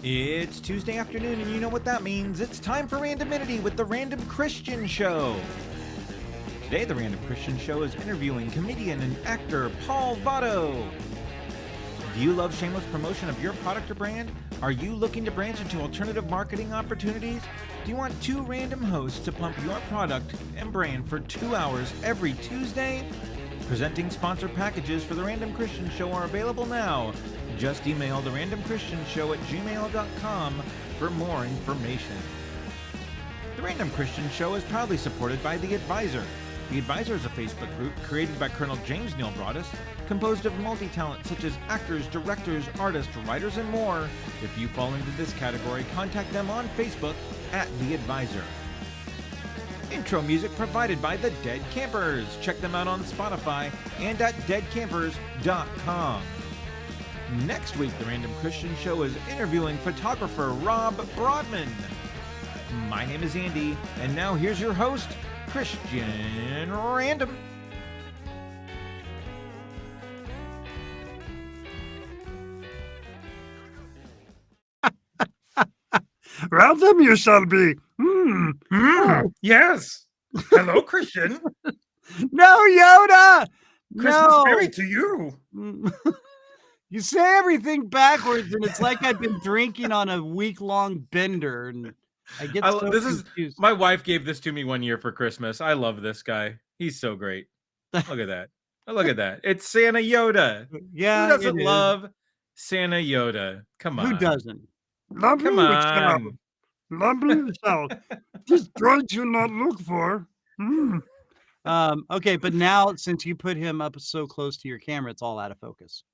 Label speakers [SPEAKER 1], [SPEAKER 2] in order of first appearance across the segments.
[SPEAKER 1] It's Tuesday afternoon, and you know what that means. It's time for Randominity with the Random Christian Show. Today, the Random Christian Show is interviewing comedian and actor Paul Vato. Do you love shameless promotion of your product or brand? Are you looking to branch into alternative marketing opportunities? Do you want two random hosts to pump your product and brand for 2 hours every Tuesday? Presenting sponsored packages for the Random Christian Show are available now. Just email the randomchristianshow@gmail.com for more information. The Random Christian Show is proudly supported by The Advisor. The Advisor is a Facebook group created by Colonel James Neil Broadus, composed of multi-talent such as actors, directors, artists, writers, and more. If you fall into this category, contact them on Facebook at The Advisor. Intro music provided by the Dead Campers. Check them out on Spotify and at deadcampers.com. Next week, the Random Christian Show is interviewing photographer Rob Broadman. My name is Andy, and now here's your host, Christian Random.
[SPEAKER 2] Random you shall be.
[SPEAKER 3] Yes. Hello, Christian.
[SPEAKER 2] No, Yoda.
[SPEAKER 3] Christmas
[SPEAKER 2] No.
[SPEAKER 3] Merry to you.
[SPEAKER 2] You say everything backwards, and it's like I've been drinking on a week-long bender, and I get so confused.
[SPEAKER 1] My wife gave this to me one year for Christmas. I love this guy. He's so great. Look at that. Look at that. It's Santa Yoda.
[SPEAKER 2] Yeah,
[SPEAKER 1] Who doesn't love Santa Yoda? Come on.
[SPEAKER 2] Who doesn't?
[SPEAKER 3] Lovely
[SPEAKER 1] Come
[SPEAKER 3] child.
[SPEAKER 1] on.
[SPEAKER 3] Lovely child. This droid you not look for.
[SPEAKER 2] Okay, but now since you put him up so close to your camera, it's all out of focus,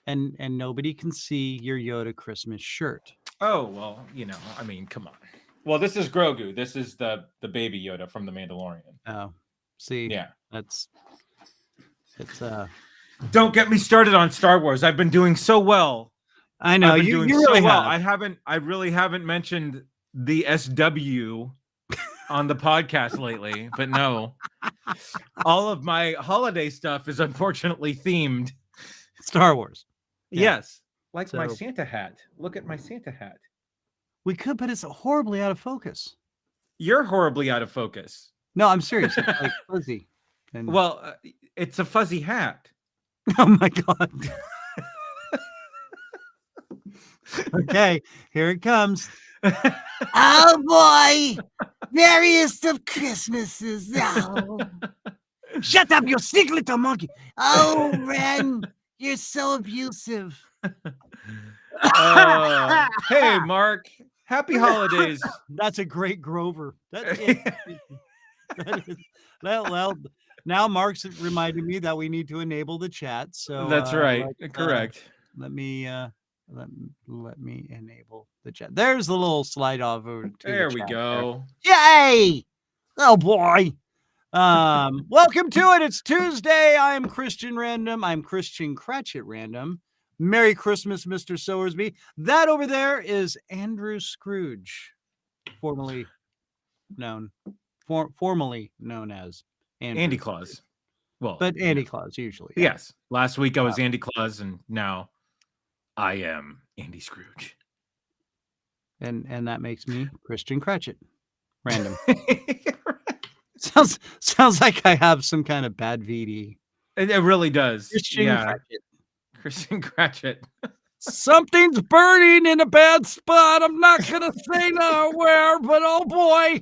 [SPEAKER 2] and nobody can see your Yoda Christmas shirt.
[SPEAKER 1] Oh, well, I mean, come on. Well, this is Grogu. This is the baby Yoda from The Mandalorian.
[SPEAKER 2] Oh, see,
[SPEAKER 1] Yeah.
[SPEAKER 2] it's
[SPEAKER 1] Don't get me started on Star Wars. I've been doing so well.
[SPEAKER 2] I know
[SPEAKER 1] I've been
[SPEAKER 2] you
[SPEAKER 1] doing
[SPEAKER 2] really
[SPEAKER 1] so well.
[SPEAKER 2] have.
[SPEAKER 1] I really haven't mentioned the SW on the podcast lately, but no. All of my holiday stuff is unfortunately themed.
[SPEAKER 2] Star Wars. Yeah.
[SPEAKER 1] Yes. Like my
[SPEAKER 2] So-
[SPEAKER 1] Santa hat. Look at my Santa hat.
[SPEAKER 2] We could, but it's horribly out of focus.
[SPEAKER 1] You're horribly out of focus.
[SPEAKER 2] No, I'm serious. It's like fuzzy. And
[SPEAKER 1] Well, it's a fuzzy hat.
[SPEAKER 2] oh my god. Okay, here it comes. Oh boy, merriest of Christmases. Oh. Shut up, you sick little monkey. Oh, Ren, you're so abusive.
[SPEAKER 1] Hey, Mark. Happy holidays.
[SPEAKER 2] That's a great Grover. That's it. That is, well, now Mark's reminded me that we need to enable the chat. So
[SPEAKER 1] That's right. Correct.
[SPEAKER 2] Let me enable the chat. There's the little slide off over to
[SPEAKER 1] There
[SPEAKER 2] the
[SPEAKER 1] we
[SPEAKER 2] chat
[SPEAKER 1] go.
[SPEAKER 2] there. Yay! Oh boy. Welcome to it. It's Tuesday. I'm Christian Random. I'm Christian Cratchit Random. Merry Christmas, Mr. Sowersby. That over there is Andrew Scrooge, formerly known as Andrew
[SPEAKER 1] Andy
[SPEAKER 2] Scrooge.
[SPEAKER 1] Claus. Well,
[SPEAKER 2] But Andy Claus usually. yeah.
[SPEAKER 1] yes. Last week I was Andy Claus, and now I am Andy Scrooge.
[SPEAKER 2] And that makes me Christian Cratchit Random. Sounds like I have some kind of bad VD.
[SPEAKER 1] It really does.
[SPEAKER 2] Christian Cratchit.
[SPEAKER 1] Christian Cratchit.
[SPEAKER 2] Something's burning in a bad spot. I'm not gonna say nowhere, but oh boy.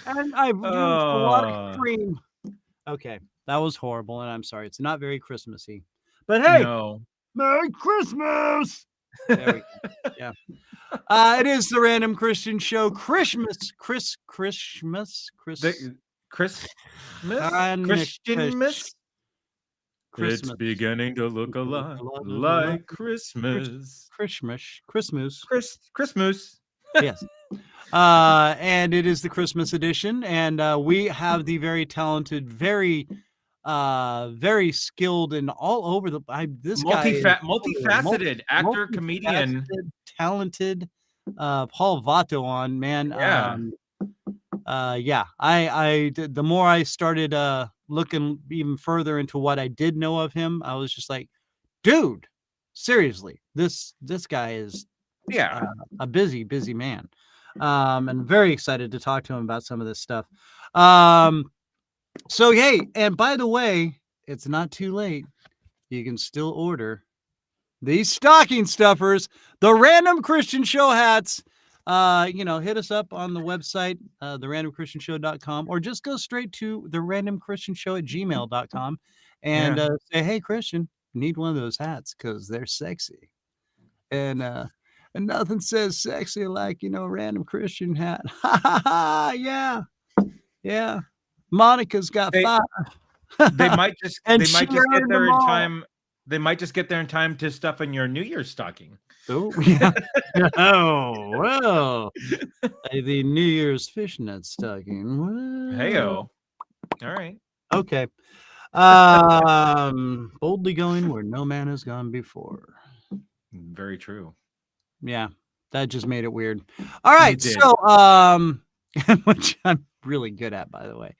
[SPEAKER 2] And I've used a lot of cream. Okay, that was horrible, and I'm sorry. It's not very Christmassy. But hey,
[SPEAKER 1] No.
[SPEAKER 2] Merry Christmas! There we go. Yeah. It is the Random Christian Show. Christmas.
[SPEAKER 1] It's beginning to look a lot like Christmas.
[SPEAKER 2] Christmas.
[SPEAKER 1] Christmas.
[SPEAKER 2] Yes. And it is the Christmas edition, and we have the very talented, very skilled, and all over the this guy is
[SPEAKER 1] multifaceted actor, comedian,
[SPEAKER 2] talented Paul Vato on, man.
[SPEAKER 1] Yeah.
[SPEAKER 2] I the more I started looking even further into what I did know of him, I was just like, dude, seriously, this guy is
[SPEAKER 1] Yeah.
[SPEAKER 2] a busy man. And very excited to talk to him about some of this stuff. So, hey, and by the way, it's not too late. You can still order these stocking stuffers, the Random Christian Show hats. Hit us up on the website, therandomchristianshow.com, or just go straight to therandomchristianshow@gmail.com and say, hey, Christian, need one of those hats because they're sexy. And nothing says sexy like, Random Christian hat. Ha ha ha. Yeah. Yeah. Monica's got 5.
[SPEAKER 1] They might just
[SPEAKER 2] And
[SPEAKER 1] get
[SPEAKER 2] she
[SPEAKER 1] there
[SPEAKER 2] earned
[SPEAKER 1] in
[SPEAKER 2] them all.
[SPEAKER 1] time. They might just get there in time to stuff in your New Year's stocking.
[SPEAKER 2] Oh, yeah. Oh, well. The New Year's fishnet stocking. Well.
[SPEAKER 1] Hey-o. All right.
[SPEAKER 2] Okay. Boldly going where no man has gone before.
[SPEAKER 1] Very true.
[SPEAKER 2] Yeah, that just made it weird. All right,
[SPEAKER 1] did.
[SPEAKER 2] so which I'm really good at, by the way.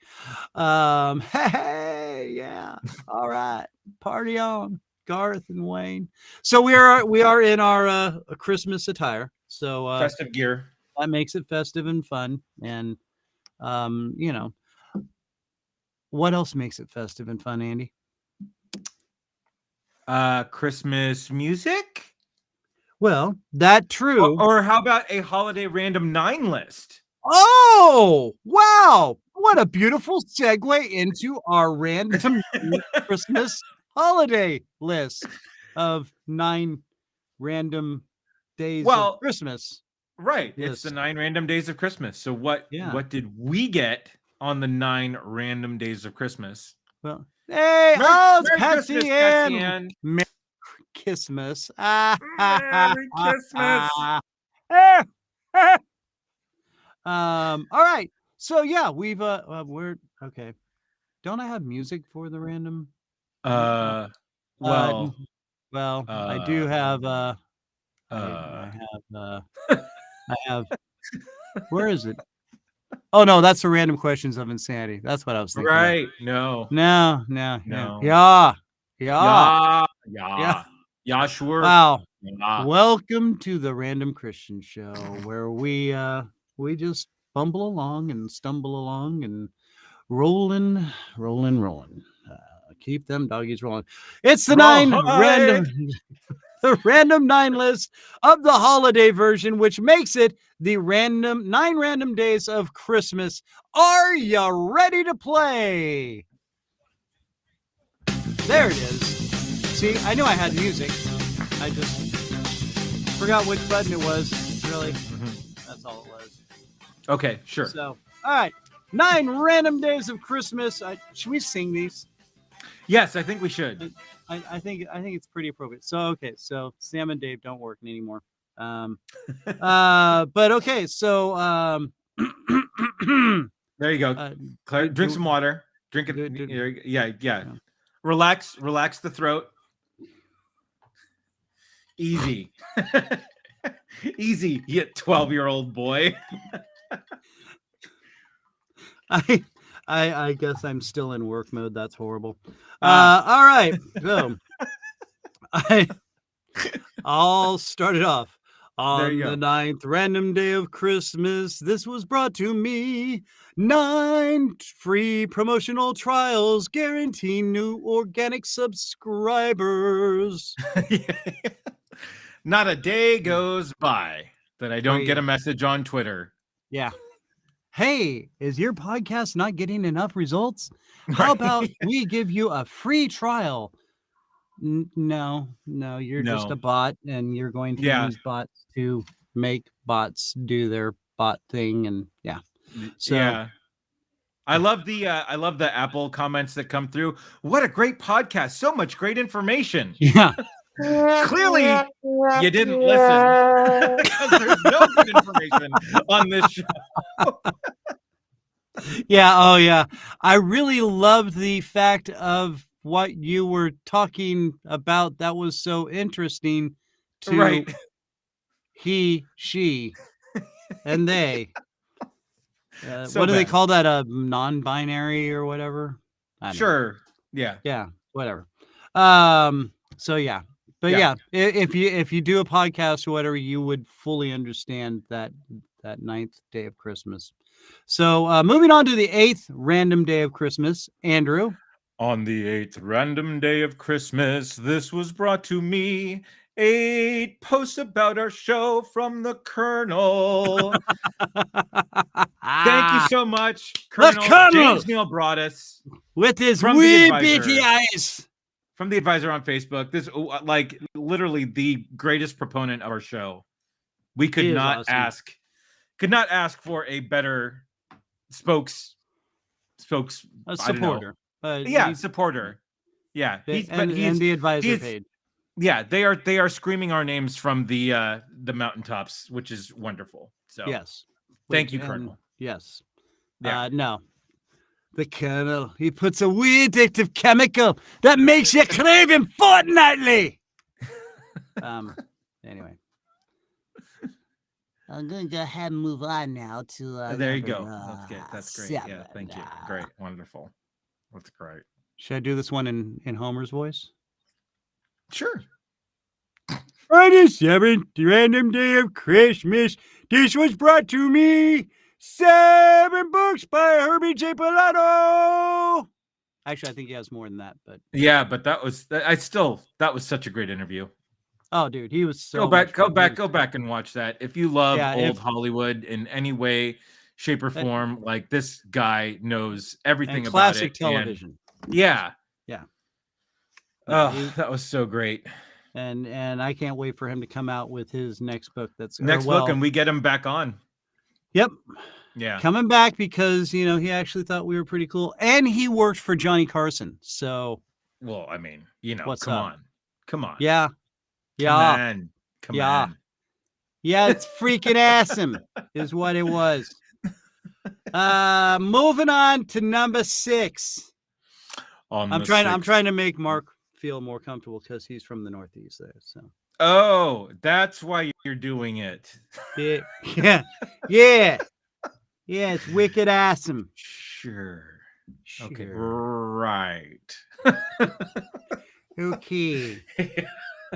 [SPEAKER 2] Hey, yeah. All right, party on, Garth and Wayne. So we are in our Christmas attire. So
[SPEAKER 1] Festive gear.
[SPEAKER 2] that makes it festive and fun. And what else makes it festive and fun, Andy?
[SPEAKER 1] Christmas music.
[SPEAKER 2] Well, that true.
[SPEAKER 1] Or how about a holiday random 9 list?
[SPEAKER 2] Oh, wow. What a beautiful segue into our random Christmas holiday list of 9 random days of Christmas.
[SPEAKER 1] Right.
[SPEAKER 2] Yes.
[SPEAKER 1] It's the 9 random days of Christmas. So what did we get on the 9 random days of Christmas?
[SPEAKER 2] Well, hey,
[SPEAKER 1] Merry
[SPEAKER 2] it's Patsy
[SPEAKER 1] Christmas,
[SPEAKER 2] Ann. Merry Christmas.
[SPEAKER 1] Merry Christmas.
[SPEAKER 2] All right. So yeah, we're okay. Don't I have music for the random? I do have I have where is it? Oh no, that's the random questions of insanity. That's what I was thinking.
[SPEAKER 1] Right.
[SPEAKER 2] Of.
[SPEAKER 1] No.
[SPEAKER 2] Yeah.
[SPEAKER 1] Sure.
[SPEAKER 2] Wow.
[SPEAKER 1] Yeah.
[SPEAKER 2] Welcome to the Random Christian Show, where we just bumble along and stumble along and rolling. Keep them doggies rolling. It's the random 9 list of the holiday version, which makes it the 9 random days of Christmas. Are you ready to play? There it is. See, I knew I had music. I just forgot which button it was. Really, that's all it was.
[SPEAKER 1] Okay, sure.
[SPEAKER 2] So, all right, 9 random days of Christmas. Should we sing these?
[SPEAKER 1] Yes, I think we should.
[SPEAKER 2] I think it's pretty appropriate. So okay, so Sam and Dave don't work anymore. But okay, so
[SPEAKER 1] there you go. Claire, drink some water. Drink it. Yeah. Relax the throat. Easy. Easy, you 12-year-old boy.
[SPEAKER 2] I guess I'm still in work mode. That's horrible. All right. So I'll start it off. On the 9th random day of Christmas, this was brought to me. 9 free promotional trials guaranteeing new organic subscribers.
[SPEAKER 1] Not a day goes by that I don't get a message on Twitter.
[SPEAKER 2] Yeah. Hey, is your podcast not getting enough results? How about we give you a free trial? No, you're just a bot, and you're going to use bots to make bots do their bot thing, and So
[SPEAKER 1] I love the Apple comments that come through. What a great podcast! So much great information.
[SPEAKER 2] Yeah.
[SPEAKER 1] Clearly, you didn't listen because there's no good information on this show.
[SPEAKER 2] Yeah. Oh, yeah. I really loved the fact of what you were talking about. That was so interesting to he, she, and they. What do they call that? Non-binary or whatever?
[SPEAKER 1] Sure. Yeah.
[SPEAKER 2] Yeah. Whatever. So yeah. But yeah, if you do a podcast or whatever, you would fully understand that ninth day of Christmas. So moving on to the 8th random day of Christmas, Andrew.
[SPEAKER 1] On the 8th random day of Christmas, this was brought to me. 8 posts about our show from the Colonel. Thank you so much, Colonel James Neal Broadus,
[SPEAKER 2] with his
[SPEAKER 1] from
[SPEAKER 2] wee
[SPEAKER 1] the Advisor.
[SPEAKER 2] bitty eyes.
[SPEAKER 1] From the Advisor on Facebook. This like literally the greatest proponent of our show. We could not ask for a better supporter. Supporter. Yeah,
[SPEAKER 2] and the Advisor paid.
[SPEAKER 1] Yeah, they are screaming our names from the mountaintops, which is wonderful. So
[SPEAKER 2] yes,
[SPEAKER 1] thank you, Colonel.
[SPEAKER 2] Yes,
[SPEAKER 1] no,
[SPEAKER 2] the Colonel, he puts a wee addictive chemical that makes you crave him fortnightly. Anyway. I'm going to go ahead and move on now to...
[SPEAKER 1] there you go. That's great.
[SPEAKER 2] 7.
[SPEAKER 1] Yeah, thank you. Great. Wonderful. That's great.
[SPEAKER 2] Should I do this one in Homer's voice?
[SPEAKER 1] Sure.
[SPEAKER 3] On the 7th random day of Christmas, this was brought to me 7 books by Herbie J. Pilato.
[SPEAKER 2] Actually, I think he has more than that, but
[SPEAKER 1] yeah, but that was such a great interview.
[SPEAKER 2] Oh, dude, he was so
[SPEAKER 1] go back and watch that. If you love old Hollywood in any way, shape, or form, like this guy knows everything about
[SPEAKER 2] classic
[SPEAKER 1] it.
[SPEAKER 2] television.
[SPEAKER 1] Yeah.
[SPEAKER 2] Oh,
[SPEAKER 1] that was so great.
[SPEAKER 2] And I can't wait for him to come out with his next book.
[SPEAKER 1] Book, and we get him back on.
[SPEAKER 2] Yep.
[SPEAKER 1] Yeah.
[SPEAKER 2] Coming back because he actually thought we were pretty cool, and he worked for Johnny Carson. So,
[SPEAKER 1] well, I mean, come on.
[SPEAKER 2] Yeah.
[SPEAKER 1] Come on.
[SPEAKER 2] Yeah, it's freaking awesome is what it was. Moving on to number 6. I'm trying to make Mark feel more comfortable because he's from the Northeast there. So.
[SPEAKER 1] Oh, that's why you're doing it.
[SPEAKER 2] Yeah. It's wicked awesome.
[SPEAKER 1] Sure. Okay. Right.
[SPEAKER 2] Okay.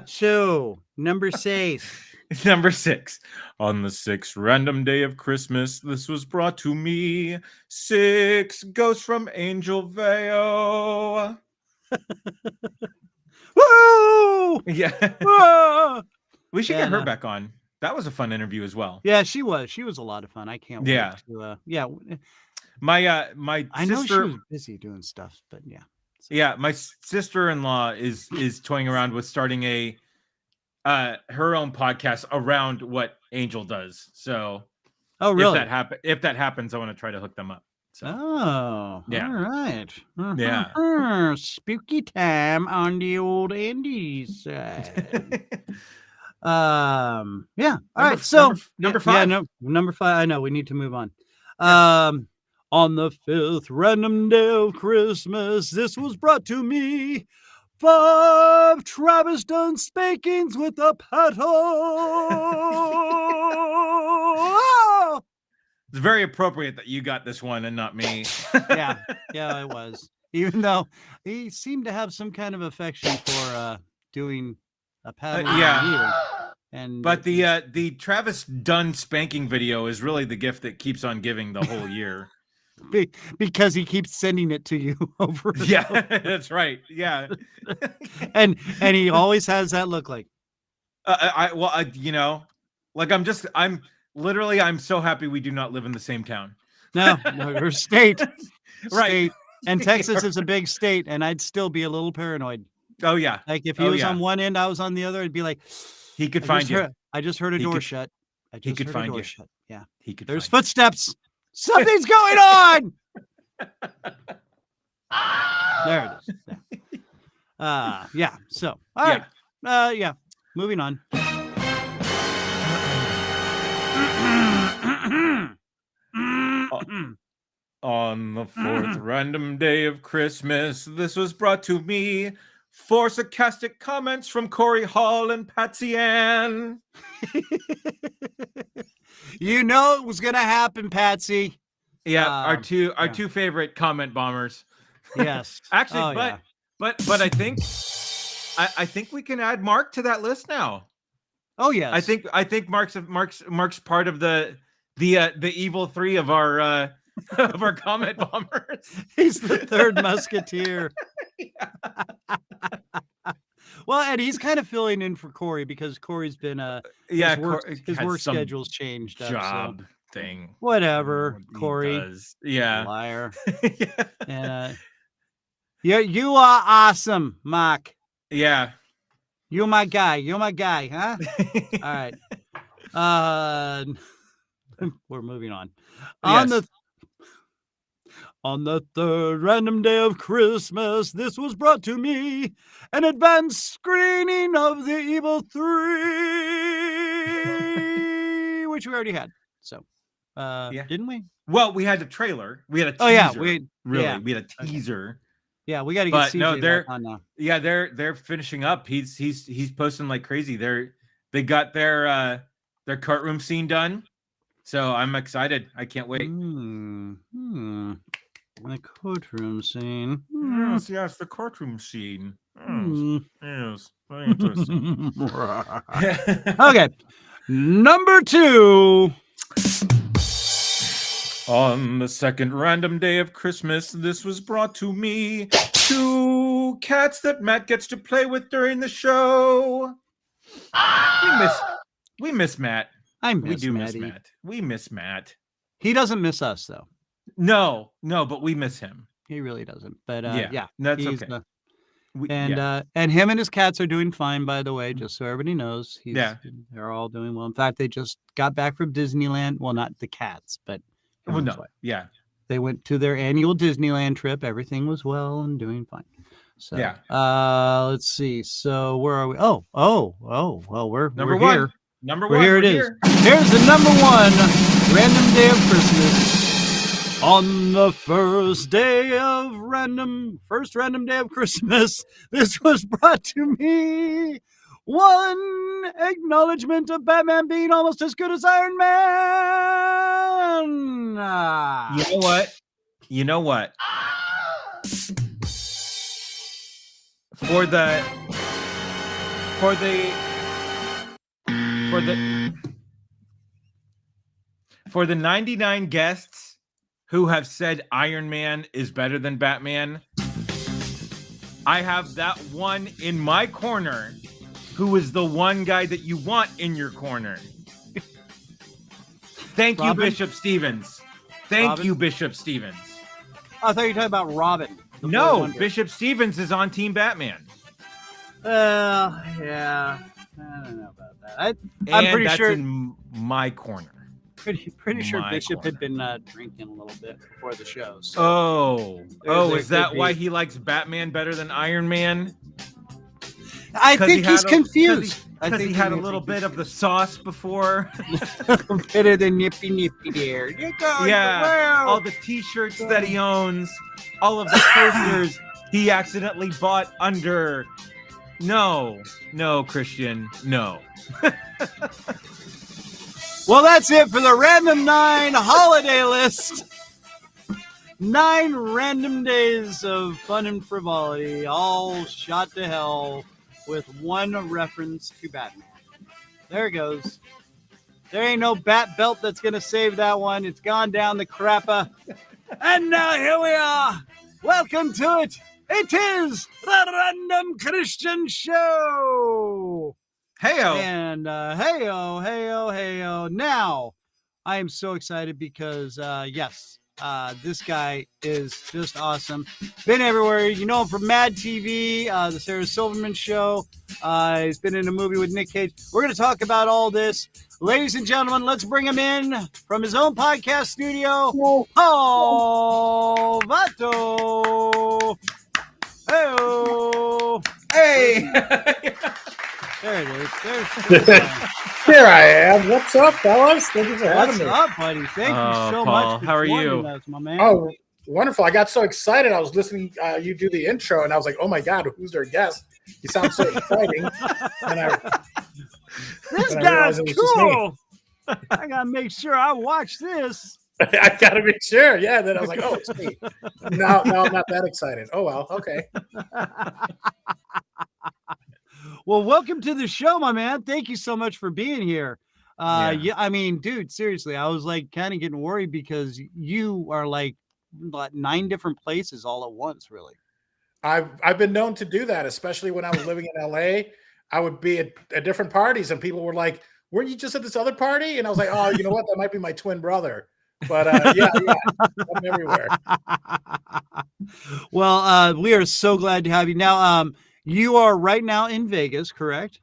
[SPEAKER 2] So, number 6.
[SPEAKER 1] Number 6. On the 6th random day of Christmas, this was brought to me. 6 ghosts from Angel Vato.
[SPEAKER 2] Woo!
[SPEAKER 1] Yeah. We should get her back on. That was a fun interview as well.
[SPEAKER 2] Yeah, she was. She was a lot of fun. I can't wait to
[SPEAKER 1] My
[SPEAKER 2] I know
[SPEAKER 1] sister
[SPEAKER 2] she was busy doing stuff, but yeah.
[SPEAKER 1] Yeah, my sister-in-law is toying around with starting her own podcast around what Angel does. So,
[SPEAKER 2] really?
[SPEAKER 1] If that happens, I want to try to hook them up. So,
[SPEAKER 2] yeah. All right.
[SPEAKER 1] Yeah.
[SPEAKER 2] Spooky time on the old Andy's side. Yeah. All right. So
[SPEAKER 1] number 5.
[SPEAKER 2] Yeah, number 5. I know we need to move on. On the 5th random day of Christmas, this was brought to me. 5 Travis Dunn spankings with a paddle.
[SPEAKER 1] It's very appropriate that you got this one and not me.
[SPEAKER 2] Yeah, it was. Even though he seemed to have some kind of affection for doing a paddle.
[SPEAKER 1] But the Travis Dunn spanking video is really the gift that keeps on giving the whole year.
[SPEAKER 2] Because he keeps sending it to you over.
[SPEAKER 1] Yeah, that's right. Yeah.
[SPEAKER 2] and he always has that look like.
[SPEAKER 1] I'm so happy we do not live in the same town.
[SPEAKER 2] No, we're state.
[SPEAKER 1] Right.
[SPEAKER 2] State. And Texas is a big state, and I'd still be a little paranoid.
[SPEAKER 1] Oh yeah.
[SPEAKER 2] Like if he was on one end, I was on the other, it'd be like
[SPEAKER 1] he could find you.
[SPEAKER 2] I just heard a door shut.
[SPEAKER 1] He could find you.
[SPEAKER 2] Shut. Yeah.
[SPEAKER 1] There's
[SPEAKER 2] footsteps. Something's going on. There it is. Yeah. So, all right. Yeah. Moving on.
[SPEAKER 1] On the 4th random day of Christmas, this was brought to me. 4 sarcastic comments from Corey Hall and Patsy Ann.
[SPEAKER 2] You know it was gonna happen, Patsy.
[SPEAKER 1] Yeah, our two favorite comment bombers.
[SPEAKER 2] Yes.
[SPEAKER 1] Actually, but I think I think we can add Mark to that list now.
[SPEAKER 2] Oh yes.
[SPEAKER 1] I think Mark's part of the evil three of our of our comment bombers.
[SPEAKER 2] He's the third musketeer. Well, and he's kind of filling in for Corey because Corey's been his work schedule's changed up.
[SPEAKER 1] Job thing.
[SPEAKER 2] Whatever, Corey.
[SPEAKER 1] Does. Yeah.
[SPEAKER 2] Liar. And you are awesome, Mark.
[SPEAKER 1] Yeah.
[SPEAKER 2] You're my guy. You're my guy, huh? All right. We're moving on.
[SPEAKER 1] Yes.
[SPEAKER 2] On the third random day of Christmas, this was brought to me an advanced screening of The Evil 3, which we already had. So, didn't we?
[SPEAKER 1] Well, we had the trailer. We had a teaser.
[SPEAKER 2] Oh yeah,
[SPEAKER 1] we had a teaser.
[SPEAKER 2] Yeah, we got to get CJ back on now.
[SPEAKER 1] Yeah, they're finishing up. He's posting like crazy. They got their courtroom scene done. So I'm excited. I can't wait.
[SPEAKER 2] The courtroom scene.
[SPEAKER 1] Yes, the courtroom scene. Yes, very interesting.
[SPEAKER 2] Okay, number 2.
[SPEAKER 1] On the second random day of Christmas, this was brought to me 2 cats that Matt gets to play with during the show. We miss Matt.
[SPEAKER 2] Miss
[SPEAKER 1] Matt. We miss Matt.
[SPEAKER 2] He doesn't miss us though.
[SPEAKER 1] No, but we miss him.
[SPEAKER 2] He really doesn't. But
[SPEAKER 1] yeah, that's okay.
[SPEAKER 2] And him and his cats are doing fine, by the way, just so everybody knows. They're all doing well. In fact, they just got back from Disneyland. Well, not the cats, but they went to their annual Disneyland trip. Everything was well and doing fine. So let's see. So where are we? Oh, well, we're
[SPEAKER 1] number
[SPEAKER 2] we're
[SPEAKER 1] 1.
[SPEAKER 2] Here.
[SPEAKER 1] Number 1.
[SPEAKER 2] Here it is. Here's the number 1 random day of Christmas. On the first random day of Christmas, this was brought to me 1 acknowledgement of Batman being almost as good as Iron Man.
[SPEAKER 1] You know what? For the 99 guests who have said Iron Man is better than Batman, I have that one in my corner who is the one guy that you want in your corner. Thank you, Bishop Stevens. Thank you, Bishop Stevens.
[SPEAKER 2] I thought you were talking about Robin.
[SPEAKER 1] No, Bishop Stevens is on Team Batman.
[SPEAKER 2] Yeah. I don't know about that. I'm pretty sure
[SPEAKER 1] in my corner.
[SPEAKER 2] Pretty sure Bishop had been drinking a little bit before the show.
[SPEAKER 1] So is that why he likes Batman better than Iron Man?
[SPEAKER 2] I think he's confused.
[SPEAKER 1] I think he had a little bit of the sauce before.
[SPEAKER 2] Better than nippy there.
[SPEAKER 1] All the T-shirts that he owns, all of the posters he accidentally bought under. No, Christian, no.
[SPEAKER 2] Well, that's it for the Random 9 holiday list. 9 random days of fun and frivolity, all shot to hell with 1 reference to Batman. There it goes. There ain't no bat belt that's going to save that one. It's gone down the crapper. And now here we are. Welcome to it. It is the Random Christian Show.
[SPEAKER 1] Heyo.
[SPEAKER 2] And heyo. Now, I am so excited because, this guy is just awesome. Been everywhere. You know him from MadTV, the Sarah Silverman show. He's been in a movie with Nick Cage. We're going to talk about all this. Ladies and gentlemen, let's bring him in from his own podcast studio, Paul Vato. Hey. There it is.
[SPEAKER 4] Here I am. What's up, fellas? Thank you for having me.
[SPEAKER 2] What's up, buddy? Thank you so much for
[SPEAKER 1] how are you?
[SPEAKER 2] Us, my man.
[SPEAKER 4] Oh, wonderful. I got so excited. I was listening you do the intro, and I was like, oh, my God, who's their guest? He sounds so exciting.
[SPEAKER 2] This guy's cool. I got to make sure I watch this.
[SPEAKER 4] I got to make sure. Yeah. Then I was like, oh, it's me. No, I'm not that excited. Oh, well, okay.
[SPEAKER 2] Well, welcome to the show, my man. Thank you so much for being here. Yeah, I mean, dude, seriously, I was like kind of getting worried because you are like 9 different places all at once, really.
[SPEAKER 4] I've been known to do that, especially when I was living in LA. I would be at different parties, and people were like, "Weren't you just at this other party?" And I was like, "Oh, you know what? That might be my twin brother." But yeah, I'm everywhere.
[SPEAKER 2] Well, we are so glad to have you. Now, you are right now in Vegas, correct?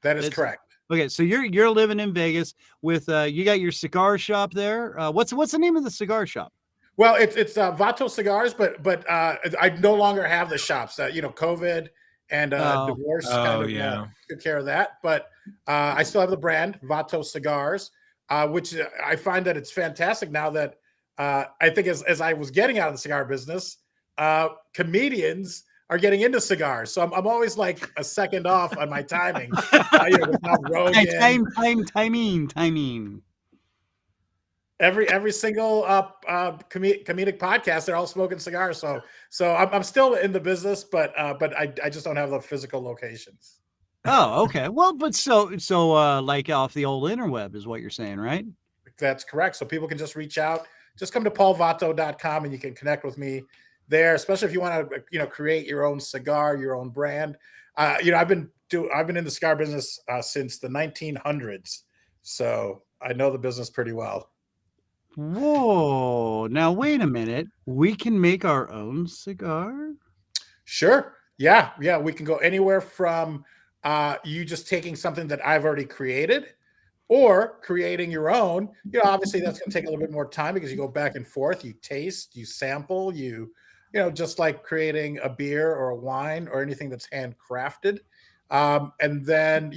[SPEAKER 4] That is correct.
[SPEAKER 2] Okay, so you're living in Vegas with you got your cigar shop there. What's the name of the cigar shop?
[SPEAKER 4] Well, it's Vato Cigars, but I no longer have the shops. COVID and divorce kind of took care of that. But I still have the brand Vato Cigars, which I find that it's fantastic now that I think as I was getting out of the cigar business, comedians are getting into cigars. So I'm always like a second off on my timing.
[SPEAKER 2] Timing.
[SPEAKER 4] Every single comedic podcast, they're all smoking cigars. So I'm still in the business, but I just don't have the physical locations.
[SPEAKER 2] Oh, okay. Well, but so like off the old interweb is what you're saying, right?
[SPEAKER 4] That's correct. So people can just reach out. Just come to paulvato.com and you can connect with me there, especially if you want to, create your own cigar, your own brand. I've been in the cigar business since the 1900s, so I know the business pretty well.
[SPEAKER 2] Whoa! Now wait a minute. We can make our own cigar?
[SPEAKER 4] Sure. Yeah. We can go anywhere from you just taking something that I've already created, or creating your own. Obviously that's going to take a little bit more time because you go back and forth. You taste, you sample, just like creating a beer or a wine or anything that's handcrafted. And then,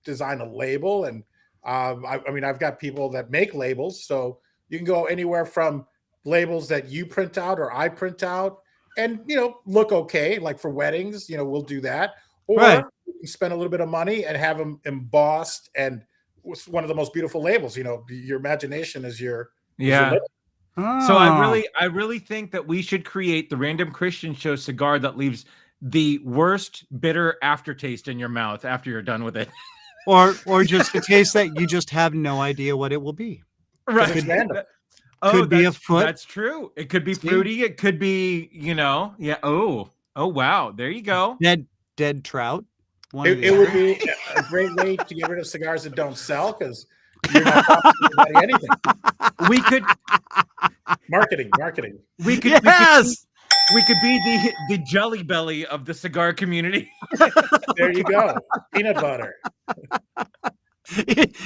[SPEAKER 4] design a label. And I've got people that make labels. So you can go anywhere from labels that you print out or I print out and, look okay. Like for weddings, we'll do that. Or you can spend a little bit of money and have them embossed and with one of the most beautiful labels. Your imagination is your limit.
[SPEAKER 1] So I really think that we should create the Random Christian Show cigar that leaves the worst bitter aftertaste in your mouth after you're done with it.
[SPEAKER 2] Or just a taste that you just have no idea what it will be.
[SPEAKER 4] Right. It's random.
[SPEAKER 2] Could be a foot.
[SPEAKER 1] That's true. It could be fruity. It could be, yeah. Oh, wow. There you go.
[SPEAKER 2] Dead trout.
[SPEAKER 4] It would be a great way to get rid of cigars that don't sell because you're not talking about anything.
[SPEAKER 1] We could
[SPEAKER 4] marketing.
[SPEAKER 1] We could be the jelly belly of the cigar community.
[SPEAKER 4] There you go. Peanut butter.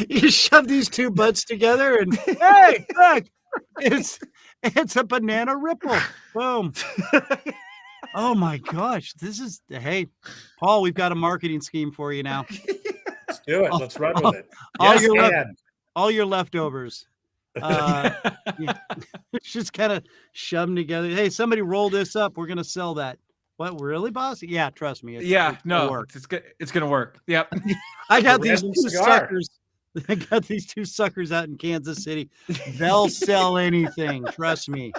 [SPEAKER 2] You shove these two butts together and hey, look, it's a banana ripple. Boom. Oh my gosh. Hey, Paul, we've got a marketing scheme for you now.
[SPEAKER 4] Let's do it. Let's run with it.
[SPEAKER 2] All your leftovers. Just kind of shove them together. Hey, somebody roll this up. We're gonna sell that. What, really, boss? Yeah, trust me.
[SPEAKER 1] It's gonna work. Yep.
[SPEAKER 2] I got these two suckers. I got these two suckers out in Kansas City. They'll sell anything. Trust me.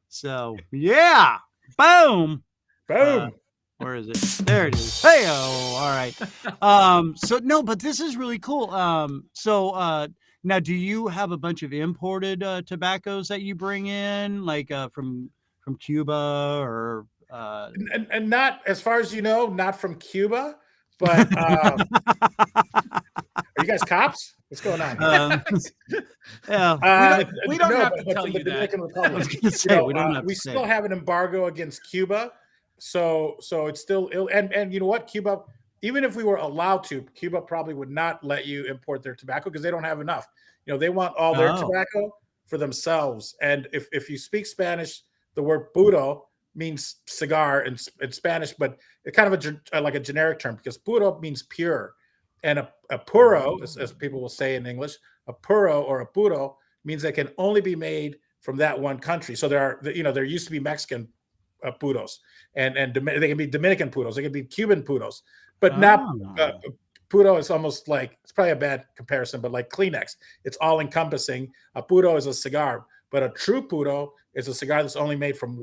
[SPEAKER 2] So yeah. Boom. Where is it? There it is. Hey, all right. But this is really cool. Now, do you have a bunch of imported tobaccos that you bring in, like from Cuba or?
[SPEAKER 4] And not, as far as you know, not from Cuba. But are you guys cops? What's going on?
[SPEAKER 2] Yeah,
[SPEAKER 1] we don't have to tell you that.
[SPEAKER 4] Republic. We still have an embargo against Cuba, so it's still ill. And you know what, Cuba, even if we were allowed to, Cuba probably would not let you import their tobacco because they don't have enough. They want all their tobacco for themselves. And if you speak Spanish, the word puro means cigar in Spanish, but it's kind of like a generic term because puro means pure. And a puro, as people will say in English, a puro or a puro means they can only be made from that one country. So there used to be Mexican puros, and they can be Dominican puros, they can be Cuban puros, but not puro is almost like, it's probably a bad comparison, but like Kleenex, it's all encompassing. A puro is a cigar, but a true puro is a cigar that's only made from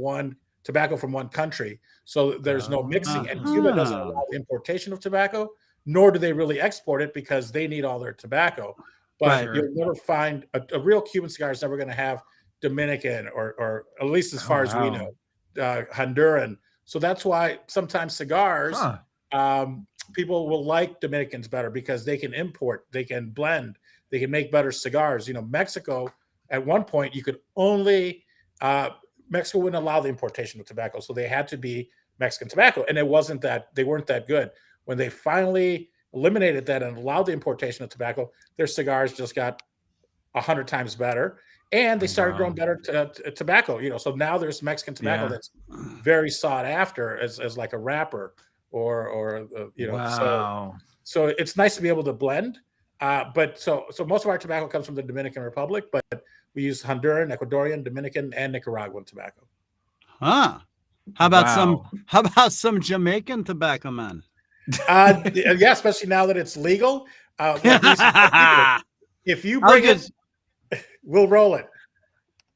[SPEAKER 4] tobacco from one country. So there's no mixing, and Cuba doesn't allow importation of tobacco. nor do they really export it because they need all their tobacco. But you'll never find a real Cuban cigar is never going to have Dominican or at least as far as we know, Honduran. So that's why sometimes cigars, people will like Dominicans better because they can import, they can blend, they can make better cigars. You know, Mexico, at one point, you could only, Mexico wouldn't allow the importation of tobacco. So they had to be Mexican tobacco. And they weren't that good. When they finally eliminated that and allowed the importation of tobacco, their cigars just got 100 times better. And they started growing better tobacco, you know. So now there's Mexican tobacco that's very sought after as like a wrapper or you know.
[SPEAKER 1] Wow.
[SPEAKER 4] So it's nice to be able to blend. But so most of our tobacco comes from the Dominican Republic, but we use Honduran, Ecuadorian, Dominican, and Nicaraguan tobacco.
[SPEAKER 2] Huh. How about some Jamaican tobacco, man?
[SPEAKER 4] Yeah, especially now that it's legal. If you bring it, we'll roll it.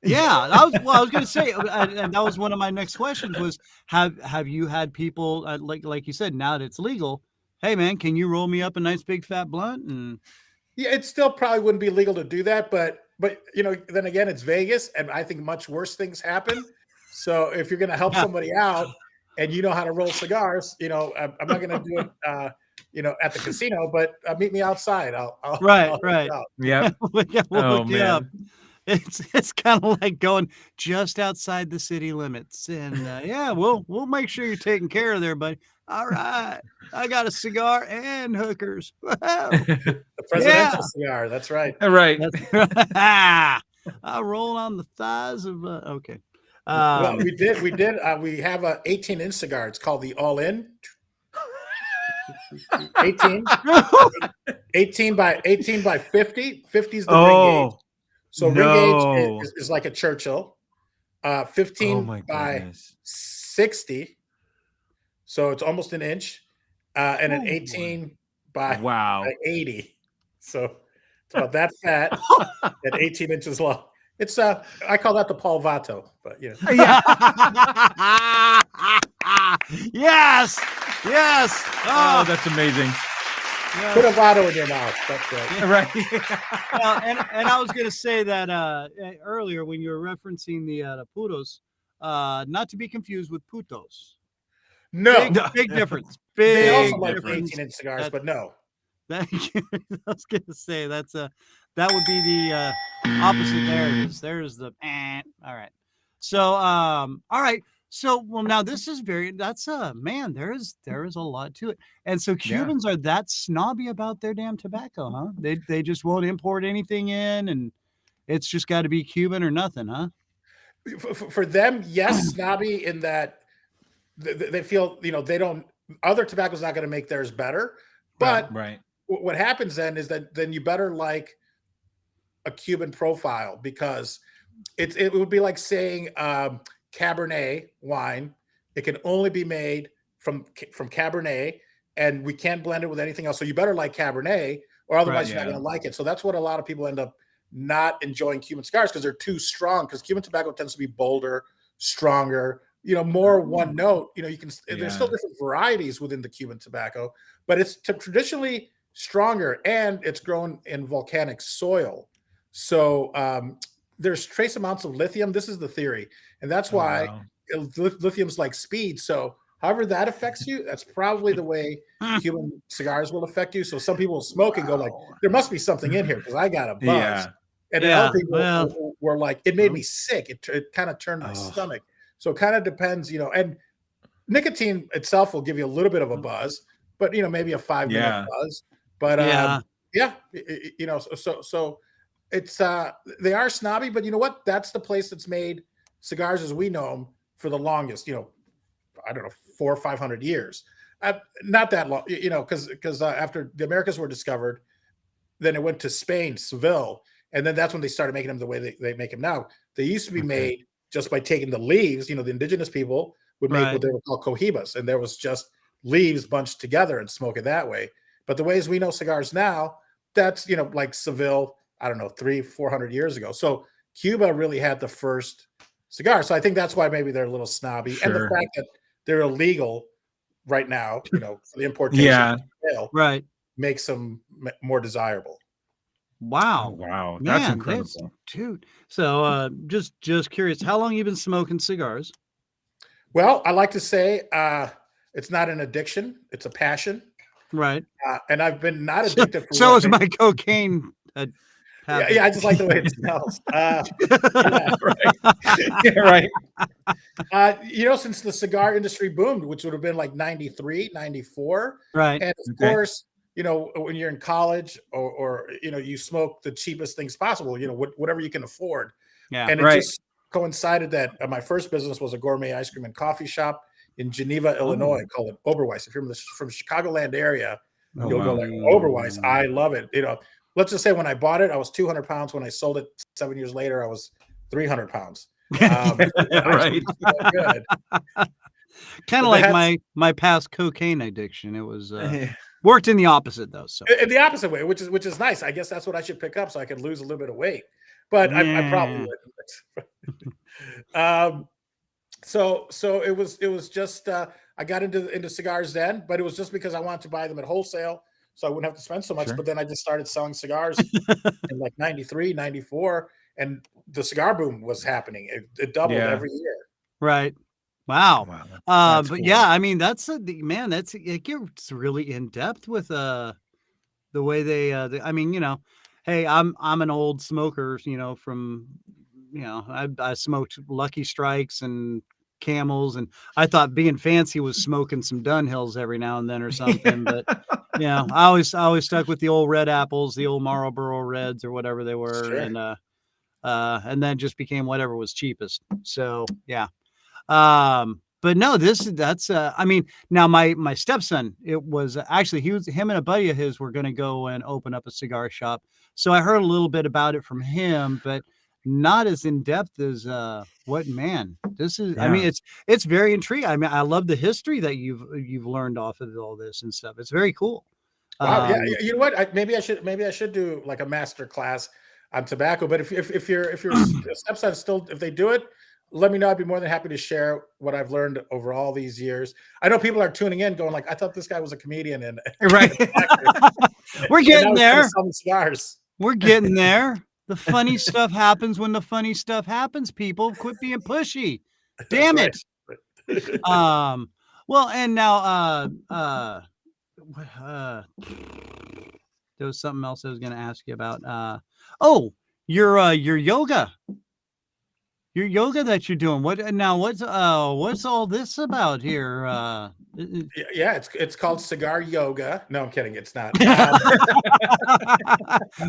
[SPEAKER 2] Yeah, I was going to say, and that was one of my next questions was, have you had people like you said, now that it's legal, hey man, can you roll me up a nice big fat blunt? And
[SPEAKER 4] yeah, it still probably wouldn't be legal to do that, but you know, then again, it's Vegas, and I think much worse things happen. So if you're going to help somebody out and you know how to roll cigars, you know, I'm not going to do it, you know, at the casino, but meet me outside. I'll
[SPEAKER 2] right.
[SPEAKER 1] Yeah.
[SPEAKER 2] We'll look you up. It's kind of like going just outside the city limits, and we'll make sure you're taken care of there, buddy. All right, I got a cigar and hookers.
[SPEAKER 4] The presidential cigar. That's right.
[SPEAKER 1] Right.
[SPEAKER 2] I roll on the thighs of. Okay.
[SPEAKER 4] Well, we did. We have a 18-inch cigar. It's called the All In. 18 by 50. 50 is the ring gauge. So ring gauge is like a Churchill. 15 by 60. So it's almost an inch. And an 18 by 80. So it's about that fat and 18 inches long. It's I call that the Paul Vato, but you know.
[SPEAKER 2] Yes.
[SPEAKER 1] Oh, that's amazing.
[SPEAKER 2] Yeah.
[SPEAKER 4] Put a Vato in your mouth. That's right.
[SPEAKER 1] Right.
[SPEAKER 2] Well, and I was going to say that earlier when you were referencing the putos, not to be confused with putos.
[SPEAKER 4] No,
[SPEAKER 2] big difference.
[SPEAKER 4] They also like 18-inch cigars, but no.
[SPEAKER 2] I was going to say that would be the opposite. There it is. There's the all right. So all right. So well now this is man, there is a lot to it. And so Cubans are that snobby about their damn tobacco, huh? They just won't import anything in, and it's just got to be Cuban or nothing, huh?
[SPEAKER 4] For them, yes, snobby in that they feel, you know, they don't, other tobacco's not going to make theirs better. But what happens then is that then you better like a Cuban profile, because it would be like saying Cabernet wine. It can only be made from Cabernet, and we can't blend it with anything else. So you better like Cabernet, or otherwise you're not going to like it. So that's what a lot of people end up not enjoying Cuban cigars, because they're too strong. Because Cuban tobacco tends to be bolder, stronger, you know, more one note. You know, you can. There's still different varieties within the Cuban tobacco, but it's traditionally stronger, and it's grown in volcanic soil. So there's trace amounts of lithium. This is the theory, and that's why lithium's like speed. So however that affects you, that's probably the way Cuban cigars will affect you. So some people will smoke and go like, there must be something in here because I got a buzz. And then other people were like, it made me sick. It kind of turned my stomach. So it kind of depends, you know, and nicotine itself will give you a little bit of a buzz, but, you know, maybe a 5-minute buzz. But you know, so it's they are snobby, but you know what? That's the place that's made cigars as we know them for the longest, you know, I don't know, 400 or 500 years. Not that long, you know, because after the Americas were discovered, then it went to Spain, Seville, and then that's when they started making them the way they make them now. They used to be made just by taking the leaves. You know, the indigenous people would make what they would call cohibas, and there was just leaves bunched together and smoke it that way. But the ways we know cigars now, that's, you know, like Seville, I don't know, 300-400 years ago. So Cuba really had the first cigar. So I think that's why maybe they're a little snobby. And the fact that they're illegal right now, for the importation sale,
[SPEAKER 2] right,
[SPEAKER 4] makes them more desirable.
[SPEAKER 2] Wow.
[SPEAKER 1] Oh, wow.
[SPEAKER 2] Man,
[SPEAKER 1] That's incredible.
[SPEAKER 2] Dude. So just curious, how long you been smoking cigars?
[SPEAKER 4] Well, I like to say it's not an addiction, it's a passion.
[SPEAKER 2] Right.
[SPEAKER 4] And I've been not addicted for
[SPEAKER 2] so is my cocaine.
[SPEAKER 4] Yeah, I just like the way it smells.
[SPEAKER 1] Right.
[SPEAKER 4] Since the cigar industry boomed, which would have been like 93, 94.
[SPEAKER 2] Right.
[SPEAKER 4] And of course, when you're in college or you smoke the cheapest things possible, whatever you can afford.
[SPEAKER 2] Yeah.
[SPEAKER 4] And it just coincided that my first business was a gourmet ice cream and coffee shop in Geneva, Illinois, called it Oberweis. If you're from the Chicagoland area, you'll go there. Oberweis. I love it. Let's just say when I bought it, I was 200 pounds. When I sold it 7 years later, I was 300 pounds.
[SPEAKER 1] Right.
[SPEAKER 4] Good.
[SPEAKER 2] Kind of like my past cocaine addiction. It was worked in the opposite though. So
[SPEAKER 4] in the opposite way, which is nice. I guess that's what I should pick up so I could lose a little bit of weight. But I probably wouldn't. So it was just I got into cigars then, but it was just because I wanted to buy them at wholesale so I wouldn't have to spend so much. Sure. But then I just started selling cigars in like 93, 94, and the cigar boom was happening. It doubled every year.
[SPEAKER 2] Right. Wow. But
[SPEAKER 1] cool.
[SPEAKER 2] Yeah, I mean it gets really in depth with the way they I mean, hey, I'm an old smoker, from I smoked Lucky Strikes and Camels, and I thought being fancy was smoking some Dunhills every now and then or something. But I always stuck with the old Red Apples, the old Marlboro Reds or whatever they were. Sure. And then just became whatever was cheapest. So yeah. But no, that's I mean, now my stepson, it was actually him and a buddy of his were going to go and open up a cigar shop. So I heard a little bit about it from him, but not as in depth as this is. I mean, it's very intriguing. I mean, I love the history that you've learned off of all this and stuff. It's very cool.
[SPEAKER 4] Wow. Yeah. You know what? Maybe I should do like a master class on tobacco. But if your stepson still, if they do it, let me know. I'd be more than happy to share what I've learned over all these years. I know people are tuning in going like, I thought this guy was a comedian. And
[SPEAKER 2] right. We're getting there.
[SPEAKER 4] Cigars.
[SPEAKER 2] We're getting there. The funny stuff happens when the funny stuff happens, people. Quit being pushy. Damn it. Well, and now there was something else I was going to ask you about. Your yoga. Your yoga that you're doing. What's all this about here?
[SPEAKER 4] Yeah, it's called cigar yoga. No, I'm kidding. It's not.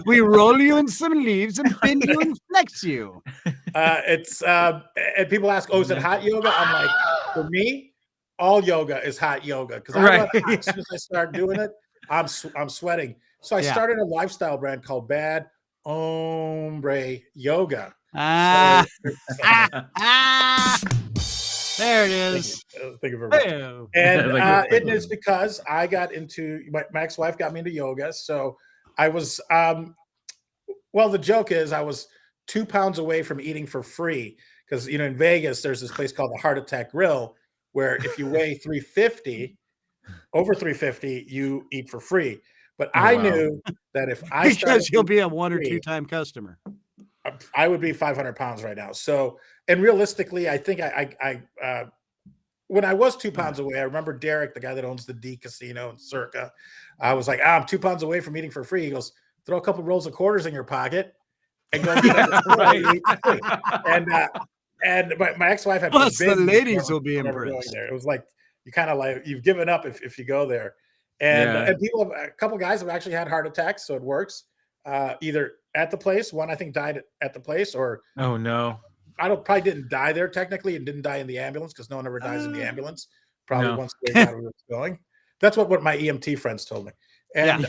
[SPEAKER 2] We roll you in some leaves and bend you and flex you.
[SPEAKER 4] It's and people ask, "Oh, is it hot yoga?" I'm like, for me, all yoga is hot yoga because as soon as I start doing it, I'm sweating. So I started a lifestyle brand called Bad Hombre Yoga.
[SPEAKER 2] There it is.
[SPEAKER 4] Thank you very much. And it is because I got into my ex-wife got me into yoga. So I was the joke is I was 2 pounds away from eating for free because in Vegas there's this place called the Heart Attack Grill where if you weigh 350 over 350 you eat for free. But I knew that if I
[SPEAKER 2] because you'll be a 1 or 2 time customer.
[SPEAKER 4] I would be 500 pounds right now. So, and realistically, I think I when I was 2 pounds away, I remember Derek, the guy that owns the D Casino in Circa. I was like, I'm 2 pounds away from eating for free. He goes, throw a couple rolls of quarters in your pocket and go. And my ex-wife had
[SPEAKER 2] plus the ladies will be impressed.
[SPEAKER 4] There. It was like you kind of like you've given up if you go there. And people a couple guys have actually had heart attacks, so it works. Either at the place, one I think died at the place, or
[SPEAKER 1] oh no,
[SPEAKER 4] probably didn't die there technically, and didn't die in the ambulance because no one ever dies in the ambulance. Probably once they got where it's going. That's what my EMT friends told me. And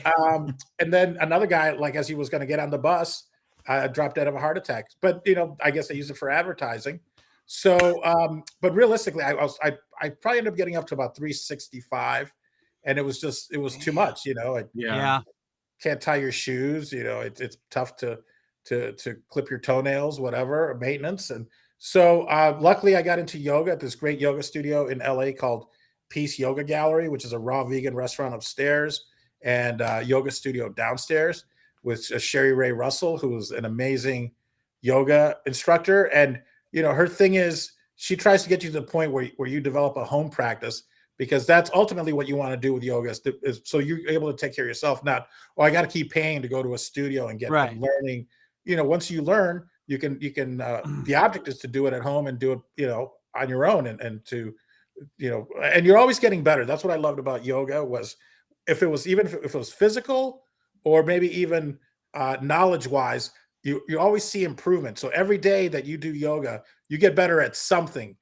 [SPEAKER 4] and then another guy, like as he was going to get on the bus, dropped dead of a heart attack. But I guess they use it for advertising. So, but realistically, I probably ended up getting up to about 365, and it was too much. Can't tie your shoes, it's tough to clip your toenails, whatever, maintenance. And so luckily I got into yoga at this great yoga studio in LA called Peace Yoga Gallery, which is a raw vegan restaurant upstairs, and yoga studio downstairs with Sherry Ray Russell, who's an amazing yoga instructor. And, her thing is she tries to get you to the point where you develop a home practice, because that's ultimately what you want to do with yoga is so you're able to take care of yourself. Not, I got to keep paying to go to a studio and get learning. Once you learn, you can the object is to do it at home and do it, on your own and to, and you're always getting better. That's what I loved about yoga was if it was physical or maybe even knowledge wise, you always see improvement. So every day that you do yoga, you get better at something.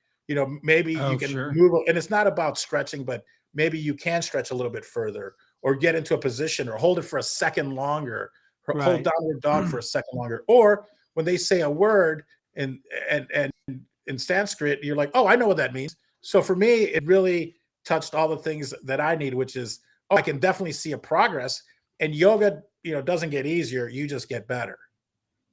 [SPEAKER 4] Maybe you can move, and it's not about stretching, but maybe you can stretch a little bit further or get into a position or hold it for a second longer, hold downward dog for a second longer. Or when they say a word in Sanskrit, you're like, oh, I know what that means. So for me, it really touched all the things that I need, which is, I can definitely see a progress. And yoga, doesn't get easier. You just get better.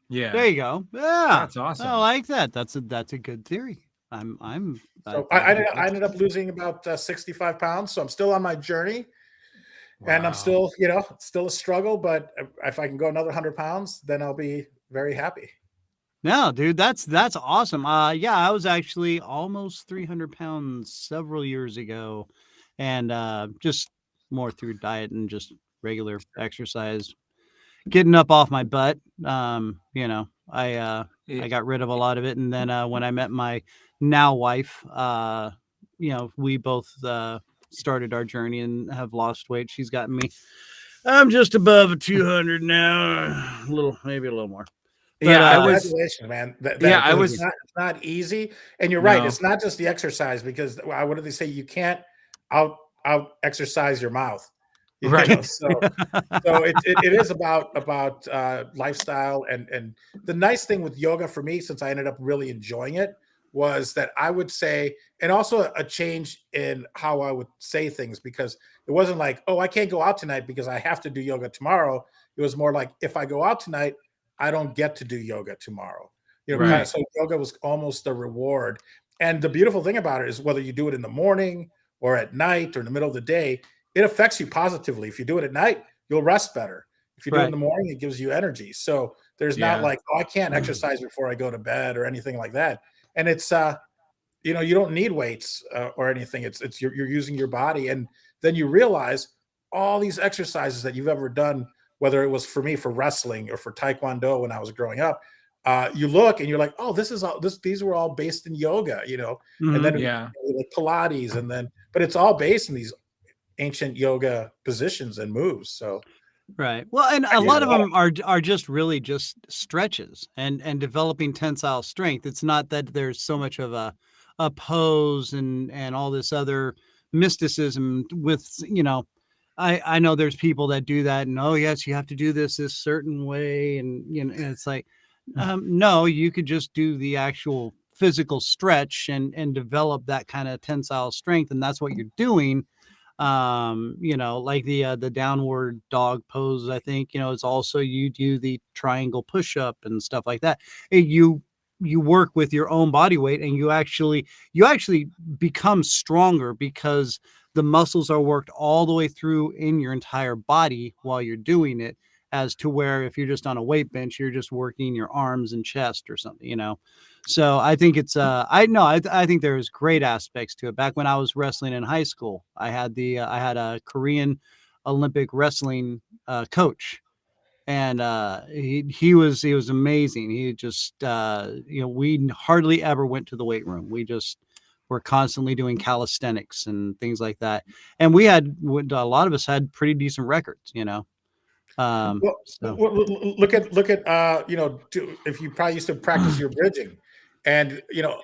[SPEAKER 2] Yeah. There you go. Yeah.
[SPEAKER 1] That's awesome.
[SPEAKER 2] I like that. That's a good theory. I
[SPEAKER 4] ended up losing about 65 pounds. So I'm still on my journey. Wow. And I'm still, still a struggle, but if I can go another 100 pounds, then I'll be very happy.
[SPEAKER 2] No, dude, that's awesome. Yeah, I was actually almost 300 pounds several years ago, and just more through diet and just regular exercise, getting up off my butt. I got rid of a lot of it, and then when I met my now wife, we both started our journey and have lost weight. She's gotten me. I'm just above 200 now, maybe a little more.
[SPEAKER 4] But, congratulations, man. It's not easy. And you're right. It's not just the exercise, because what do they say? You can't out exercise your mouth.
[SPEAKER 2] Right.
[SPEAKER 4] So it is about lifestyle. And the nice thing with yoga for me, since I ended up really enjoying it, was that I would say, and also a change in how I would say things, because it wasn't like, oh, I can't go out tonight because I have to do yoga tomorrow. It was more like, if I go out tonight, I don't get to do yoga tomorrow. So yoga was almost a reward. And the beautiful thing about it is whether you do it in the morning or at night or in the middle of the day, it affects you positively. If you do it at night, you'll rest better. If you do it in the morning, it gives you energy. So there's not like, oh, I can't exercise before I go to bed or anything like that. And it's, you don't need weights or anything. It's you're using your body. And then you realize all these exercises that you've ever done, whether it was for me for wrestling or for Taekwondo when I was growing up, you look and you're like, oh, these were all based in yoga, and then like Pilates, but it's all based in these ancient yoga positions and moves. So,
[SPEAKER 2] right. Well, and a lot of them are just really just stretches and developing tensile strength. It's not that there's so much of a pose and all this other mysticism with, I know there's people that do that, and oh yes, you have to do this certain way, and and it's like, no, you could just do the actual physical stretch and develop that kind of tensile strength, and that's what you're doing. Like the downward dog pose, I think, it's also you do the triangle push-up and stuff like that. You work with your own body weight, and you actually become stronger because the muscles are worked all the way through in your entire body while you're doing it, as to where if you're just on a weight bench, you're just working your arms and chest or something, So I think it's I think there's great aspects to it. Back when I was wrestling in high school, I had a Korean Olympic wrestling coach, and he was amazing. He just we hardly ever went to the weight room. We just were constantly doing calisthenics and things like that. And a lot of us had pretty decent records, look
[SPEAKER 4] at if you probably used to practice your bridging, and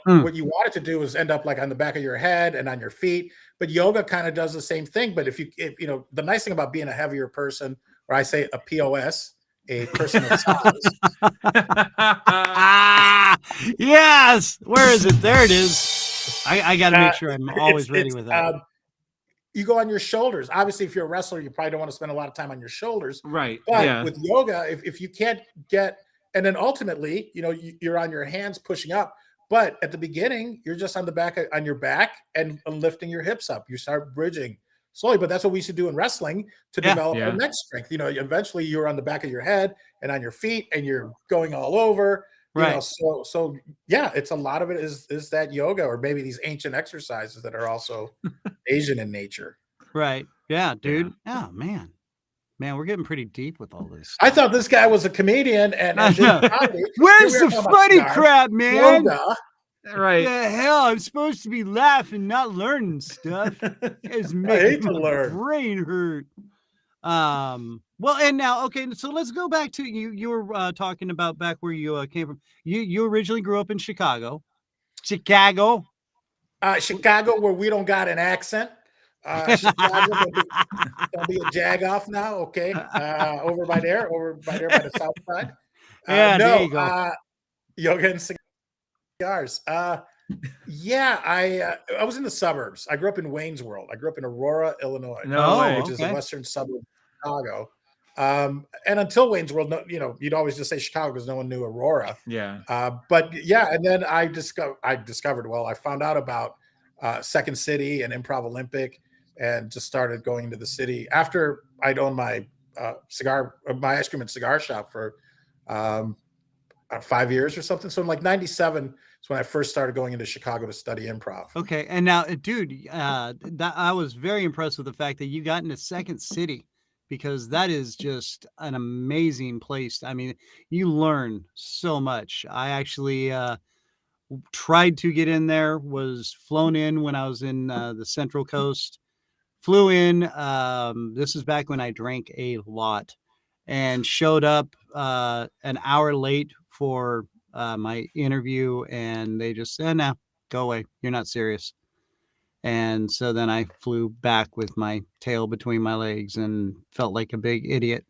[SPEAKER 4] what you wanted to do is end up like on the back of your head and on your feet, but yoga kind of does the same thing. But if the nice thing about being a heavier person, or I say a POS, a person of size.
[SPEAKER 2] Yes, where is it? There it is. I got to make sure I'm always ready with that.
[SPEAKER 4] You go on your shoulders. Obviously, if you're a wrestler, you probably don't want to spend a lot of time on your shoulders.
[SPEAKER 1] Right.
[SPEAKER 4] But with yoga, if you can't get, and then ultimately, you're on your hands pushing up, But at the beginning, you're just on your back and lifting your hips up. You start bridging slowly, but that's what we used to do in wrestling to develop our neck strength. Eventually you're on the back of your head and on your feet, and you're going all over.
[SPEAKER 2] Right.
[SPEAKER 4] So yeah, it's a lot of it is that yoga, or maybe these ancient exercises that are also Asian in nature.
[SPEAKER 2] Right. Yeah, dude. Oh man, we're getting pretty deep with all this.
[SPEAKER 4] I thought this guy was a comedian and comedy.
[SPEAKER 2] Where's the funny crap, man?
[SPEAKER 4] Yoga.
[SPEAKER 1] Right.
[SPEAKER 2] The hell, I'm supposed to be laughing, not learning stuff. It's making my brain hurt. Well, and now, okay, so let's go back to you were talking about back where you came from. You originally grew up in Chicago,
[SPEAKER 4] Chicago, where we don't got an accent. Chicago, don't be a jagoff now, okay? Over by there by the south side.
[SPEAKER 2] There you go.
[SPEAKER 4] Yoga and cigars. I was in the suburbs. I grew up in Wayne's World. I grew up in Aurora, Illinois, which is a western suburb of Chicago. And until Wayne's World, you'd always just say Chicago because no one knew Aurora.
[SPEAKER 1] Yeah.
[SPEAKER 4] And then I found out about Second City and Improv Olympic, and just started going into the city after I'd owned my ice cream and cigar shop for 5 years or something. So in like 97 is when I first started going into Chicago to study improv.
[SPEAKER 2] Okay. And now, dude, I was very impressed with the fact that you got into Second City, because that is just an amazing place. I mean, you learn so much. I actually tried to get in there, was flown in when I was in the Central Coast, flew in. This is back when I drank a lot, and showed up an hour late for my interview, and they just said, "No, go away. You're not serious." And so then I flew back with my tail between my legs and felt like a big idiot.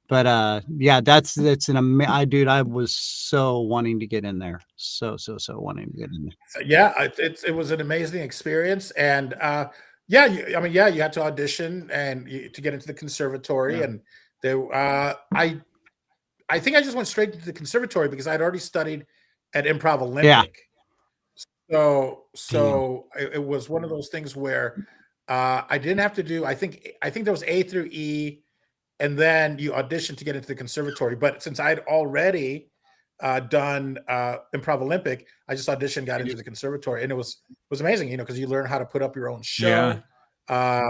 [SPEAKER 2] But that's dude, I was so wanting to get in there. So wanting to get in there.
[SPEAKER 4] Yeah, it was an amazing experience. And you had to audition and to get into the conservatory. Yeah. And I think I just went straight to the conservatory because I'd already studied at Improv Olympic.
[SPEAKER 2] Yeah.
[SPEAKER 4] So it was one of those things where I didn't have to do. I think there was A through E, and then you audition to get into the conservatory. But since I'd already done Improv Olympic, I just auditioned, got into the conservatory, and it was amazing, because you learn how to put up your own show. Yeah.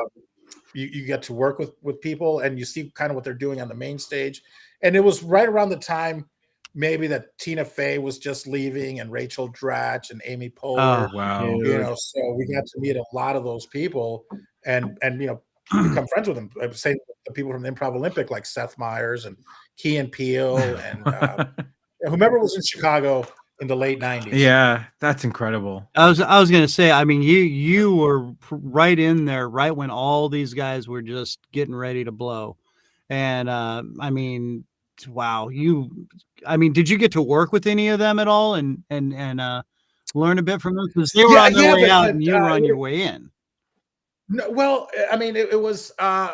[SPEAKER 4] You get to work with people, and you see kind of what they're doing on the main stage. And it was right around the time maybe that Tina Fey was just leaving, and Rachel Dratch and Amy Poehler.
[SPEAKER 1] Oh, wow.
[SPEAKER 4] So we got to meet a lot of those people and become friends with them. Same the people from the Improv Olympic, like Seth Meyers and Key and Peele and whomever was in Chicago in the late 90s.
[SPEAKER 1] Yeah, that's incredible.
[SPEAKER 2] I was going to say, I mean, you were right in there, right when all these guys were just getting ready to blow. And I mean, wow, did you get to work with any of them at all and learn a bit from them? Because they were on their way out and you were on your way in.
[SPEAKER 4] No, well, I mean, it was, and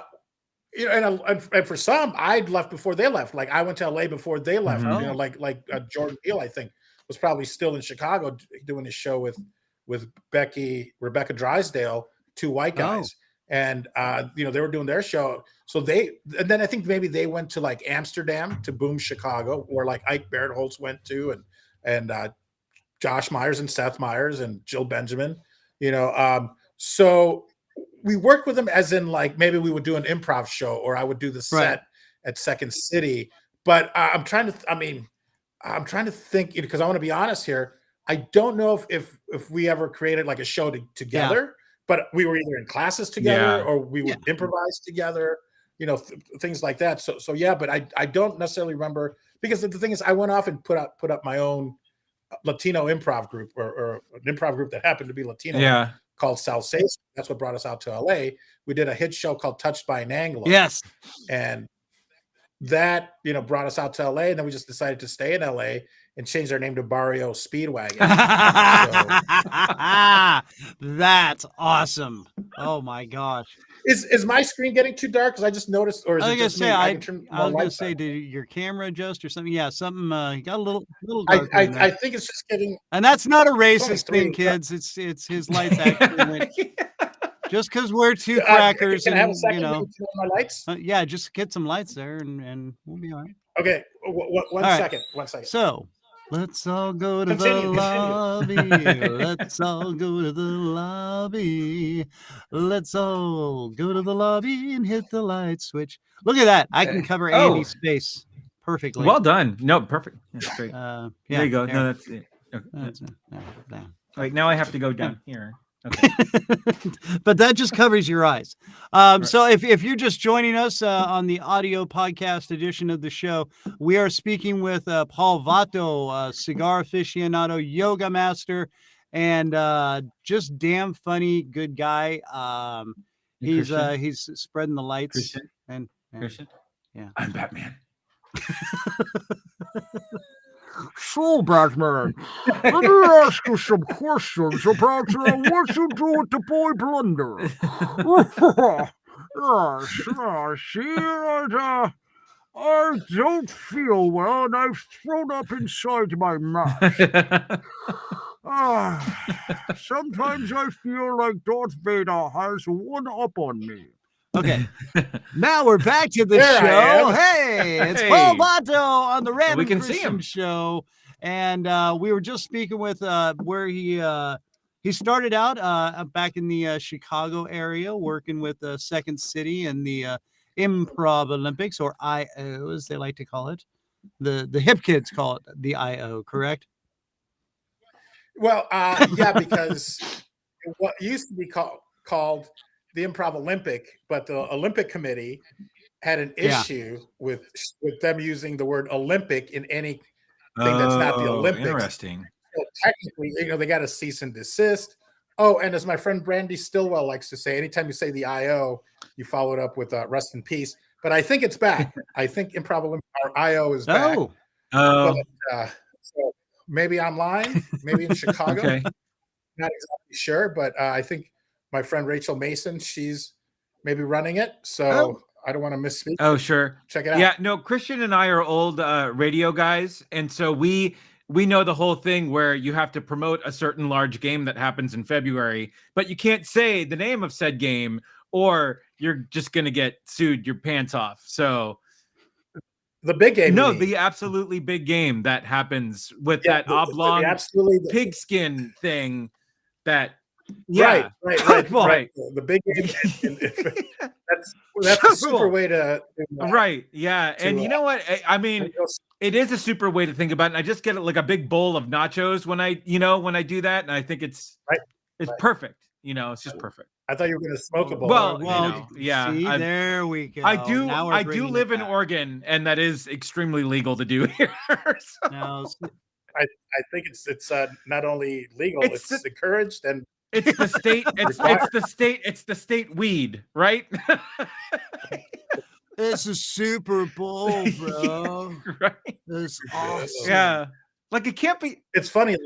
[SPEAKER 4] for some, I'd left before they left. Like I went to LA before they left.
[SPEAKER 2] Mm-hmm.
[SPEAKER 4] Like Jordan Peele, I think, was probably still in Chicago doing his show with Rebecca Drysdale, two white guys. And they were doing their show. So and then I think maybe they went to like Amsterdam to Boom Chicago, where like Ike Barinholtz went to, and Josh Myers and Seth Meyers and Jill Benjamin, so we worked with them as in like maybe we would do an improv show, or I would do the set at Second City. But I'm trying to think, because I want to be honest here. I don't know if we ever created like a show together. Yeah. But we were either in classes together or we would improvise together, things like that. So yeah, but I don't necessarily remember, because the thing is I went off and put up my own Latino improv group or an improv group that happened to be Latino called Salsation. That's what brought us out to LA. We did a hit show called Touched by an Anglo.
[SPEAKER 2] Yes.
[SPEAKER 4] And that, brought us out to LA, and then we just decided to stay in LA and change our name to Barrio Speedwagon.
[SPEAKER 2] That's awesome. Oh my gosh.
[SPEAKER 4] Is my screen getting too dark? Because I just noticed, or is it just me?
[SPEAKER 2] I was gonna say, did your camera adjust or something? Yeah, something you got a little dark.
[SPEAKER 4] I think it's just getting,
[SPEAKER 2] and that's not a racist thing, kids. It's his lights actually went. Just because we're two crackers,
[SPEAKER 4] can I have a second to turn on my lights?
[SPEAKER 2] Yeah, just get some lights there, and we'll be all right.
[SPEAKER 4] Okay, one second.
[SPEAKER 2] So let's all go to the lobby. Let's all go to the lobby. Let's all go to the lobby and hit the light switch. Look at that! I can cover Andy's face perfectly.
[SPEAKER 1] Well done. No, perfect. That's great.
[SPEAKER 2] Yeah,
[SPEAKER 1] there you go. No, that's it. Okay. Wait, now I have to go down here. Okay.
[SPEAKER 2] But that just covers your eyes. Right. So if you're just joining us on the audio podcast edition of the show, we are speaking with Paul Vato, cigar aficionado, yoga master, and just damn funny, good guy. He's spreading the lights.
[SPEAKER 1] Christian?
[SPEAKER 2] Yeah.
[SPEAKER 1] I'm Batman.
[SPEAKER 3] So, Batman, let me ask you some questions about what you do with the boy Blunder. Yes, I don't feel well, and I've thrown up inside my mouth. Sometimes I feel like Darth Vader has one up on me.
[SPEAKER 2] Okay, now we're back to the show. Hey, it's Paul Vato on the Random Christian Show, and we were just speaking with where he started out back in the Chicago area, working with Second City and the Improv Olympics, or IO as they like to call it. The hip kids call it the IO, correct?
[SPEAKER 4] Well, yeah, because what used to be called the Improv Olympic, but the Olympic Committee had an issue with them using the word Olympic in anything that's not the Olympics.
[SPEAKER 1] Interesting.
[SPEAKER 4] So technically, they got a cease and desist. Oh, and as my friend Brandy Stillwell likes to say, anytime you say the IO, you follow it up with rest in peace. But I think it's back. I think Improv Olympic, our IO is back. But, so maybe online, maybe in Chicago.
[SPEAKER 1] Okay.
[SPEAKER 4] Not exactly sure, but I think my friend Rachel Mason, she's maybe running it. So I don't want to misspeak.
[SPEAKER 1] Oh, sure.
[SPEAKER 4] Check it out.
[SPEAKER 1] Yeah, no, Christian and I are old radio guys. And so we know the whole thing where you have to promote a certain large game that happens in February, but you can't say the name of said game or you're just going to get sued your pants off. So
[SPEAKER 4] the big game.
[SPEAKER 1] No, the absolutely big game that happens with that oblong pigskin thing that
[SPEAKER 4] Right. The big game. That's a super way to
[SPEAKER 1] right. Yeah. And you know what? I mean, it is a super way to think about it. And I just get like a big bowl of nachos when I do that. And I think it's perfect. It's just perfect.
[SPEAKER 4] I thought you were going to smoke a bowl.
[SPEAKER 1] Well, yeah.
[SPEAKER 2] See, there we go.
[SPEAKER 1] I do live in Oregon, and that is extremely legal to do here.
[SPEAKER 4] I think it's not only legal, it's encouraged and
[SPEAKER 1] it's the state. It's the state weed, right?
[SPEAKER 2] It's a Super Bowl, bro.
[SPEAKER 1] Right?
[SPEAKER 2] It's awesome.
[SPEAKER 1] Yeah, like it can't be.
[SPEAKER 4] It's funny.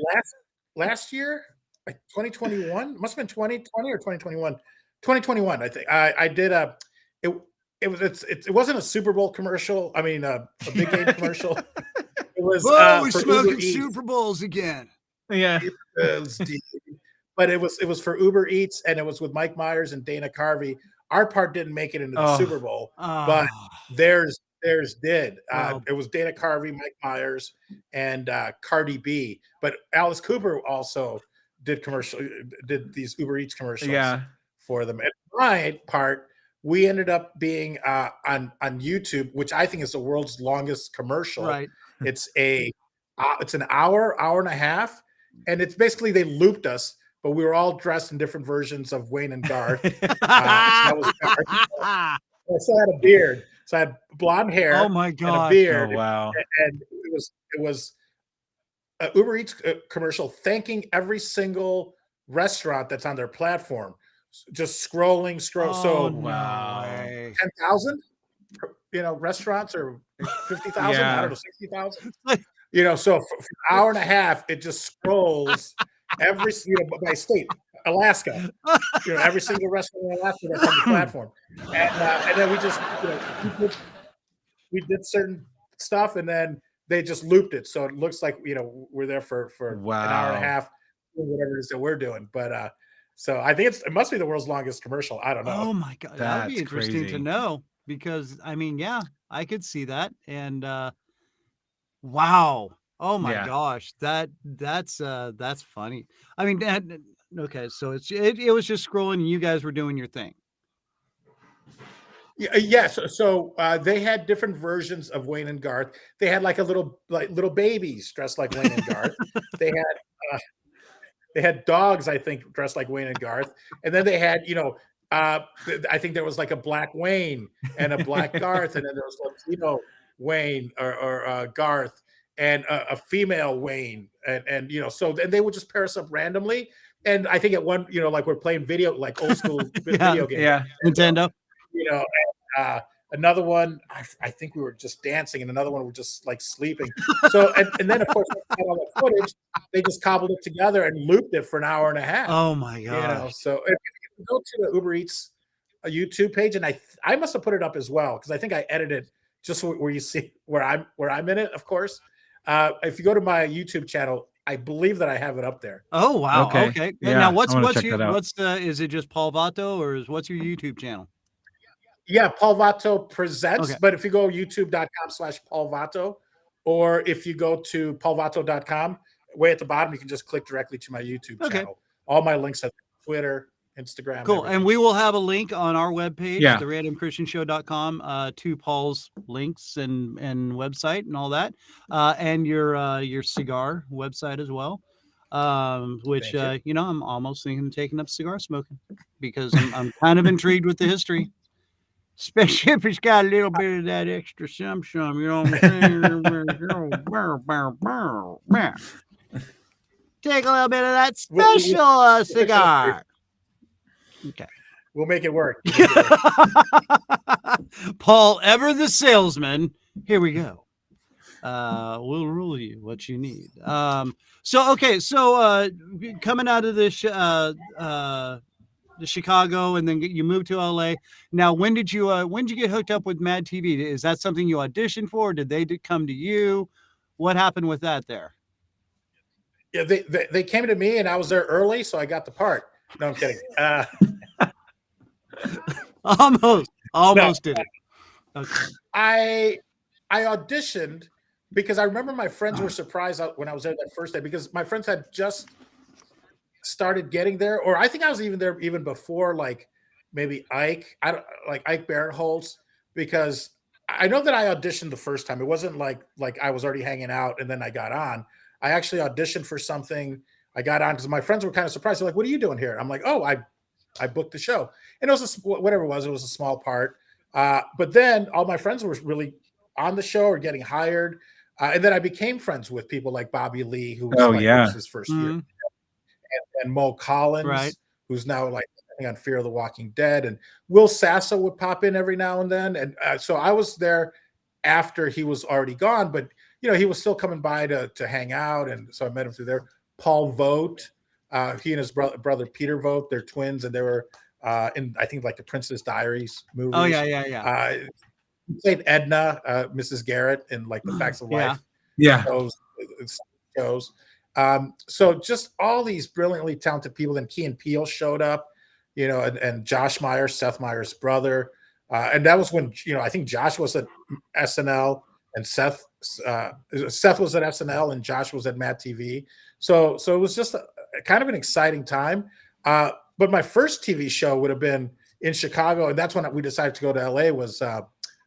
[SPEAKER 4] Last year, 2021 must have been 2020 or 2021. 2021, I think. I did it wasn't a Super Bowl commercial. I mean, a big game commercial. It was.
[SPEAKER 2] We're smoking Super Bowls again.
[SPEAKER 1] Yeah.
[SPEAKER 4] But it was for Uber Eats, and it was with Mike Myers and Dana Carvey. Our part didn't make it into the Super Bowl, but theirs did. It was Dana Carvey, Mike Myers, and Cardi B. But Alice Cooper also did these Uber Eats commercials for them. And my part, we ended up being on YouTube, which I think is the world's longest commercial.
[SPEAKER 2] Right.
[SPEAKER 4] It's an hour and a half, and it's basically they looped us. But we were all dressed in different versions of Wayne and Garth. That was Garth. I still had a beard, so I had blonde hair.
[SPEAKER 2] Oh my god!
[SPEAKER 4] And a beard.
[SPEAKER 1] Oh wow!
[SPEAKER 4] And it was an Uber Eats commercial thanking every single restaurant that's on their platform. Just scrolling.
[SPEAKER 2] Oh,
[SPEAKER 1] wow!
[SPEAKER 4] 10,000. restaurants or 50,000, I don't know, 60,000. So for an hour and a half, it just scrolls every, by state, Alaska, every single restaurant in Alaska that's on the platform. And then we just, we did certain stuff, and then they just looped it. So it looks like, we're there for an hour and a half, whatever it is that we're doing. But so I think it must be the world's longest commercial. I don't know.
[SPEAKER 2] Oh my God. That'd be interesting to know, because I mean, yeah, I could see that. And wow. Oh my gosh. That's funny. I mean, okay, so it was just scrolling and you guys were doing your thing.
[SPEAKER 4] Yeah. So they had different versions of Wayne and Garth. They had like little babies dressed like Wayne and Garth. They had dogs, I think, dressed like Wayne and Garth. And then they had, I think there was like a black Wayne and a black Garth, and then there was Latino Wayne or Garth and a female Wayne, and so then they would just pair us up randomly. And I think at one, like we're playing like old school video games.
[SPEAKER 2] Yeah, Nintendo.
[SPEAKER 4] Another one, I think we were just dancing, and another one we were just like sleeping. So, and then of course, all the footage, they just cobbled it together and looped it for an hour and a half.
[SPEAKER 2] Oh my God!
[SPEAKER 4] So if you go to the Uber Eats YouTube page, and I must have put it up as well, because I think I edited just where you see where I'm in it. Of course, if you go to my YouTube channel, I believe that I have it up there.
[SPEAKER 2] Oh wow! Okay.
[SPEAKER 1] Yeah,
[SPEAKER 2] now what's is it just Paul Vato, or what's your YouTube channel?
[SPEAKER 4] Yeah, Paul Vato Presents. Okay. But if you go youtube.com/Paul Vato, or if you go to paulvato.com, way at the bottom, you can just click directly to my YouTube channel. All my links are Twitter, Instagram.
[SPEAKER 2] Cool. Everything. And we will have a link on our webpage, therandomchristianshow.com, to Paul's links and website and all that, and your cigar website as well. Which I'm almost thinking of taking up cigar smoking, because I'm kind of intrigued with the history. Especially if it's got a little bit of that extra some, you know what I'm saying? Take a little bit of that special cigar. Okay.
[SPEAKER 4] We'll make it work.
[SPEAKER 2] Paul, ever the salesman. Here we go. We'll rule you what you need. So coming out of this, the Chicago, and then you moved to LA. Now, when did you get hooked up with MadTV? Is that something you auditioned for? Did they come to you? What happened with that there?
[SPEAKER 4] Yeah, they came to me, and I was there early, so I got the part. No, I'm kidding.
[SPEAKER 2] Almost did it. Okay.
[SPEAKER 4] I auditioned because I remember my friends were surprised when I was there that first day, because my friends had just started getting there, or I think I was even there even before, like maybe Ike. I don't like Ike Barinholtz, because I know that I auditioned the first time. It wasn't like I was already hanging out and then I got on. I actually auditioned for something. I got on because my friends were kind of surprised. They're like, "What are you doing here?" I'm like, "Oh, I booked the show," and it was whatever it was. It was a small part, but then all my friends were really on the show or getting hired, and then I became friends with people like Bobby Lee, who was his first year. And Mo Collins, who's now like on Fear of the Walking Dead, and Will Sasso would pop in every now and then. And so I was there after he was already gone, but he was still coming by to hang out, and so I met him through there. Paul Vato, he and his brother Peter Vato, they're twins, and they were in, I think, like the Princess Diaries movies.
[SPEAKER 2] Oh yeah.
[SPEAKER 4] Played Edna, Mrs. Garrett, in like the Facts of Life. Shows. So just all these brilliantly talented people. Then Key and Peele showed up, and Josh Meyer, Seth Meyer's brother. And that was when, I think Josh was at SNL and Seth was at SNL and Josh was at MadTV. So it was just kind of an exciting time. But my first TV show would have been in Chicago. And that's when we decided to go to LA, was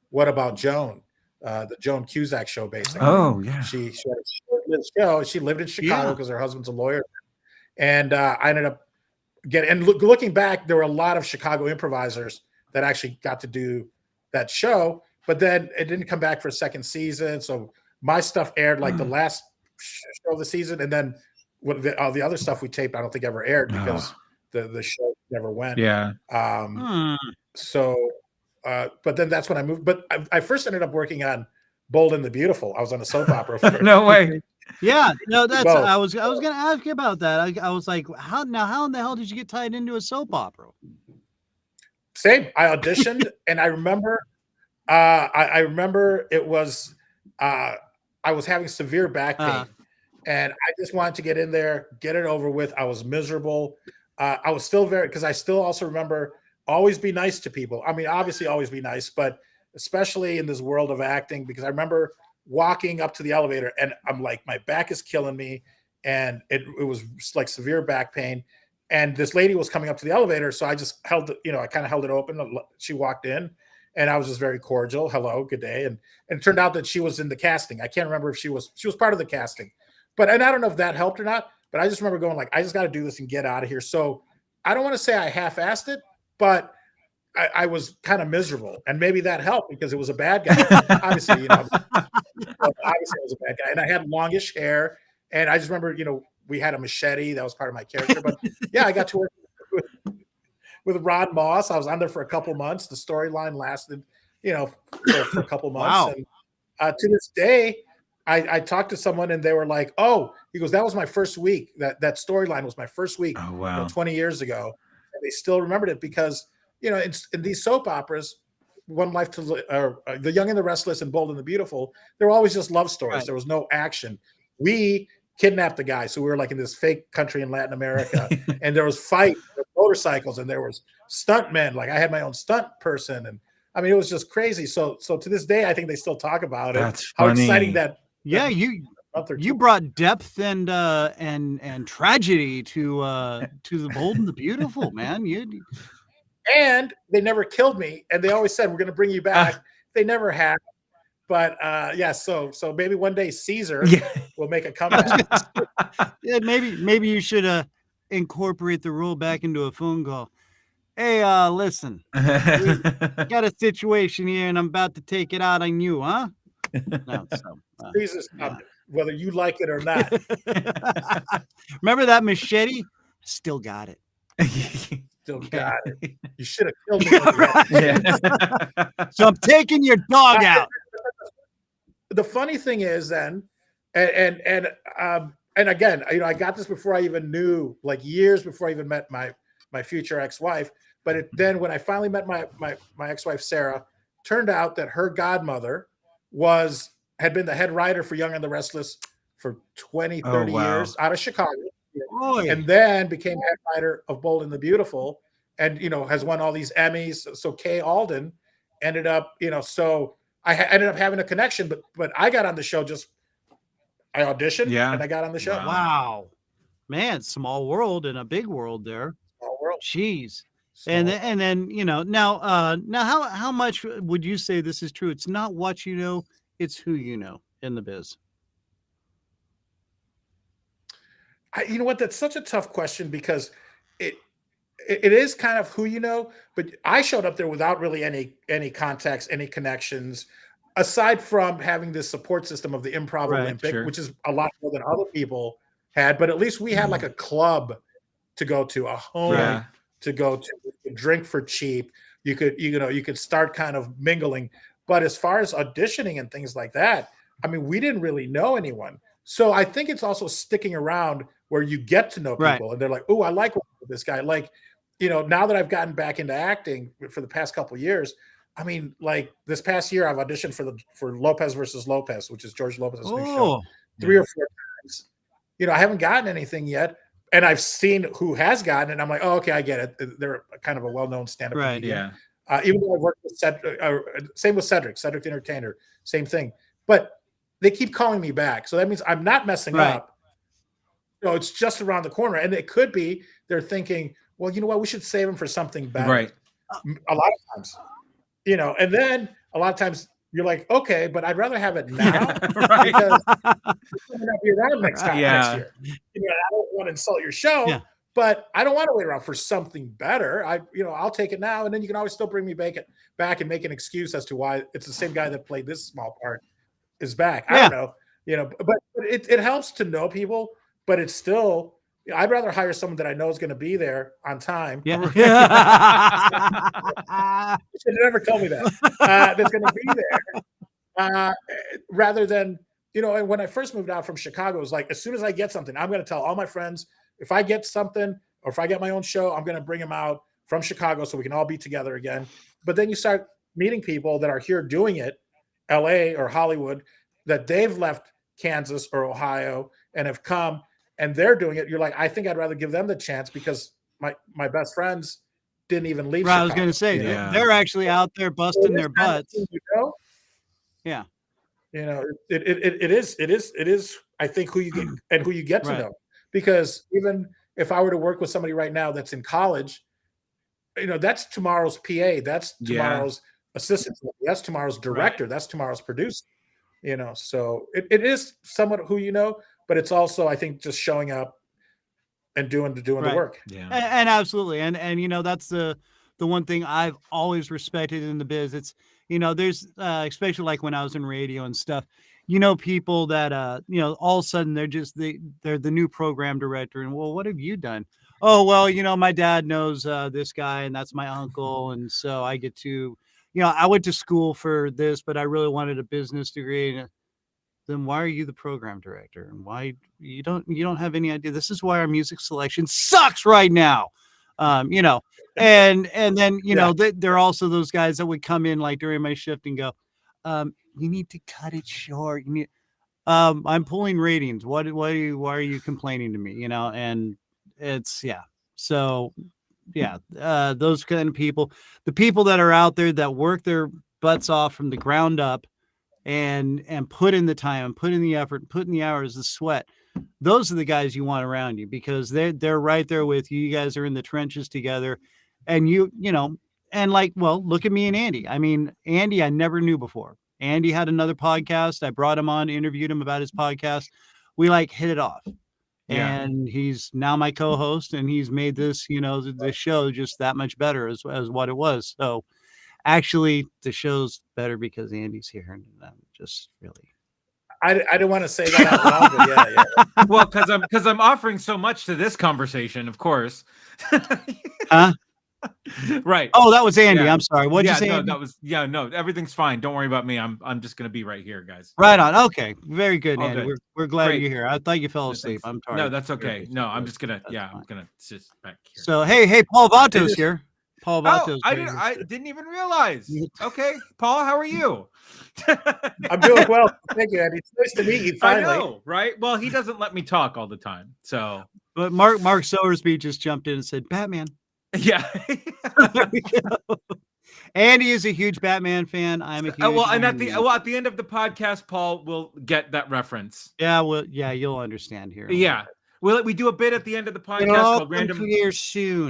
[SPEAKER 4] What About Joan? The Joan Cusack show, basically.
[SPEAKER 1] Oh yeah.
[SPEAKER 4] She had a short-lived show. She lived in Chicago because her husband's a lawyer, and I ended up getting. And looking back, there were a lot of Chicago improvisers that actually got to do that show, but then it didn't come back for a second season. So my stuff aired like the last show of the season, and then all the other stuff we taped, I don't think ever aired because the show never went.
[SPEAKER 1] Yeah.
[SPEAKER 4] So but then that's when I moved. But I first ended up working on Bold and the Beautiful. I was on a soap opera.
[SPEAKER 1] No way.
[SPEAKER 2] Yeah, no, that's I was going to ask you about that. I was like, how in the hell did you get tied into a soap opera?
[SPEAKER 4] Same. I auditioned, and I remember, I remember it was, I was having severe back pain, and I just wanted to get in there, get it over with. I was miserable. I was still because I still also remember always be nice to people. I mean, obviously always be nice, but especially in this world of acting, because I remember walking up to the elevator and I'm like, my back is killing me. And it was like severe back pain. And this lady was coming up to the elevator. So I just held it, I kind of held it open. She walked in and I was just very cordial. Hello, good day. And it turned out that she was in the casting. I can't remember if she was part of the casting, and I don't know if that helped or not, but I just remember going like, I just got to do this and get out of here. So I don't want to say I half-assed it, but I was kind of miserable, and maybe that helped because it was a bad guy. Obviously, obviously I was a bad guy, and I had longish hair, and I just remember, we had a machete that was part of my character. But yeah, I got to work with Ron Moss. I was on there for a couple months. The storyline lasted, for a couple months. Wow. And to this day, I talked to someone, and they were like, "Oh," he goes, "That was my first week. That storyline was my first week,
[SPEAKER 1] oh, wow.
[SPEAKER 4] 20 years ago," and they still remembered it because. In these soap operas, One Life to Live, The Young and the Restless and Bold and the Beautiful, they were always just love stories. Right. There was no action. We kidnapped the guy, so we were like in this fake country in Latin America, and there was fight, there were motorcycles, and there was stuntmen. Like I had my own stunt person, and I mean it was just crazy. So to this day, I think they still talk about it.
[SPEAKER 1] That's
[SPEAKER 4] how
[SPEAKER 1] funny.
[SPEAKER 4] Exciting that.
[SPEAKER 2] Yeah, you brought depth and tragedy to the Bold and the Beautiful, man.
[SPEAKER 4] And they never killed me, and they always said we're going to bring you back. They never have, but so maybe one day Caesar will make a comeback.
[SPEAKER 2] Yeah, maybe you should incorporate the role back into a phone call. Hey, listen, we got a situation here, and I'm about to take it out on you, huh? No,
[SPEAKER 4] Jesus, whether you like it or not.
[SPEAKER 2] Remember that machete? Still got it.
[SPEAKER 4] Still got it. You should have killed me.
[SPEAKER 2] So I'm taking your dog out.
[SPEAKER 4] The funny thing is then, and again, I got this before I even knew, like years before I even met my future ex-wife. But then when I finally met my ex-wife Sarah, turned out that her godmother had been the head writer for Young and the Restless for 20, 30 years out of Chicago. And then became head writer of Bold and the Beautiful, and has won all these Emmys. So Kay Alden ended up, so I ended up having a connection. But I got on the show I auditioned, and I got on the show.
[SPEAKER 2] Wow, man, small world and a big world there.
[SPEAKER 4] Small world.
[SPEAKER 2] Jeez. And then now how much would you say this is true? It's not what you know, it's who you know in the biz.
[SPEAKER 4] You know what? That's such a tough question because it is kind of who you know, but I showed up there without really any context, any connections, aside from having this support system of the Improv Olympic, which is a lot more than other people had. But at least we had like a club to go to, a home to go to, drink for cheap. You could start kind of mingling. But as far as auditioning and things like that, I mean, we didn't really know anyone. So I think it's also sticking around where you get to know people and they're like, oh, I like this guy. Like, now that I've gotten back into acting for the past couple of years, I mean, like this past year, I've auditioned for Lopez versus Lopez, which is George Lopez's new show, 3 or 4 times. I haven't gotten anything yet. And I've seen who has gotten it. And I'm like, oh, okay, I get it. They're kind of a well-known stand-up comedian. Even though I've worked with same with Cedric the Entertainer, same thing. But they keep calling me back. So that means I'm not messing up. It's just around the corner. And it could be they're thinking, well, you know what? We should save them for something better.
[SPEAKER 1] Right.
[SPEAKER 4] A lot of times, and then a lot of times you're like, okay, but I'd rather have it now because it's going to be around next year. I don't want to insult your show, but I don't want to wait around for something better. I'll take it now. And then you can always still bring me back and make an excuse as to why it's the same guy that played this small part is back. I don't know, but it helps to know people, but it's still, I'd rather hire someone that I know is going to be there on time.
[SPEAKER 2] Yeah.
[SPEAKER 4] You should never tell me that. That's going to be there. Rather than, and when I first moved out from Chicago, it was like, as soon as I get something, I'm going to tell all my friends, if I get something or if I get my own show, I'm going to bring them out from Chicago so we can all be together again. But then you start meeting people that are here doing it, LA or Hollywood, that they've left Kansas or Ohio and have come and they're doing it. You're like, I think I'd rather give them the chance because my best friends didn't even leave.
[SPEAKER 2] Right, I was going to say, they're actually out there busting their butts. Yeah.
[SPEAKER 4] It is, I think, who you get and who you get to know. Because even if I were to work with somebody right now that's in college, that's tomorrow's PA, that's tomorrow's assistant, that's tomorrow's director, that's tomorrow's producer. So it is somewhat who but it's also, I think, just showing up and doing the work.
[SPEAKER 2] Yeah, and absolutely, and that's the one thing I've always respected in the biz. It's there's especially like when I was in radio and stuff. People that all of a sudden they're the new program director, and well, what have you done? Oh, well, my dad knows this guy, and that's my uncle, and so I get to, I went to school for this, but I really wanted a business degree. And then why are you the program director? And why you don't have any idea? This is why our music selection sucks right now. And then there are also those guys that would come in like during my shift and go, you need to cut it short. You need, I'm pulling ratings. Why are you complaining to me? And it's, so those kind of people, the people that are out there that work their butts off from the ground up and put in the time, put in the effort, put in the hours, the sweat. Those are the guys you want around you because they're right there with you. You guys are in the trenches together, and and look at me and Andy. I mean, Andy, I never knew before. Andy had another podcast. I brought him on, interviewed him about his podcast. We hit it off. Yeah. And he's now my co-host, and he's made this, the show just that much better as what it was. So actually the show's better because Andy's here, and I'm just really.
[SPEAKER 4] I didn't want to say that out loud, but yeah.
[SPEAKER 1] Well, because I'm offering so much to this conversation, of course.
[SPEAKER 2] Huh?
[SPEAKER 1] Right.
[SPEAKER 2] Oh, that was Andy. Yeah. I'm sorry. What'd you say?
[SPEAKER 1] No, that was no. Everything's fine. Don't worry about me. I'm just gonna be right here, guys.
[SPEAKER 2] Right on. Okay. Very good, Andy.
[SPEAKER 1] Good.
[SPEAKER 2] We're glad you're here. I thought you fell asleep. I'm sorry.
[SPEAKER 1] No, that's okay. No, I'm just gonna. I'm gonna sit back here.
[SPEAKER 2] So hey, Paul Vato's here. Paul Vato's
[SPEAKER 1] here. I didn't even realize. Okay, Paul, how are you?
[SPEAKER 4] I'm doing well. Thank you, Andy. It's nice to meet you finally.
[SPEAKER 1] I know, right? Well, he doesn't let me talk all the time. So,
[SPEAKER 2] but Mark Sowersby just jumped in and said, "Batman."
[SPEAKER 1] Yeah.
[SPEAKER 2] Andy is a huge Batman fan. I'm a huge
[SPEAKER 1] and at the end of the podcast, Paul will get that reference.
[SPEAKER 2] Yeah, you'll understand here.
[SPEAKER 1] Yeah. We do a bit at the end of the podcast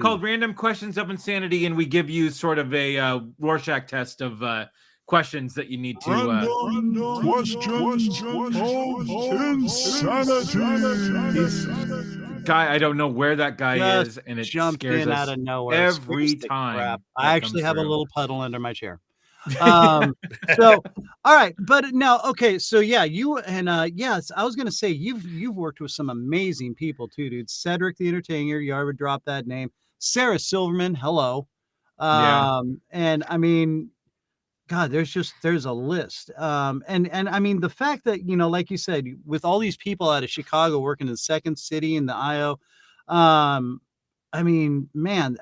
[SPEAKER 1] called Random Questions of Insanity, and we give you sort of a Rorschach test of questions that you need to
[SPEAKER 3] Random questions of insanity.
[SPEAKER 1] Guy, I don't know where that guy is, and it
[SPEAKER 2] jumped
[SPEAKER 1] scares
[SPEAKER 2] in
[SPEAKER 1] us
[SPEAKER 2] out of nowhere
[SPEAKER 1] every time.
[SPEAKER 2] I actually have a little puddle under my chair. So all right, but now okay, so you and yes, I was gonna say you've worked with some amazing people too, dude. Cedric the Entertainer, you already dropped that name. Sarah Silverman, hello. And I mean, God, there's a list. And I mean the fact that, like you said, with all these people out of Chicago working in the second city in the IO, I mean, man,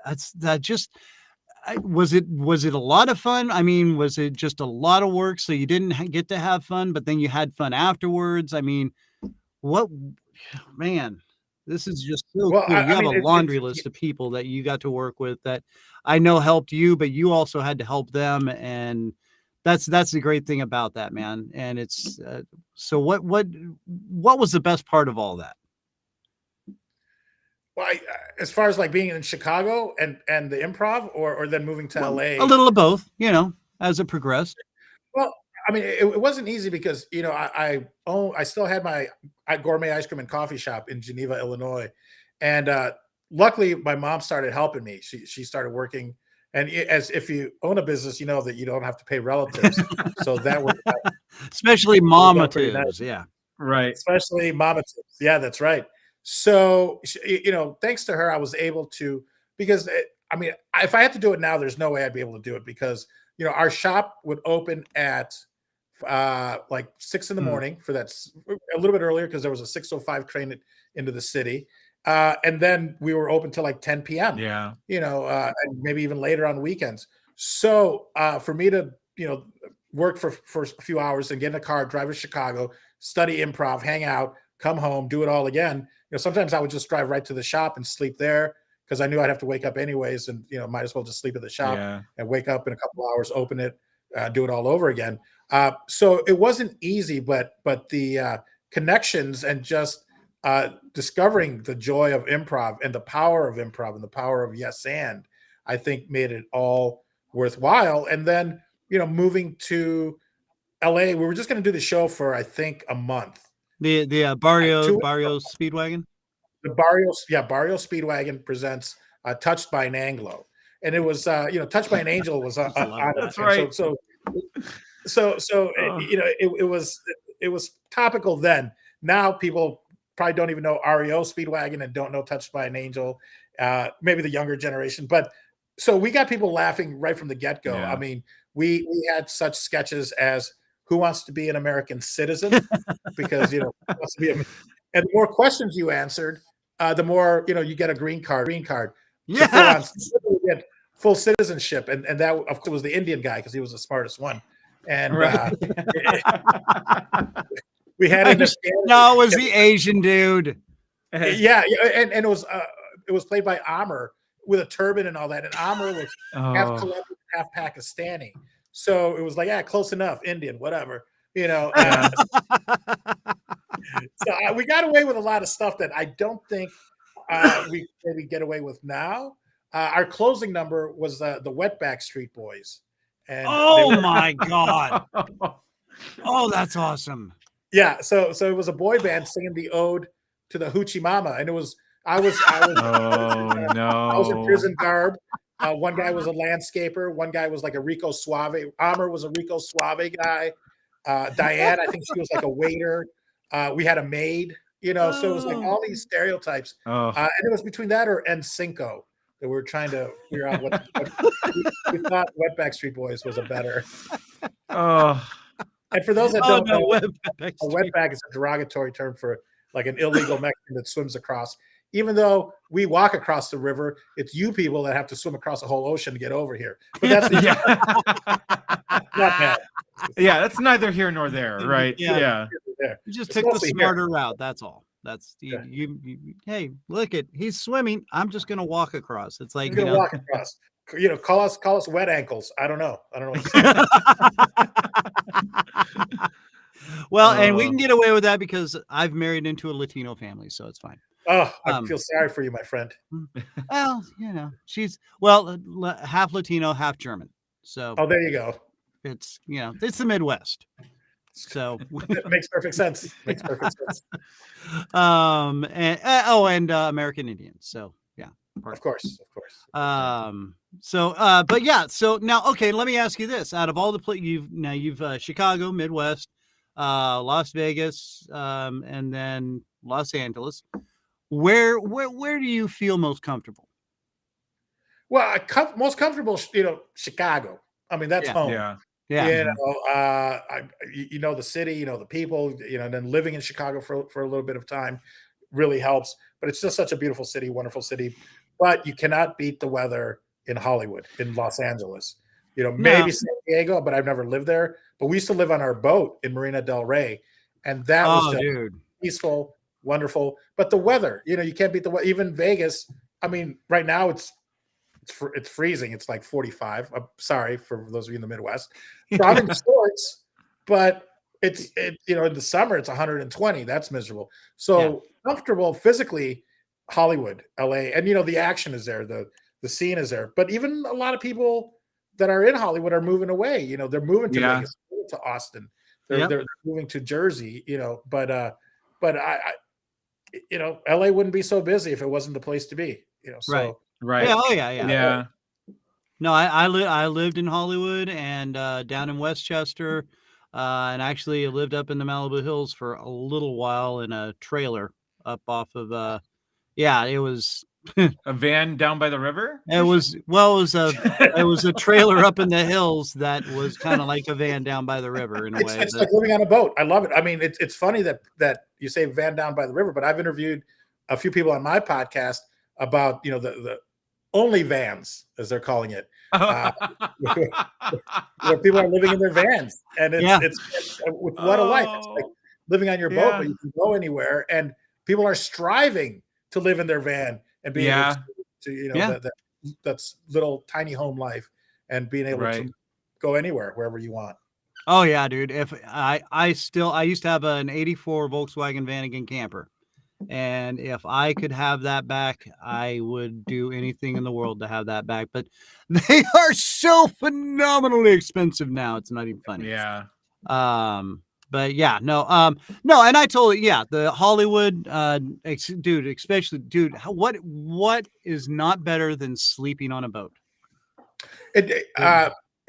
[SPEAKER 2] was it a lot of fun? I mean, was it just a lot of work so you didn't get to have fun, but then you had fun afterwards? I mean, man, this is just so cool. You have a laundry list of people that you got to work with that I know helped you, but you also had to help them. And that's the great thing about that, man. And it's, so what was the best part of all that?
[SPEAKER 4] Well, as far as being in Chicago and the Improv, or then moving to LA,
[SPEAKER 2] a little of both, as it progressed.
[SPEAKER 4] Well, I mean, it wasn't easy because I still had my gourmet ice cream and coffee shop in Geneva, Illinois, and luckily my mom started helping me. She started working, and as if you own a business, you know that you don't have to pay relatives, so that worked out.
[SPEAKER 2] Especially mama tips, yeah,
[SPEAKER 1] right.
[SPEAKER 4] Especially mama tips, yeah, that's right. So, thanks to her, I was able to, because if I had to do it now, there's no way I'd be able to do it because, our shop would open at like 6 in the morning for that, a little bit earlier because there was a 6:05 train into the city. And then we were open till like 10 p.m.
[SPEAKER 1] Yeah.
[SPEAKER 4] And maybe even later on weekends. So for me to, work for a few hours and get in a car, drive to Chicago, study improv, hang out, come home, do it all again. Sometimes I would just drive right to the shop and sleep there because I knew I'd have to wake up anyways, and might as well just sleep at the shop and wake up in a couple of hours, open it, do it all over again. So it wasn't easy, but the connections and just discovering the joy of improv and the power of improv and the power of yes and, I think made it all worthwhile. And then moving to LA, we were just going to do the show for I think a month.
[SPEAKER 2] The Barrio Speedwagon.
[SPEAKER 4] The Barrio Speedwagon presents Touched by an Anglo, and it was Touched by an Angel was on it.
[SPEAKER 1] That's right.
[SPEAKER 4] So it was topical then. Now people probably don't even know REO Speedwagon and don't know Touched by an Angel. Maybe the younger generation, but so we got people laughing right from the get-go. Yeah. I mean, we had such sketches as Who Wants to Be an American Citizen? Because who wants to be and the more questions you answered, the more you get a green card.
[SPEAKER 2] Yeah,
[SPEAKER 4] you get full citizenship, and that of course was the Indian guy because he was the smartest one. And we had it
[SPEAKER 2] was the Asian dude.
[SPEAKER 4] Yeah, and it was played by Amr with a turban and all that, and Amr was half Colombian, half Pakistani. So it was like, close enough, Indian, whatever, So we got away with a lot of stuff that I don't think we maybe get away with now. Our closing number was the Wetback Street Boys. And
[SPEAKER 2] my God. Oh, that's awesome.
[SPEAKER 4] Yeah. So it was a boy band singing the ode to the Hoochie Mama. And I was in prison garb. One guy was a landscaper. One guy was like a Rico Suave. Amr was a Rico Suave guy. Diane, I think she was like a waiter. We had a maid, so it was like all these stereotypes. And it was between that and Cinco that we were trying to figure out what we thought Wetback Street Boys was a better. And for those that don't know, a wetback is a derogatory term for like an illegal Mexican that swims across. Even though we walk across the river, it's you people that have to swim across the whole ocean to get over here. But that's not bad.
[SPEAKER 1] Yeah, that's neither here nor there, right? Yeah.
[SPEAKER 2] You just took the smarter route. That's all. That's you. Hey, look he's swimming. I'm just gonna walk across. It's like
[SPEAKER 4] walk across. Call us wet ankles. I don't know.
[SPEAKER 2] Well, and we can get away with that because I've married into a Latino family, so it's fine.
[SPEAKER 4] Oh, I feel sorry for you, my friend.
[SPEAKER 2] Well, she's half Latino, half German. So
[SPEAKER 4] there you go.
[SPEAKER 2] It's it's the Midwest. So
[SPEAKER 4] it makes perfect sense.
[SPEAKER 2] And American Indians. So yeah.
[SPEAKER 4] Of course.
[SPEAKER 2] But yeah. So now, okay, let me ask you this: out of all the you've Chicago, Midwest, Las Vegas, and then Los Angeles. Where do you feel most comfortable?
[SPEAKER 4] Well, most comfortable, Chicago. I mean, that's home.
[SPEAKER 1] Yeah.
[SPEAKER 4] The city, the people, and then living in Chicago for a little bit of time really helps. But it's just such a beautiful city, wonderful city. But you cannot beat the weather in Hollywood, in Los Angeles. Maybe San Diego, but I've never lived there. But we used to live on our boat in Marina del Rey, and that was just peaceful, wonderful. But the weather, you can't beat the weather. Even Vegas. I mean, right now it's freezing. It's like 45. I'm sorry for those of you in the Midwest. So I'm in shorts, but it's in the summer it's 120. That's miserable. So comfortable physically, Hollywood, LA, and the action is there. The scene is there. But even a lot of people that are in Hollywood are moving away. They're moving to Vegas, moving to Austin. They're moving to Jersey. But I LA wouldn't be so busy if it wasn't the place to be. So.
[SPEAKER 2] Right. Yeah. Oh yeah. No, I lived in Hollywood and down in Westchester, and actually lived up in the Malibu Hills for a little while in a trailer up off of it was
[SPEAKER 1] a van down by the river.
[SPEAKER 2] it was a trailer up in the hills that was kind of like a van down by the river in a way.
[SPEAKER 4] It's like living on a boat. I love it. I mean, it's funny that you say van down by the river, but I've interviewed a few people on my podcast about the only vans, as they're calling it, where people are living in their vans, and it's what a life. It's like living on your boat, but you can go anywhere, and people are striving to live in their van and be able to that's little tiny home life and being able to go anywhere, wherever you want.
[SPEAKER 2] Oh yeah, dude. If I used to have an 84 Volkswagen Vanagon camper. And if I could have that back, I would do anything in the world to have that back. But they are so phenomenally expensive now. It's not even funny.
[SPEAKER 1] Yeah.
[SPEAKER 2] But yeah, no. And I told you, the Hollywood, dude, especially, dude, what is not better than sleeping on a boat?
[SPEAKER 4] It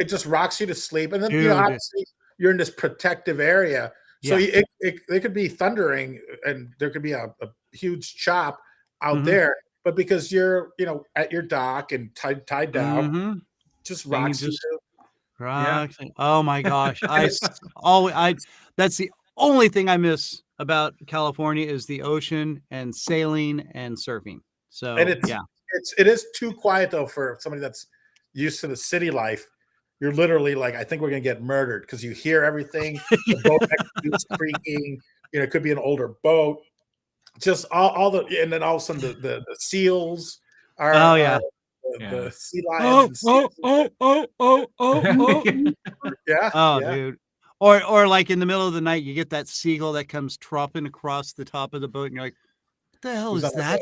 [SPEAKER 4] just rocks you to sleep, and then obviously you're in this protective area. So it could be thundering and there could be a huge chop out there, but because you're, at your dock and tied down, just rocks you.
[SPEAKER 2] Oh my gosh. That's the only thing I miss about California is the ocean and sailing and surfing. So,
[SPEAKER 4] and it is too quiet though for somebody that's used to the city life. You're literally like, I think we're going to get murdered because you hear everything. The boat next to you is creaking. It could be an older boat. Just all the, and then all of a sudden the seals are. Oh yeah. The sea lions.
[SPEAKER 2] Dude. Or like in the middle of the night, you get that seagull that comes tropping across the top of the boat, and you're like, "What the hell is that?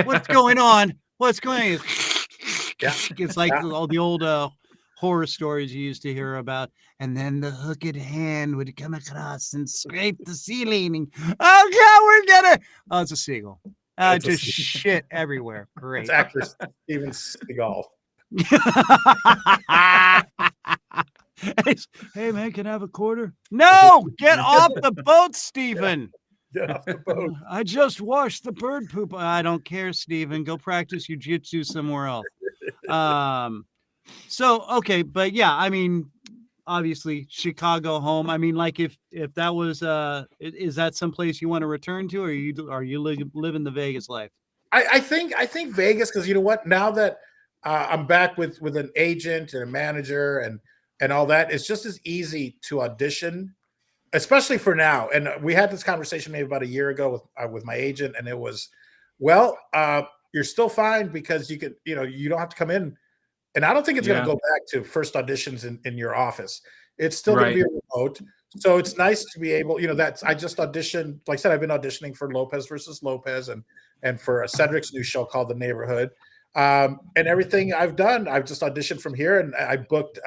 [SPEAKER 2] What's going on? What's going on?" It's like all the old horror stories you used to hear about, and then the hooked hand would come across and scrape the ceiling. And, it's a seagugle. Just shit everywhere. Great.
[SPEAKER 4] It's actor Steven Seagal.
[SPEAKER 2] Hey man, can I have a quarter? No, get off the boat, Steven.
[SPEAKER 4] Get off the boat.
[SPEAKER 2] I just washed the bird poop. I don't care, Steven. Go practice jiu-jitsu somewhere else. So, okay, but yeah, I mean, obviously Chicago home. I mean, like if that was, is that someplace you want to return to, or are you living the Vegas life?
[SPEAKER 4] I think Vegas, because you know what, now that I'm back with an agent and a manager and all that, it's just as easy to audition, especially for now. And we had this conversation maybe about a year ago with my agent, and it was, you're still fine because you could, you don't have to come in. And I don't think it's going to go back to first auditions in your office. It's still going to be remote. So it's nice to be able, I just auditioned, like I said, I've been auditioning for Lopez versus Lopez and for Cedric's new show called The Neighborhood. And everything I've done, I've just auditioned from here, and I booked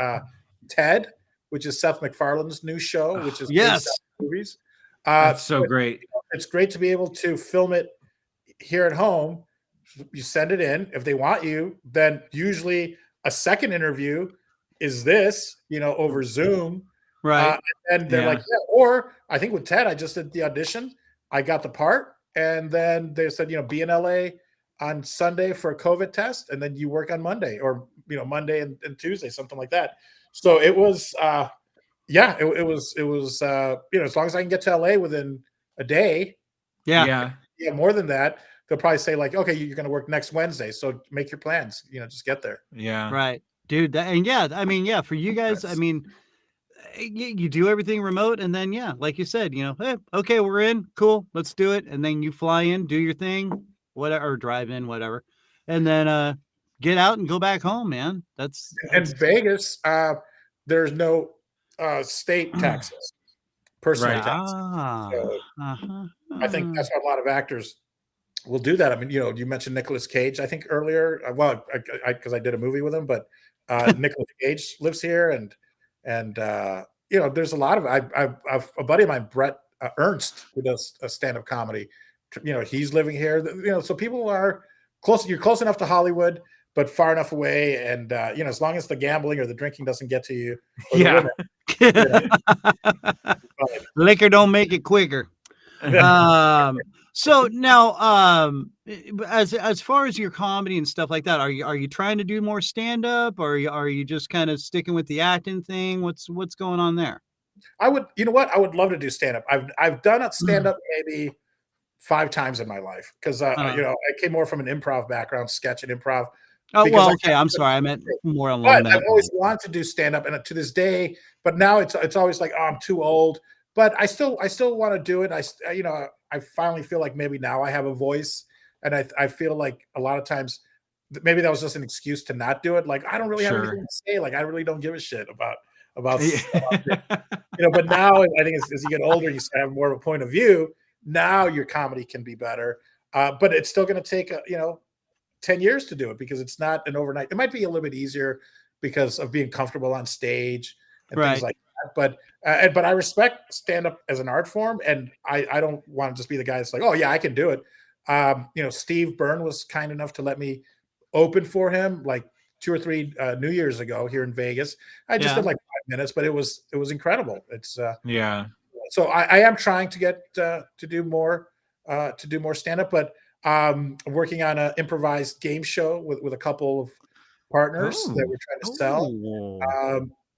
[SPEAKER 4] Ted, which is Seth MacFarlane's new show, which is movies.
[SPEAKER 1] That's so great.
[SPEAKER 4] It's great to be able to film it here at home. You send it in. If they want you, then usually a second interview is this, over Zoom.
[SPEAKER 2] Right.
[SPEAKER 4] And they're like, or I think with Ted, I just did the audition. I got the part. And then they said, be in LA on Sunday for a COVID test. And then you work on Monday or, Monday and Tuesday, something like that. So it was, it was, as long as I can get to LA within a day.
[SPEAKER 2] Yeah.
[SPEAKER 4] More than that. They'll probably say like, okay, you're going to work next Wednesday. So make your plans, just get there.
[SPEAKER 1] Yeah.
[SPEAKER 2] Right. Dude. For you guys, I mean, you do everything remote, and then, like you said, hey, okay, we're in, cool, let's do it. And then you fly in, do your thing, whatever, or drive in, whatever. And then, get out and go back home, man. That's
[SPEAKER 4] Vegas. There's no, state taxes, personal taxes. So I think that's why a lot of actors will do that. I mean, you mentioned Nicolas Cage, I think earlier. Well, because I did a movie with him, but Nicolas Cage lives here, and there's a lot of. I've a buddy of mine, Brett Ernst, who does a stand-up comedy. He's living here. So people are close. You're close enough to Hollywood, but far enough away, and as long as the gambling or the drinking doesn't get to you.
[SPEAKER 2] Liquor don't make it quicker. So now, as far as your comedy and stuff like that, are you trying to do more stand up, or are you just kind of sticking with the acting thing? What's going on there?
[SPEAKER 4] I would love to do stand up. I've done a stand up maybe 5 times in my life because I came more from an improv background, sketch and improv.
[SPEAKER 2] Oh, well, okay. I'm sorry. I meant more along that.
[SPEAKER 4] I've always wanted to do stand up, and to this day, but now it's always like, oh, I'm too old. But I still want to do it. I finally feel like maybe now I have a voice, and I feel like a lot of times maybe that was just an excuse to not do it. Like, I don't really have anything to say. Like, I really don't give a shit about stuff. But now I think as you get older, you have more of a point of view. Now your comedy can be better, but it's still going to take 10 years to do it because it's not an overnight. It might be a little bit easier because of being comfortable on stage and things like that. But I respect stand up as an art form, and I don't want to just be the guy that's like, oh yeah, I can do it. Steve Byrne was kind enough to let me open for him like 2 or 3 New Year's ago here in Vegas. I just did like 5 minutes, but it was incredible. It's So I am trying to get to do more stand up, but I'm working on an improvised game show with a couple of partners that we're trying to sell.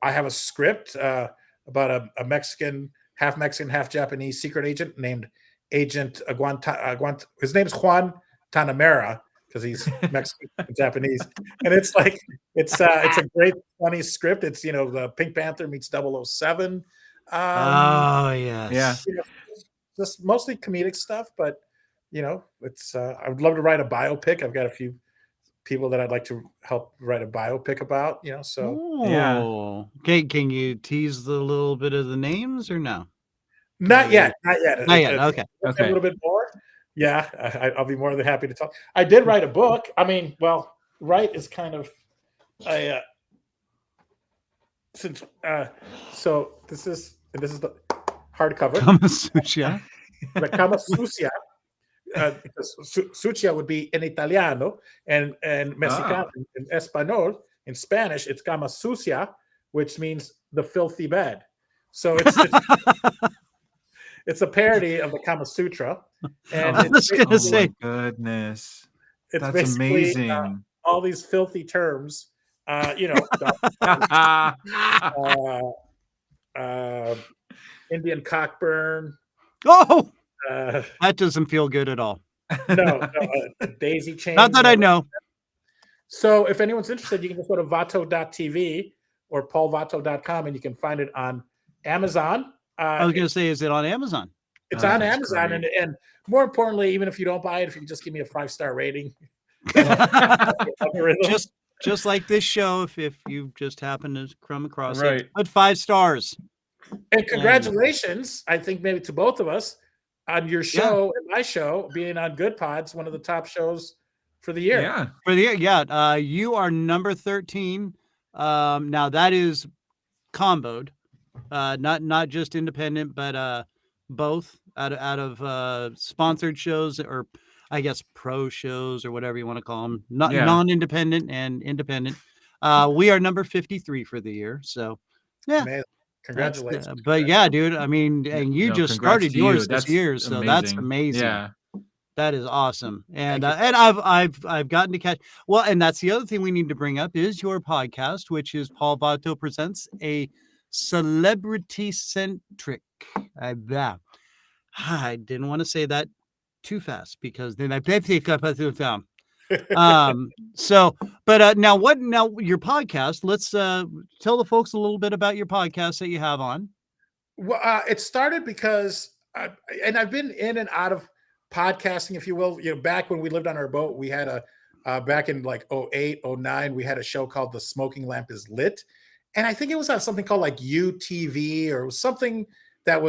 [SPEAKER 4] I have a script about a Mexican, half Japanese secret agent named Agent Aguanta. His name is Juan Tanamera because he's Mexican and Japanese, and it's a great funny script. It's the Pink Panther meets 007.
[SPEAKER 2] Yes,
[SPEAKER 4] just mostly comedic stuff, but it's I would love to write a biopic. I've got a few people that I'd like to help write a biopic about,
[SPEAKER 2] Okay, can you tease the little bit of the names or no?
[SPEAKER 4] Not yet.
[SPEAKER 2] Okay.
[SPEAKER 4] A little bit more. Yeah, I'll be more than happy to talk. I did write a book. I mean, well, write is kind of so this is the hardcover.
[SPEAKER 2] Kamasutra.
[SPEAKER 4] The Kamasutra. Sucia would be in Italiano and Mexicano in Espanol. In Spanish, it's Kama Sucia, which means the filthy bed. So it's a parody of the Kama Sutra. And
[SPEAKER 2] I was going to say,
[SPEAKER 1] goodness,
[SPEAKER 4] it's
[SPEAKER 1] that's amazing.
[SPEAKER 4] All these filthy terms, Indian cockburn.
[SPEAKER 2] Oh, that doesn't feel good at all.
[SPEAKER 4] No, daisy chain.
[SPEAKER 2] Not that I know.
[SPEAKER 4] So if anyone's interested, you can just go to vato.tv or paulvato.com and you can find it on Amazon.
[SPEAKER 2] I was going to say, is it on Amazon?
[SPEAKER 4] It's on Amazon. And more importantly, even if you don't buy it, if you can just give me a 5-star rating.
[SPEAKER 2] just like this show, if you just happen to come across
[SPEAKER 1] it,
[SPEAKER 2] but 5 stars.
[SPEAKER 4] And congratulations, I think maybe to both of us on your show and my show being on Good Pods, one of the top shows for the year.
[SPEAKER 1] Yeah.
[SPEAKER 2] For the year, you are number 13. Now that is comboed, not just independent, but both out of sponsored shows, or I guess pro shows, or whatever you want to call them, non-independent and independent. We are number 53 for the year. So yeah.
[SPEAKER 4] Amazing. Congratulations.
[SPEAKER 2] But yeah, dude, I mean, and you just started yours this year, so that's amazing.
[SPEAKER 1] Yeah.
[SPEAKER 2] That is awesome. And I've gotten to catch. Well, and that's the other thing we need to bring up is your podcast, which is Paul Vato Presents, a Celebrity Centric. I didn't want to say that too fast because then I pick up a down. So, but now your podcast, let's tell the folks a little bit about your podcast that you have on.
[SPEAKER 4] Well, it started because and I've been in and out of podcasting, if you will. Back when we lived on our boat, we had back in like 08, 09, we had a show called The Smoking Lamp is Lit. And I think it was on something called like UTV, or it was something that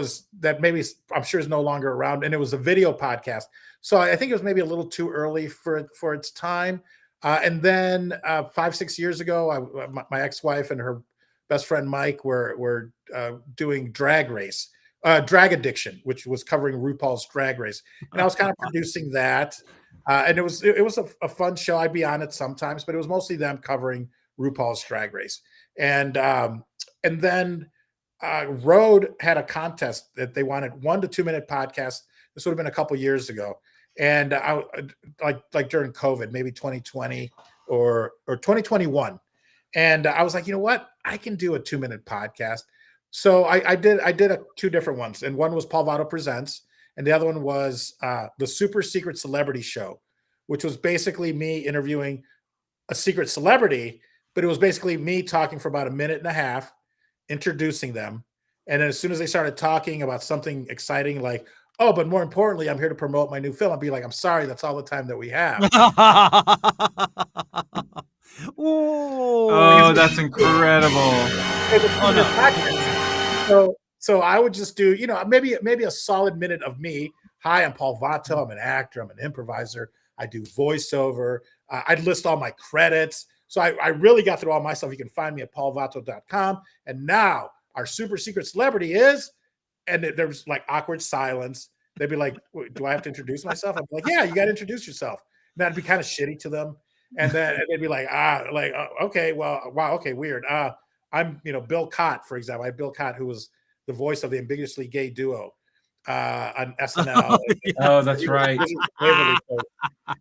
[SPEAKER 4] maybe I'm sure is no longer around. And it was a video podcast. So I think it was maybe a little too early for its time. And then 5-6 years ago, my ex-wife and her best friend Mike were doing Drag Addiction, which was covering RuPaul's Drag Race, and I was kind of producing that. And it was a fun show. I'd be on it sometimes, but it was mostly them covering RuPaul's Drag Race. And then Rode had a contest that they wanted 1 to 2 minute podcasts This would have been a couple years ago. And I like during COVID, maybe 2020 or 2021. And I was like, you know what? I can do a 2-minute podcast. So I did two different ones. And one was Paul Vato Presents. And the other one was the Super Secret Celebrity Show, which was basically me interviewing a secret celebrity, but it was basically me talking for about a minute and a half, introducing them. And then as soon as they started talking about something exciting, like, oh, but more importantly, I'm here to promote my new film, I'd be like, I'm sorry, that's all the time that we have.
[SPEAKER 1] Oh, that's incredible.
[SPEAKER 4] So I would just do, maybe a solid minute of me. Hi, I'm Paul Vato. I'm an actor. I'm an improviser. I do voiceover. I'd list all my credits. So I really got through all my stuff. You can find me at paulvato.com. And now our super secret celebrity is, and there's like awkward silence. They'd be like, do I have to introduce myself? I'd be like, yeah, you got to introduce yourself. And that'd be kind of shitty to them. And then they'd be like, okay, well, wow, okay, weird. I'm, Bill Cott, for example. I had Bill Cott, who was the voice of the ambiguously gay duo on SNL.
[SPEAKER 1] Oh, that's right.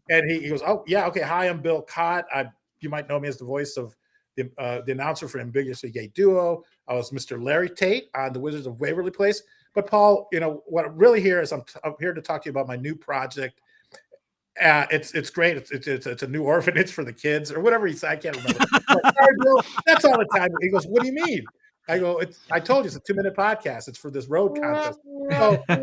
[SPEAKER 4] And he goes, oh, yeah, okay, hi, I'm Bill Cott. You might know me as the voice of the announcer for ambiguously gay duo. I was Mr. Larry Tate on The Wizards of Waverly Place. But Paul, what I'm really here is I'm here to talk to you about my new project. It's great. It's a new orphanage for the kids or whatever he said. I can't remember. That's all the time. He goes, what do you mean? I go, I told you it's a 2-minute podcast. It's for this road contest. So they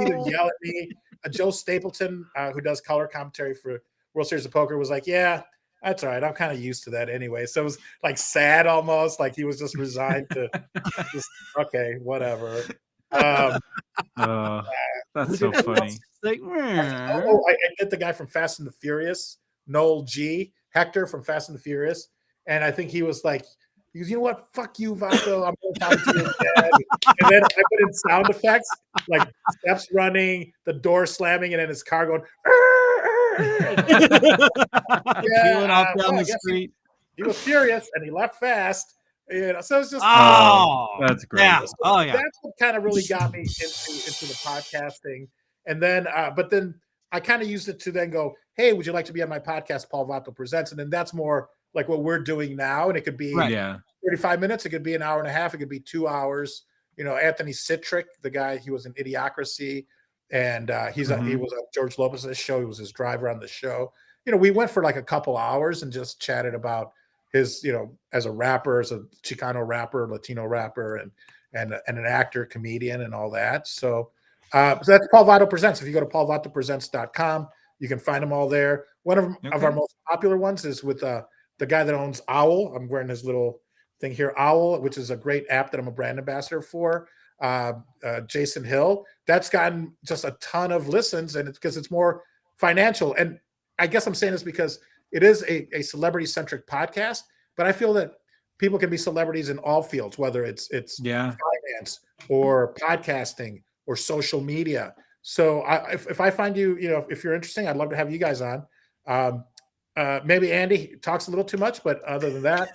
[SPEAKER 4] either yell at me. Joe Stapleton, who does color commentary for World Series of Poker, was like, yeah, that's all right. I'm kind of used to that anyway. So it was like sad almost, like he was just resigned to just, okay, whatever.
[SPEAKER 1] That's so funny.
[SPEAKER 2] Like,
[SPEAKER 4] I get the guy from Fast and the Furious, Noel G. Hector from Fast and the Furious. And I think he was like, he goes, you know what? Fuck you, Vato. I'm going to talk to your dad. And then I put in sound effects, like steps running, the door slamming, and then his car going,
[SPEAKER 2] off down the street.
[SPEAKER 4] He was furious and he left fast. So it's just
[SPEAKER 1] that's great.
[SPEAKER 2] Yeah.
[SPEAKER 4] So that's what kind of really got me into the podcasting. And then but then I kind of used it to then go, hey, would you like to be on my podcast, Paul Vato Presents? And then that's more like what we're doing now. And it could be 35 minutes, it could be an hour and a half, it could be 2 hours. Anthony Citrick, the guy, he was in Idiocracy. And he was on George Lopez's show. He was his driver on the show. We went for like a couple hours and just chatted about his, as a rapper, as a Chicano rapper, Latino rapper, and an actor, comedian, and all that. So that's Paul Vato Presents. If you go to paulvatopresents.com, you can find them all there. One of our most popular ones is with the guy that owns Owl. I'm wearing his little thing here, Owl, which is a great app that I'm a brand ambassador for. Jason Hill, that's gotten just a ton of listens, and it's because it's more financial. And I guess I'm saying this because it is a celebrity centric podcast, but I feel that people can be celebrities in all fields, whether it's finance or podcasting or social media. So if I find you, if you're interesting, I'd love to have you guys on. Maybe Andy talks a little too much, but other than that.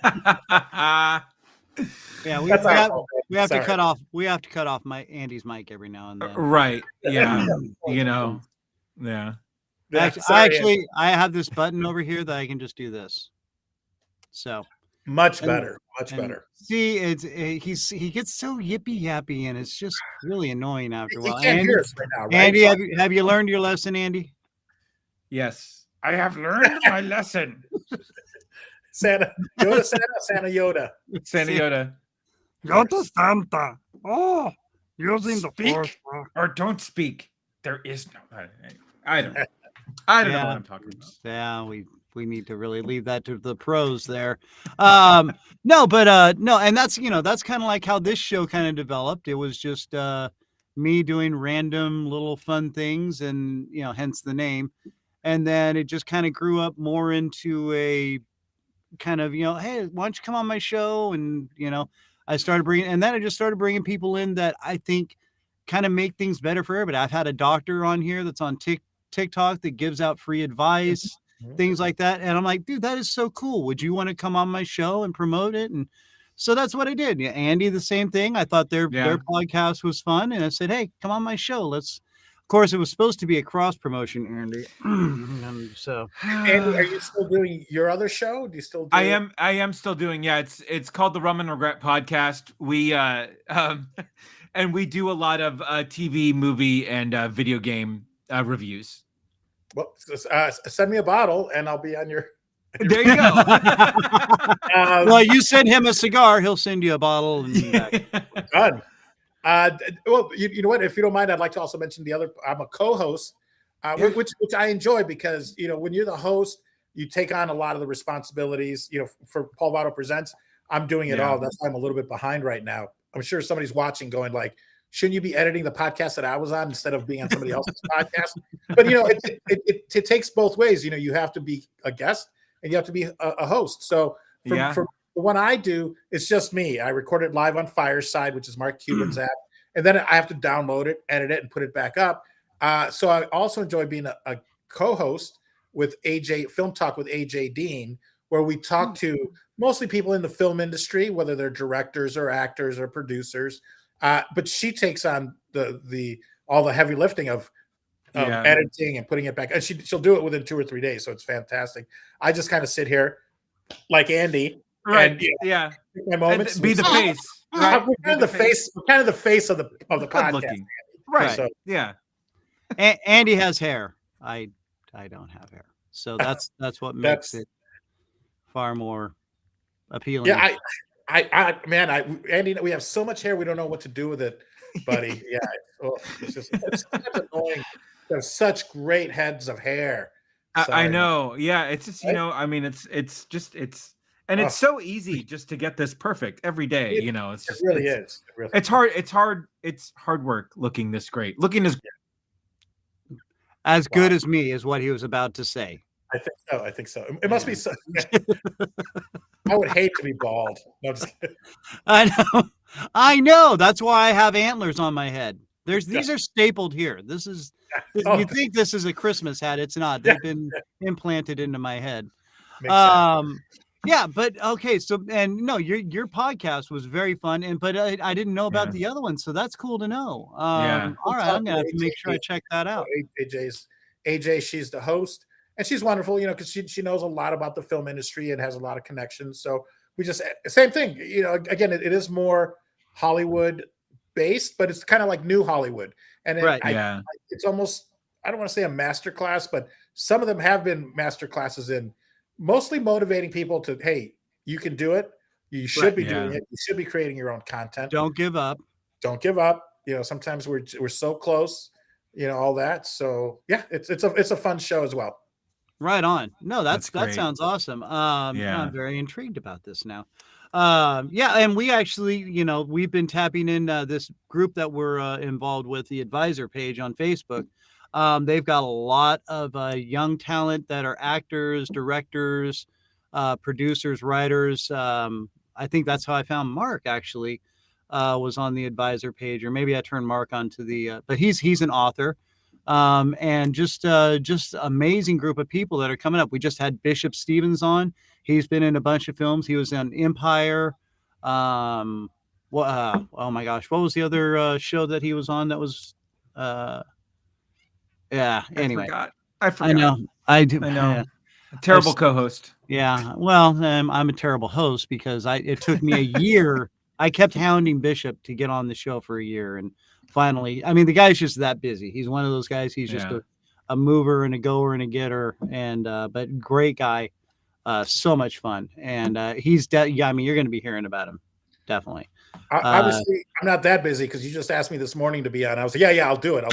[SPEAKER 2] Yeah, we have to cut off. We have to cut off Andy's mic every now and then.
[SPEAKER 1] Right. Yeah. Yeah.
[SPEAKER 2] Actually, I have this button over here that I can just do this. So
[SPEAKER 4] much better.
[SPEAKER 2] See, he gets so yippy yappy, and it's just really annoying after a while.
[SPEAKER 4] Can't hear us right now, right?
[SPEAKER 2] Andy, have you learned your lesson, Andy?
[SPEAKER 1] Yes, I have learned my lesson.
[SPEAKER 4] Santa Yoda.
[SPEAKER 3] Yoda Santa. Oh, using the force.
[SPEAKER 1] Or don't speak. There is no. I don't know what I'm talking about.
[SPEAKER 2] Yeah, we need to really leave that to the pros there. No, and that's kind of like how this show kind of developed. It was just me doing random little fun things, and hence the name. And then it just kind of grew up more into a kind of, hey, why don't you come on my show? And, I started bringing people in that I think kind of make things better for everybody. I've had a doctor on here that's on TikTok that gives out free advice, things like that. And I'm like, dude, that is so cool. Would you want to come on my show and promote it? And So that's what I did. Yeah, Andy, the same thing. I thought their podcast was fun, and I said, "Hey, come on my show. Let's." Of course, it was supposed to be a cross promotion, Andy. And so,
[SPEAKER 4] Andy, are you still doing your other show? Do you still? Do
[SPEAKER 1] I am still doing. Yeah, it's called the Rum and Regret Podcast. We and we do a lot of TV, movie, and video game reviews.
[SPEAKER 4] Well, send me a bottle, and I'll be on your.
[SPEAKER 1] There you go.
[SPEAKER 2] Well, you send him a cigar, he'll send you a bottle. And
[SPEAKER 4] done. Well, you know what? If you don't mind, I'd like to also mention the other. I'm a co-host, which I enjoy because when you're the host, you take on a lot of the responsibilities. For Paul Vato Presents, I'm doing it all. That's why I'm a little bit behind right now. I'm sure somebody's watching, going like, "Shouldn't you be editing the podcast that I was on instead of being on somebody else's podcast?" But it takes both ways. You have to be a guest and you have to be a host. So for the one I do, it's just me. I record it live on Fireside, which is Mark Cuban's app, and then I have to download it, edit it, and put it back up. So I also enjoy being a co-host with AJ Film Talk with AJ Dean, where we talk to mostly people in the film industry, whether they're directors or actors or producers. But she takes on all the heavy lifting of editing and putting it back, and she'll do it within 2 or 3 days. So it's fantastic. I just kind of sit here like Andy,
[SPEAKER 1] right?
[SPEAKER 4] And,
[SPEAKER 1] take
[SPEAKER 4] my moments,
[SPEAKER 1] and be the face. Right?
[SPEAKER 4] We're kind of the face. We're kind of the face of the podcast,
[SPEAKER 1] right?
[SPEAKER 4] So,
[SPEAKER 1] yeah.
[SPEAKER 2] Andy has hair. I don't have hair, so that's what makes it far more appealing.
[SPEAKER 4] Yeah, Andy, we have so much hair, we don't know what to do with it, buddy. Yeah, it's annoying. There's such great heads of hair.
[SPEAKER 1] I know. Yeah, it's just it's so easy just to get this perfect every day. It really is. It's hard. It's hard work looking this great. Looking
[SPEAKER 2] as good as me is what he was about to say.
[SPEAKER 4] I think so. It must be so. I would hate to be bald. No,
[SPEAKER 2] I know. That's why I have antlers on my head. These are stapled here. This is. You think this is a Christmas hat? It's not. They've been implanted into my head. Yeah, but okay. So your podcast was very fun, but I didn't know about the other one, so that's cool to know. All right, I'm gonna have to make sure I check that out.
[SPEAKER 4] AJ, she's the host. And she's wonderful, because she knows a lot about the film industry and has a lot of connections. So we just same thing, again, it is more Hollywood based, but it's kind of like new Hollywood. And it's almost, I don't want to say a master class, but some of them have been master classes in mostly motivating people to, hey, you can do it. You should be doing it. You should be creating your own content.
[SPEAKER 2] Don't give up.
[SPEAKER 4] Don't give up. Sometimes we're so close, all that. So yeah, it's a fun show as well.
[SPEAKER 2] Right on. No, that sounds awesome. I'm very intrigued about this now. And we actually, we've been tapping in this group that we're involved with, the advisor page on Facebook. They've got a lot of young talent that are actors, directors, producers, writers. I think that's how I found Mark actually was on the advisor page, or maybe I turned Mark onto but he's an author. And just amazing group of people that are coming up. We just had Bishop Stevens on. He's been in a bunch of films. He was in Empire. Oh my gosh, what was the other show that he was on? That was, Anyway,
[SPEAKER 1] I forgot.
[SPEAKER 2] I know. I do.
[SPEAKER 1] I know. Terrible co-host.
[SPEAKER 2] Yeah. Well, I'm a terrible host because it took me a year. I kept hounding Bishop to get on the show for a year, and finally, the guy's just that busy. He's one of those guys. He's just a mover and a goer and a getter, but great guy. So much fun. And you're going to be hearing about him. Definitely.
[SPEAKER 4] Obviously, I'm not that busy because you just asked me this morning to be on. I was like, yeah, I'll do it.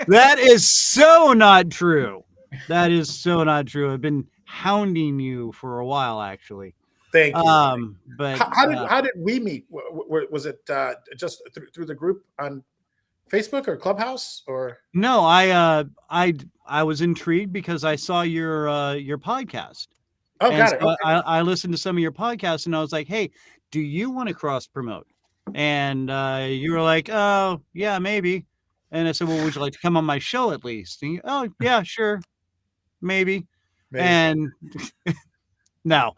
[SPEAKER 2] That is so not true. That is so not true. I've been hounding you for a while, actually.
[SPEAKER 4] Thank you.
[SPEAKER 2] But
[SPEAKER 4] how did we meet? Was it just through the group on Facebook or Clubhouse or?
[SPEAKER 2] No, I was intrigued because I saw your podcast.
[SPEAKER 4] Oh, got it. Okay.
[SPEAKER 2] I listened to some of your podcasts and I was like, hey, do you want to cross promote? And you were like, oh yeah, maybe. And I said, well, would you like to come on my show at least? And oh yeah, sure, maybe. And No,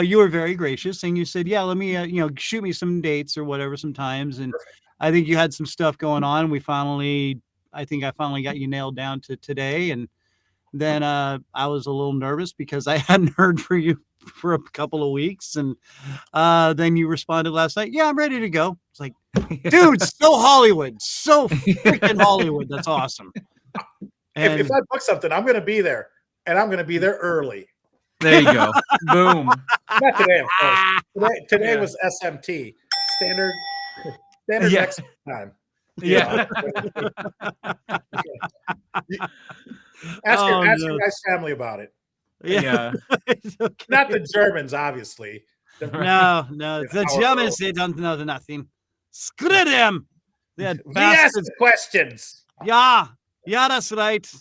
[SPEAKER 2] you were very gracious and you said, yeah, let me, shoot me some dates or whatever sometimes. And I think you had some stuff going on. I think I finally got you nailed down to today. And then I was a little nervous because I hadn't heard from you for a couple of weeks. And then you responded last night. Yeah, I'm ready to go. It's like, dude, so Hollywood, so freaking Hollywood. That's awesome. And
[SPEAKER 4] if I book something, I'm going to be there, and I'm going to be there early.
[SPEAKER 1] There you go. Boom.
[SPEAKER 4] Not today, of course. Today was SMT, standard Mexican time.
[SPEAKER 2] Yeah.
[SPEAKER 4] Ask your guys' family about it.
[SPEAKER 2] Yeah.
[SPEAKER 3] Okay.
[SPEAKER 4] Not the Germans, obviously.
[SPEAKER 2] No. The Germans, they don't know nothing. Screw them.
[SPEAKER 4] We ask questions.
[SPEAKER 2] Yeah, that's right.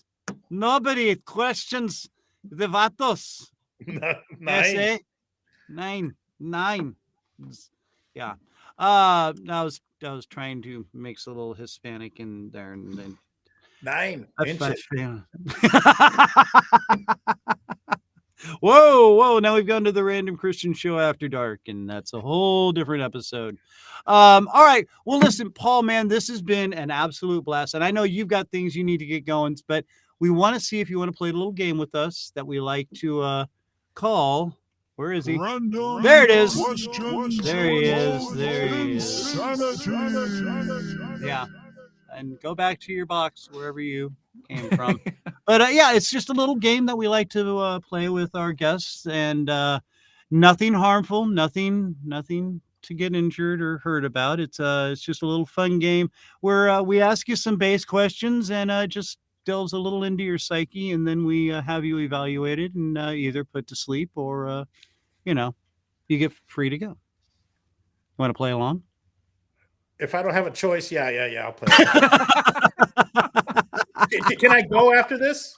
[SPEAKER 2] Nobody questions the Vatos. Nine. Yeah. I was trying to mix a little Hispanic in there, and then
[SPEAKER 4] 9 inches.
[SPEAKER 2] Whoa! Now we've gone to the Random Christian Show After Dark, and that's a whole different episode. All right. Well, listen, Paul, man, this has been an absolute blast, and I know you've got things you need to get going, but we want to see if you want to play a little game with us that we like to call. Where is he? There it is. There he is. Yeah. And go back to your box wherever you came from. But yeah, it's just a little game that we like to play with our guests, and nothing harmful, nothing to get injured or hurt about. It's just a little fun game where we ask you some base questions and just delves a little into your psyche, and then we have you evaluated and either put to sleep or you get free to go. You want to play along?
[SPEAKER 4] If I don't have a choice, yeah, I'll play. Can I go after this?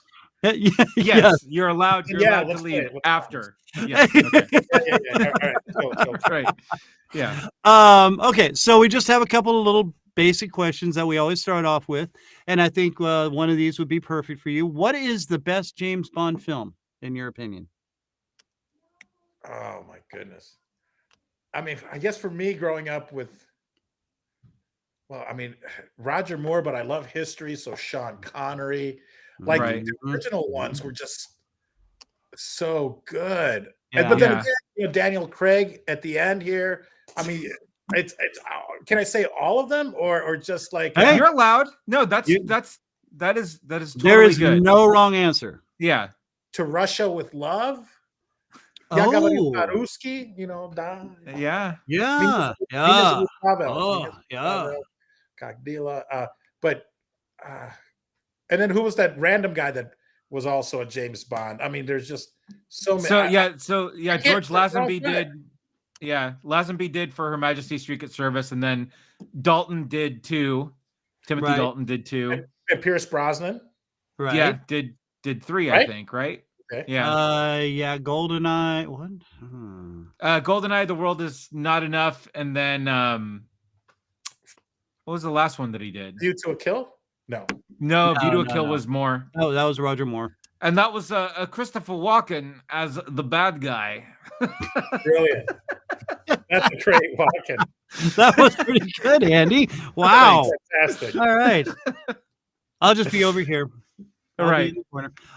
[SPEAKER 1] Yes, you're allowed. You're allowed to leave after. Yes. Okay.
[SPEAKER 4] All right. Let's go.
[SPEAKER 1] Right. Yeah.
[SPEAKER 2] Okay. So we just have a couple of little basic questions that we always start off with, and I think one of these would be perfect for you. What is the best James Bond film, in your opinion?
[SPEAKER 4] Oh my goodness. I mean, I guess for me, growing up with, Roger Moore, but I love history, so Sean Connery. Like the original ones were just so good.
[SPEAKER 2] Yeah.
[SPEAKER 4] But then again, Daniel Craig at the end here. I mean, it's can I say all of them or just like
[SPEAKER 1] you're allowed? No, that is totally
[SPEAKER 2] there is
[SPEAKER 1] good.
[SPEAKER 2] No wrong answer.
[SPEAKER 1] Yeah.
[SPEAKER 4] To Russia with Love.
[SPEAKER 2] Oh.
[SPEAKER 4] Yeah. Cagdila. But and then who was that random guy that was also a James Bond? I mean, there's just so many.
[SPEAKER 1] So George Lazenby did. Yeah, Lazenby did for Her Majesty's Secret Service, and then Dalton did too. Timothy Dalton did too.
[SPEAKER 4] And Pierce Brosnan.
[SPEAKER 2] Right.
[SPEAKER 1] Yeah, did 3, I think, right?
[SPEAKER 4] Okay.
[SPEAKER 2] Yeah. GoldenEye. What?
[SPEAKER 1] GoldenEye, The World Is Not Enough, and then what was the last one that he did?
[SPEAKER 4] View to a Kill? No,
[SPEAKER 1] View to a Kill was more.
[SPEAKER 2] Oh, that was Roger Moore.
[SPEAKER 1] And that was Christopher Walken as the bad guy.
[SPEAKER 4] Brilliant. That's a great Walken.
[SPEAKER 2] That was pretty good, Andy. Wow.
[SPEAKER 4] Fantastic.
[SPEAKER 2] All right. I'll just be over here.
[SPEAKER 1] All right.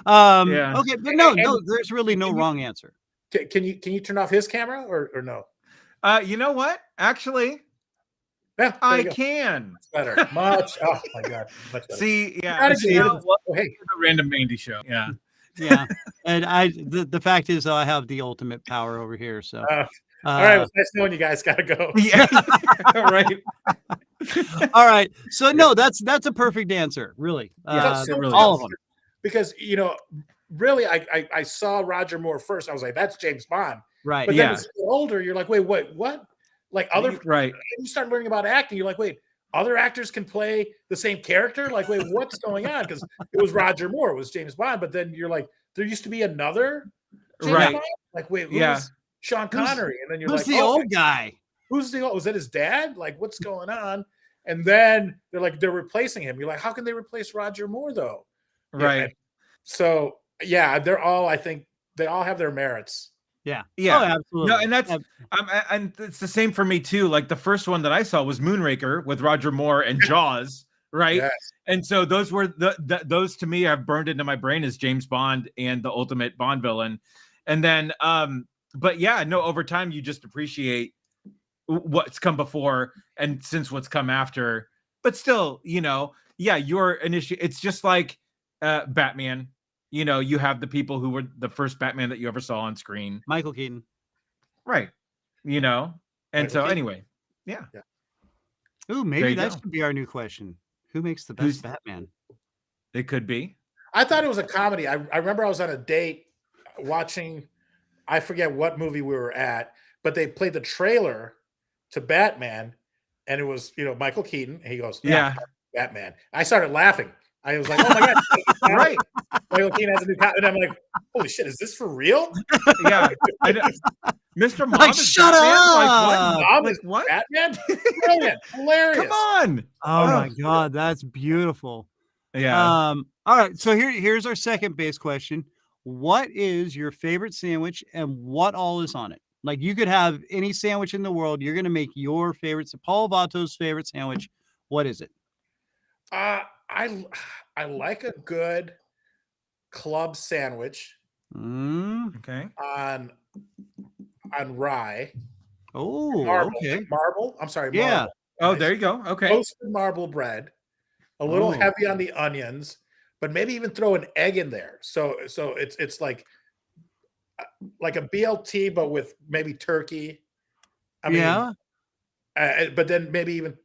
[SPEAKER 2] Okay, but no, there's really no wrong answer.
[SPEAKER 4] Can you turn off his camera or no?
[SPEAKER 1] You know what? Actually,
[SPEAKER 4] yeah,
[SPEAKER 1] I can.
[SPEAKER 4] It's better. Much. Oh my God. Much better.
[SPEAKER 1] See, yeah.
[SPEAKER 4] Hey,
[SPEAKER 1] the Random Mandy Show. Yeah.
[SPEAKER 2] Yeah. And the fact is, I have the ultimate power over here. So.
[SPEAKER 4] All right. Well, nice knowing you guys. Gotta go.
[SPEAKER 1] Yeah. Right.
[SPEAKER 2] All right. So no, that's a perfect answer. Really.
[SPEAKER 1] Really
[SPEAKER 2] all of them.
[SPEAKER 4] Because really, I saw Roger Moore first. I was like, that's James Bond.
[SPEAKER 2] Right.
[SPEAKER 4] But then as you get older, you're like, wait, what? Like other
[SPEAKER 1] right.
[SPEAKER 4] And you start learning about acting. You're like, wait, other actors can play the same character? Like, wait, what's going on? Because it was Roger Moore, it was James Bond, but then you're like, there used to be another James Bond? Like, wait, who's Sean Connery? And then you're like,
[SPEAKER 2] who's the old guy?
[SPEAKER 4] Who's the old? Was that his dad? Like, what's going on? And then they're replacing him. You're like, how can they replace Roger Moore though?
[SPEAKER 1] Right.
[SPEAKER 4] So they're all, I think they all have their merits.
[SPEAKER 2] Yeah.
[SPEAKER 1] Yeah.
[SPEAKER 2] Oh, absolutely.
[SPEAKER 1] No, and that's and it's the same for me too. Like the first one that I saw was Moonraker with Roger Moore and Jaws, right?
[SPEAKER 4] Yes.
[SPEAKER 1] And so those were those to me have burned into my brain as James Bond and the ultimate Bond villain. And then but yeah, no, over time you just appreciate what's come before and since what's come after. But still, yeah, your initial it's just like Batman. You have the people who were the first Batman that you ever saw on screen.
[SPEAKER 2] Michael Keaton.
[SPEAKER 1] Right. And
[SPEAKER 4] Michael
[SPEAKER 1] so
[SPEAKER 4] Keaton.
[SPEAKER 1] anyway, yeah.
[SPEAKER 2] Ooh, maybe that should be our new question. Who makes the best Batman?
[SPEAKER 1] It could be.
[SPEAKER 4] I thought it was a comedy. I remember I was on a date watching, I forget what movie we were at, but they played the trailer to Batman, and it was, Michael Keaton. And he goes,
[SPEAKER 1] yeah,
[SPEAKER 4] Batman. I started laughing. I was like, oh my God.
[SPEAKER 1] Right.
[SPEAKER 4] Michael Keaton has a new cat. And I'm like, holy shit, is this for real?
[SPEAKER 1] Yeah. Mr. Mom
[SPEAKER 2] Like,
[SPEAKER 1] is
[SPEAKER 2] shut
[SPEAKER 1] Batman?
[SPEAKER 2] up.
[SPEAKER 4] Mom
[SPEAKER 1] Like
[SPEAKER 4] is
[SPEAKER 1] what?
[SPEAKER 4] Batman? Brilliant. Hilarious.
[SPEAKER 1] Come on.
[SPEAKER 2] Oh my God, that's beautiful.
[SPEAKER 1] Yeah.
[SPEAKER 2] All right. So here's our second base question. What is your favorite sandwich and what all is on it? Like you could have any sandwich in the world. You're going to make your favorite. Paul Vato's favorite sandwich. What is it?
[SPEAKER 4] I like a good club sandwich.
[SPEAKER 1] Okay.
[SPEAKER 4] On rye.
[SPEAKER 2] Oh, okay.
[SPEAKER 4] Marble. I'm sorry.
[SPEAKER 2] Yeah.
[SPEAKER 4] Marble.
[SPEAKER 1] Oh, there you go. Okay.
[SPEAKER 4] Toasted marble bread. A little heavy on the onions, but maybe even throw an egg in there. So it's like a BLT, but with maybe turkey. I mean, but then maybe even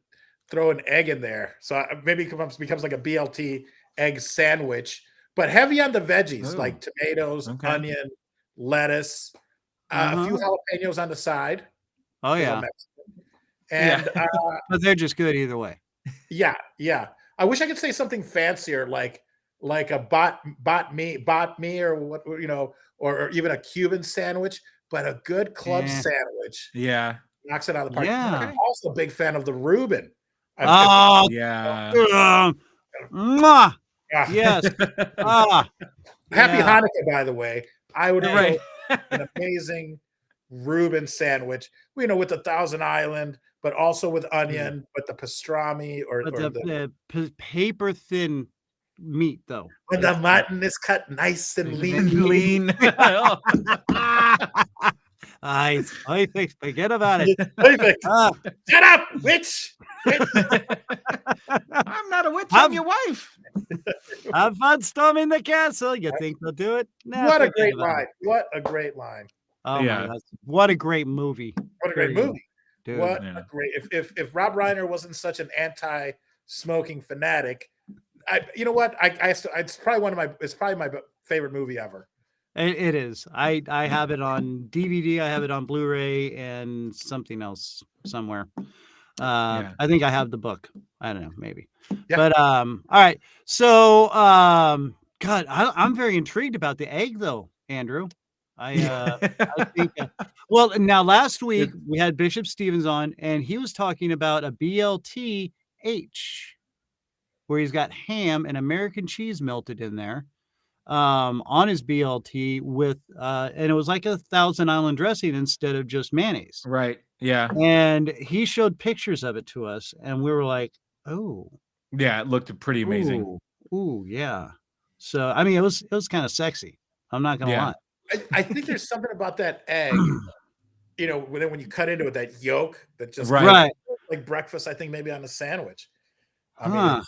[SPEAKER 4] throw an egg in there. So maybe it becomes like a BLT egg sandwich, but heavy on the veggies, like tomatoes, onion, lettuce, a few jalapenos on the side.
[SPEAKER 2] Oh yeah.
[SPEAKER 4] And
[SPEAKER 2] but they're just good either way.
[SPEAKER 4] Yeah. I wish I could say something fancier, like a bot me or what, or even a Cuban sandwich, but a good club sandwich.
[SPEAKER 1] Yeah.
[SPEAKER 4] Knocks it out of the park.
[SPEAKER 2] Yeah.
[SPEAKER 4] I'm also a big fan of the Reuben.
[SPEAKER 1] Yeah.
[SPEAKER 2] Yes.
[SPEAKER 4] Happy Hanukkah, by the way. I would write an amazing Reuben sandwich, with the Thousand Island, but also with onion, but the pastrami or
[SPEAKER 2] the paper thin meat though.
[SPEAKER 4] When the mutton is cut nice and lean.
[SPEAKER 2] I think forget about it.
[SPEAKER 4] Perfect. Shut up, witch.
[SPEAKER 1] I'm not a witch. I'm your wife.
[SPEAKER 2] Have fun storming the castle. You think they'll do it? Nah,
[SPEAKER 4] what a great line. What a great line.
[SPEAKER 2] Oh my God. What a great movie.
[SPEAKER 4] What a great movie.
[SPEAKER 2] Dude,
[SPEAKER 4] what a great if Rob Reiner wasn't such an anti-smoking fanatic, it's probably my favorite movie ever.
[SPEAKER 2] It is. I have it on DVD, I have it on Blu-ray and something else somewhere. I think I have the book. I don't know, maybe. Yeah. But all right. So God, I'm very intrigued about the egg though, Andrew. I think well, now last week we had Bishop Stevens on and he was talking about a BLT H where he's got ham and American cheese melted in there on his BLT with and it was like a Thousand Island dressing instead of just mayonnaise.
[SPEAKER 1] Right. Yeah.
[SPEAKER 2] And he showed pictures of it to us and we were like, oh.
[SPEAKER 1] Yeah, it looked pretty amazing.
[SPEAKER 2] Ooh, yeah. So I mean it was kind of sexy. I'm not gonna lie.
[SPEAKER 4] I think there's something about that egg, when you cut into it, that yolk that just like breakfast, I think maybe on a sandwich. I mean,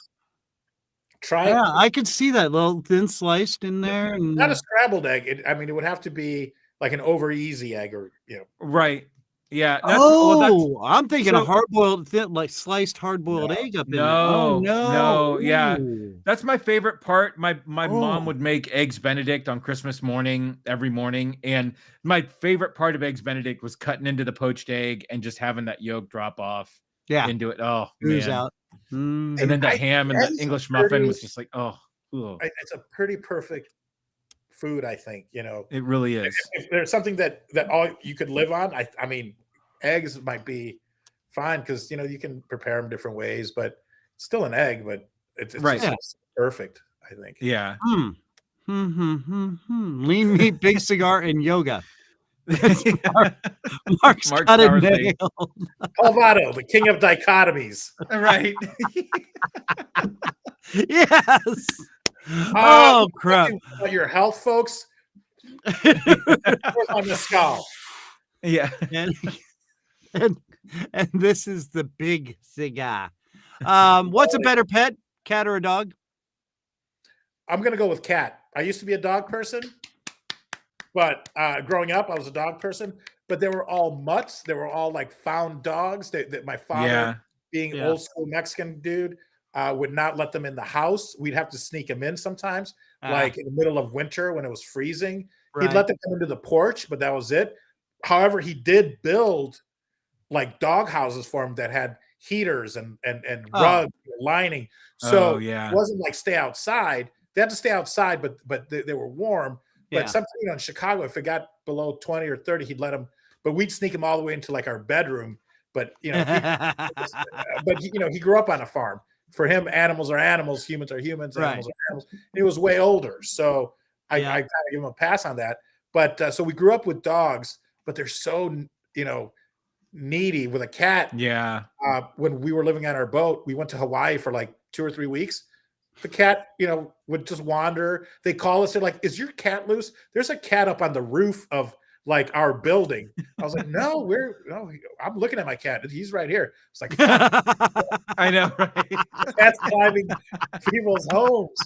[SPEAKER 4] try it.
[SPEAKER 2] Yeah, I could see that little thin sliced in there. And
[SPEAKER 4] not a scrambled egg. It would have to be like an over easy egg or,
[SPEAKER 1] Right. Yeah.
[SPEAKER 2] I'm thinking a hard-boiled, like sliced hard-boiled egg up in there. Oh,
[SPEAKER 1] no. Yeah. That's my favorite part. My mom would make eggs Benedict on Christmas morning, every morning. And my favorite part of eggs Benedict was cutting into the poached egg and just having that yolk drop off into it. Oh, man.
[SPEAKER 2] Out.
[SPEAKER 1] And then the ham and the English muffin was just like,
[SPEAKER 4] it's a pretty perfect food, I think,
[SPEAKER 1] It really is.
[SPEAKER 4] If there's something that all you could live on, I mean, eggs might be fine because you can prepare them different ways, but it's still an egg, but it's just perfect, I think.
[SPEAKER 1] Yeah.
[SPEAKER 2] Lean meat, big cigar, and yoga. Mark's got it nailed.
[SPEAKER 4] Paul Vato, the king of dichotomies.
[SPEAKER 1] Right.
[SPEAKER 2] Yes. Oh crap!
[SPEAKER 4] Your health, folks. On the skull.
[SPEAKER 1] Yeah.
[SPEAKER 2] And this is the big cigar. What's a better pet, cat or a dog?
[SPEAKER 4] I'm gonna go with cat. I used to be a dog person, but growing up, I was a dog person. But they were all mutts. They were all like found dogs. That my father, being old school Mexican dude, would not let them in the house. We'd have to sneak them in sometimes, like in the middle of winter when it was freezing. He'd let them come into the porch, but that was it. However, he did build like dog houses for them that had heaters and rug lining. So it wasn't like stay outside. They had to stay outside, but they were warm. But sometimes, in Chicago, if it got below 20 or 30, he'd let them. But we'd sneak him all the way into like our bedroom. But he grew up on a farm. For him, animals are animals, humans are humans, animals are animals. And he was way older, so I kind of give him a pass on that. But so we grew up with dogs, but they're so needy. With a cat, when we were living on our boat, we went to Hawaii for like 2 or 3 weeks. The cat, would just wander. They call us. They're like, "Is your cat loose?" There's a cat up on the roof of like our building. I was like, "No, I'm looking at my cat. He's right here." It's like,
[SPEAKER 1] I know, right?
[SPEAKER 4] Cat's climbing people's homes.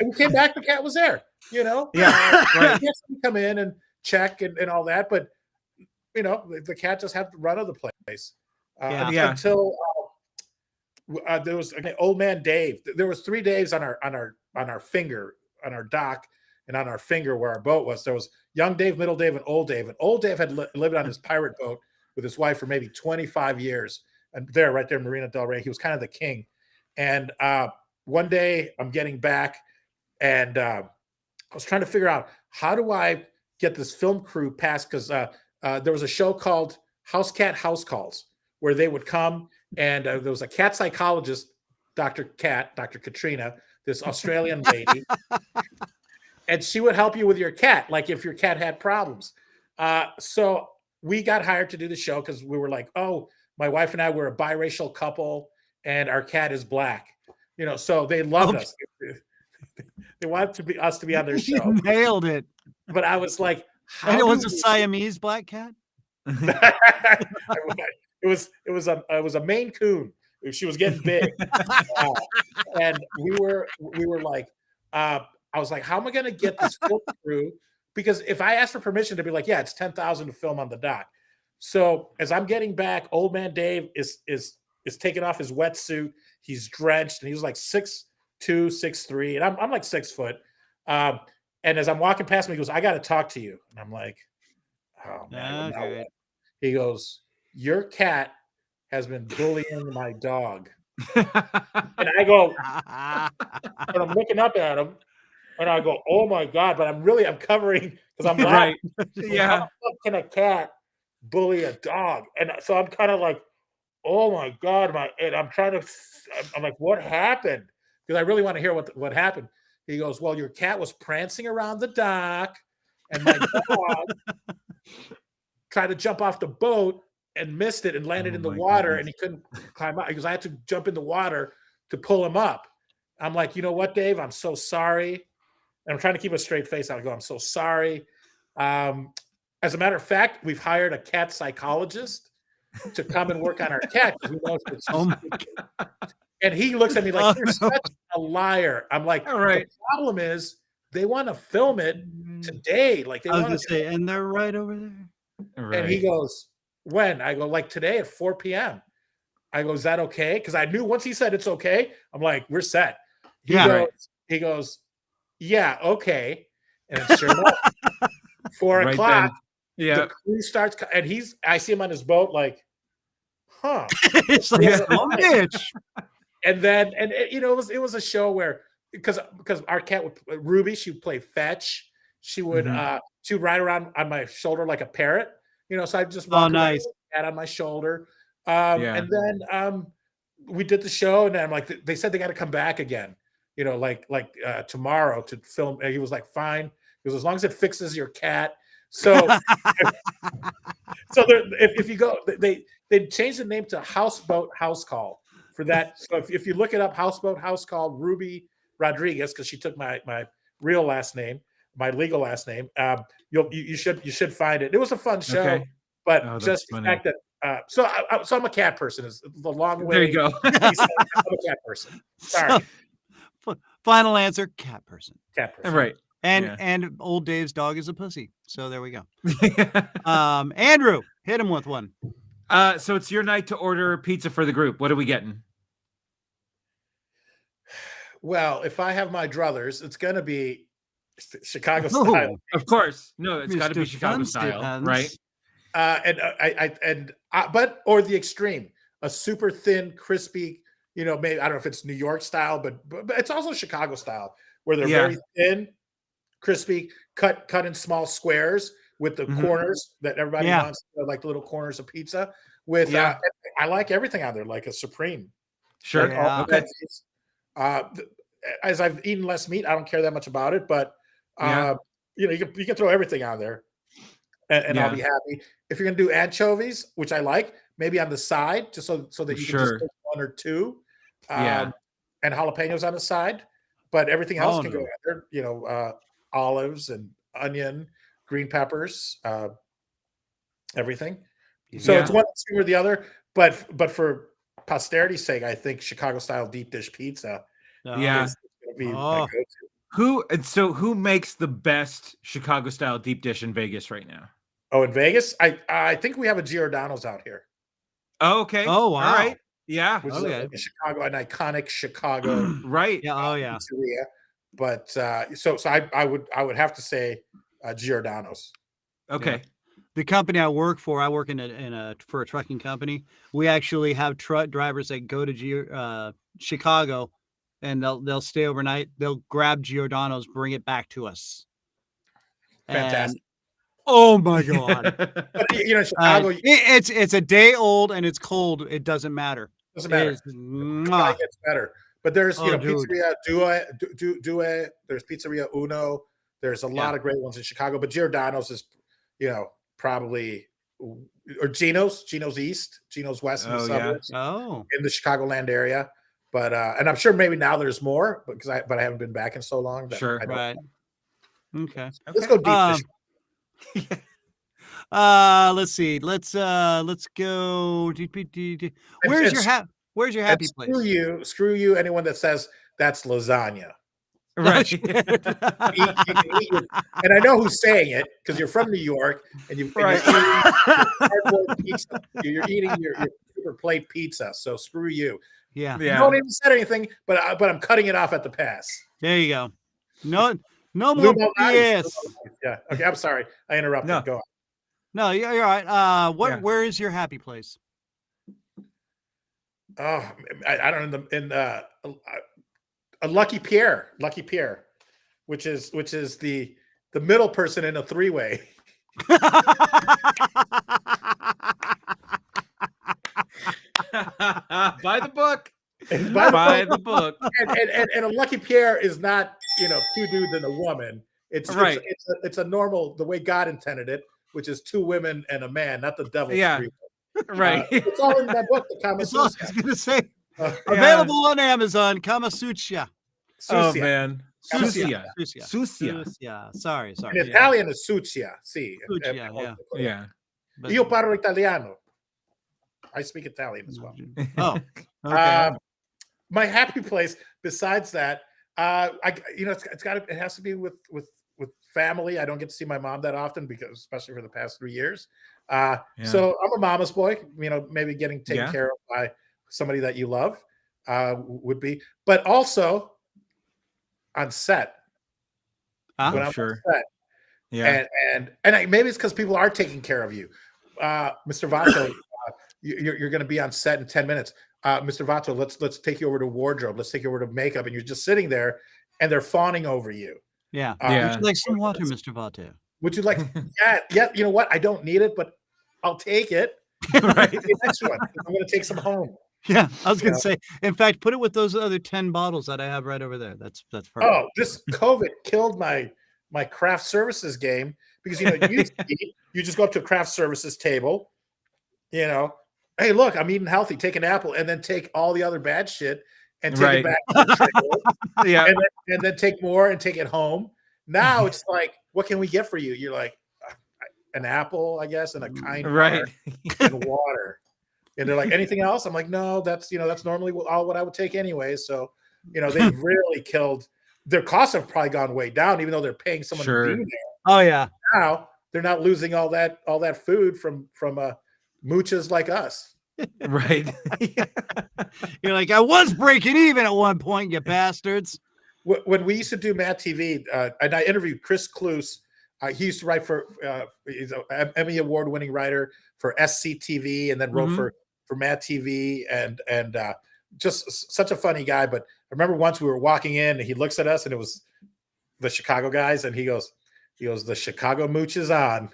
[SPEAKER 4] We came back. The cat was there. Right. Yes, we come in and check and all that, but the cat just had to run of the place until. There was old man Dave. There was 3 Daves on our finger, on our dock, and on our finger where our boat was. There was young Dave, middle Dave, and old Dave. And old Dave had lived on his pirate boat with his wife for maybe 25 years. And right there in Marina del Rey, he was kind of the king. And one day I'm getting back, and I was trying to figure out, how do I get this film crew past? Because there was a show called House Cat House Calls, where they would come. And there was a cat psychologist, Dr. Katrina, this Australian lady, and she would help you with your cat, like if your cat had problems. So we got hired to do the show because we were like, oh, my wife and I were a biracial couple, and our cat is black. So they loved us. They wanted us to be on their show.
[SPEAKER 2] You nailed it.
[SPEAKER 4] But I was like,
[SPEAKER 2] and it was a Siamese black cat.
[SPEAKER 4] It was a Maine Coon. She was getting big, and we were like, I was like, how am I going to get this film crew? Because if I asked for permission to be like, it's $10,000 to film on the dock. So as I'm getting back, old man Dave is taking off his wetsuit. He's drenched, and he was like 6'2", 6'3", and I'm like 6 foot. And as I'm walking past him, he goes, "I got to talk to you." And I'm like, "Oh man!" Okay. He goes, "Your cat has been bullying my dog." And I go, and I'm looking up at him, and I go, "Oh my God!" But I'm covering because I'm laughing.
[SPEAKER 1] Right.
[SPEAKER 4] How can a cat bully a dog? And so I'm kind of like, "Oh my God!" And I'm like, "What happened?" Because I really want to hear what happened. He goes, "Well, your cat was prancing around the dock, and my dog tried to jump off the boat and missed it and landed in the water, and he couldn't climb out because I had to jump in the water to pull him up." I'm like, "You know what, Dave? I'm so sorry." And I'm trying to keep a straight face. I go, "I'm so sorry." As a matter of fact, we've hired a cat psychologist to come and work on our cat. Oh my God. And he looks at me like, "You're such a liar." I'm like, "All right. The problem is they want to film it today. Like they want to
[SPEAKER 2] say, and they're right over there."
[SPEAKER 4] Right. And he goes, "When?" I go, "Like today at 4 p.m. I go, "Is that okay?" Because I knew once he said it's okay, I'm like, we're set. He goes, "Yeah, okay." And sure enough, 4 o'clock, the crew starts, and I see him on his boat, like, huh.
[SPEAKER 2] It's like, bitch.
[SPEAKER 4] And then, it was a show where, because our cat Ruby, she would play fetch. She would she would ride around on my shoulder like a parrot, so I just walk around with the cat on my shoulder. And then we did the show, and I'm like, they said they got to come back again, like tomorrow to film. And he was like, "Fine." He goes, "As long as it fixes your cat." So, so if you go, they changed the name to Houseboat House Call for that. So if you look it up, Houseboat House Call Ruby Rodriguez, because she took my real last name, my legal last name. You should find it. It was a fun show,
[SPEAKER 1] Okay.
[SPEAKER 4] but just the fact that so I'm a cat person. Is the long way.
[SPEAKER 1] There you go.
[SPEAKER 4] I'm a cat person. Sorry.
[SPEAKER 2] So, final answer: cat person.
[SPEAKER 4] Cat person.
[SPEAKER 1] Right.
[SPEAKER 2] And old Dave's dog is a pussy. So there we go. Andrew, hit him with one.
[SPEAKER 1] So it's your night to order pizza for the group. What are we getting?
[SPEAKER 4] Well, if I have my druthers, it's going to be Chicago style.
[SPEAKER 1] Of course. No, it's got to be
[SPEAKER 2] Mr.
[SPEAKER 1] Chicago
[SPEAKER 2] Fun
[SPEAKER 1] style,
[SPEAKER 2] Stevens.
[SPEAKER 1] right?
[SPEAKER 4] But the extreme, a super thin, crispy, maybe I don't know if it's New York style, but it's also Chicago style, where they're very thin, crispy, cut in small squares with the corners that everybody wants, like the little corners of pizza. With I like everything on there, like a Supreme.
[SPEAKER 1] Sure.
[SPEAKER 4] Like as I've eaten less meat, I don't care that much about it, but you can throw everything on there, and I'll be happy. If you're gonna do anchovies, which I like, maybe on the side, just so that you can just put one or two, and jalapenos on the side, but everything else can go in there. Olives and onion, green peppers, everything. So it's one extreme or the other, but for posterity's sake, I think Chicago style deep dish pizza. Is going to be my go-to.
[SPEAKER 1] Who makes the best Chicago style deep dish in Vegas right now?
[SPEAKER 4] Oh, in Vegas, I think we have a Giordano's out here.
[SPEAKER 1] Oh, okay.
[SPEAKER 2] Oh, wow.
[SPEAKER 1] All right. Yeah.
[SPEAKER 4] Which is an iconic Chicago.
[SPEAKER 1] Right.
[SPEAKER 2] Yeah. Oh, yeah.
[SPEAKER 4] Pizzeria. But so I would have to say Giordano's.
[SPEAKER 1] Okay.
[SPEAKER 2] Yeah. The company I work for, I work for a trucking company. We actually have truck drivers that go to Chicago, and they'll stay overnight. They'll grab Giordano's, bring it back to us.
[SPEAKER 4] Fantastic.
[SPEAKER 2] Oh my God.
[SPEAKER 4] But Chicago,
[SPEAKER 2] it's a day old and it's cold. It doesn't matter.
[SPEAKER 4] Doesn't matter. It gets better. But there's Pizzeria Due, there's Pizzeria Uno. There's a lot of great ones in Chicago, but Giordano's is probably, or Geno's East, Geno's West in the suburbs, in the Chicagoland area. But and I'm sure maybe now there's more, but I haven't been back in so long.
[SPEAKER 2] Right. Okay.
[SPEAKER 4] Let's go deep dish.
[SPEAKER 2] Let's see. Let's go. Where's your happy place?
[SPEAKER 4] Screw you. Anyone that says that's lasagna.
[SPEAKER 1] Right.
[SPEAKER 4] And I know who's saying it because you're from New York and you're eating your super plate pizza. So screw you.
[SPEAKER 2] Yeah.
[SPEAKER 4] You don't even said anything, but I'm cutting it off at the pass.
[SPEAKER 2] There you go. No more BS.
[SPEAKER 4] Yeah. Okay. I'm sorry. I interrupted.
[SPEAKER 2] No.
[SPEAKER 4] Go on.
[SPEAKER 2] No, you're all right. Where is your happy place?
[SPEAKER 4] Oh, I don't know. In a Lucky Pierre, which is the middle person in a three-way.
[SPEAKER 1] By the book.
[SPEAKER 4] By the book. And a Lucky Pierre is not two dudes and a woman. It's a normal, the way God intended it, which is two women and a man, not the devil's three.
[SPEAKER 1] Right.
[SPEAKER 4] It's all in my book, the Kama Sutra.
[SPEAKER 2] I was going to say, available on Amazon, Kama Sutra.
[SPEAKER 1] Oh, man.
[SPEAKER 2] Sucia. Sorry.
[SPEAKER 4] In Italian is Sucia. See.
[SPEAKER 1] Yeah.
[SPEAKER 4] Io parlo italiano. I speak Italian as well.
[SPEAKER 2] Oh, okay.
[SPEAKER 4] My happy place, besides that, it has to be with family. I don't get to see my mom that often especially for the past 3 years. So I'm a mama's boy, maybe getting taken care of by somebody that you love would be, but also on set. When I'm on set. Yeah. And maybe it's because people are taking care of you. Mr. Vato, you're going to be on set in 10 minutes. Mr. Vato, let's take you over to wardrobe. Let's take you over to makeup. And you're just sitting there and they're fawning over you.
[SPEAKER 2] Yeah. Would you like some water, Mr. Vato?
[SPEAKER 4] Would you like? Yeah. You know what? I don't need it, but I'll take it. Right. The next one. I'm going to take some home.
[SPEAKER 2] Yeah, I was going to say. In fact, put it with those other 10 bottles that I have right over there. That's perfect.
[SPEAKER 4] Oh, this COVID killed my craft services game because you just go up to a craft services table, hey, look, I'm eating healthy, take an apple, and then take all the other bad shit and take it back to the table,
[SPEAKER 1] Yeah,
[SPEAKER 4] and then take more and take it home. Now it's like, what can we get for you? You're like, an apple, I guess, and a kind heart and water. And they're like, anything else? I'm like, no, that's normally all what I would take anyway. So, they've really killed. Their costs have probably gone way down, even though they're paying someone to be there.
[SPEAKER 2] Oh yeah.
[SPEAKER 4] Now they're not losing all that food from mooches like us.
[SPEAKER 1] Right.
[SPEAKER 2] You're like, I was breaking even at one point, you bastards.
[SPEAKER 4] When we used to do MadTV, and I interviewed Chris Cluse. He used to write for, he's an Emmy Award-winning writer for SCTV, and then wrote for MadTV, and just such a funny guy. But I remember once we were walking in, and he looks at us, and it was the Chicago guys, and he goes, the Chicago mooch is on.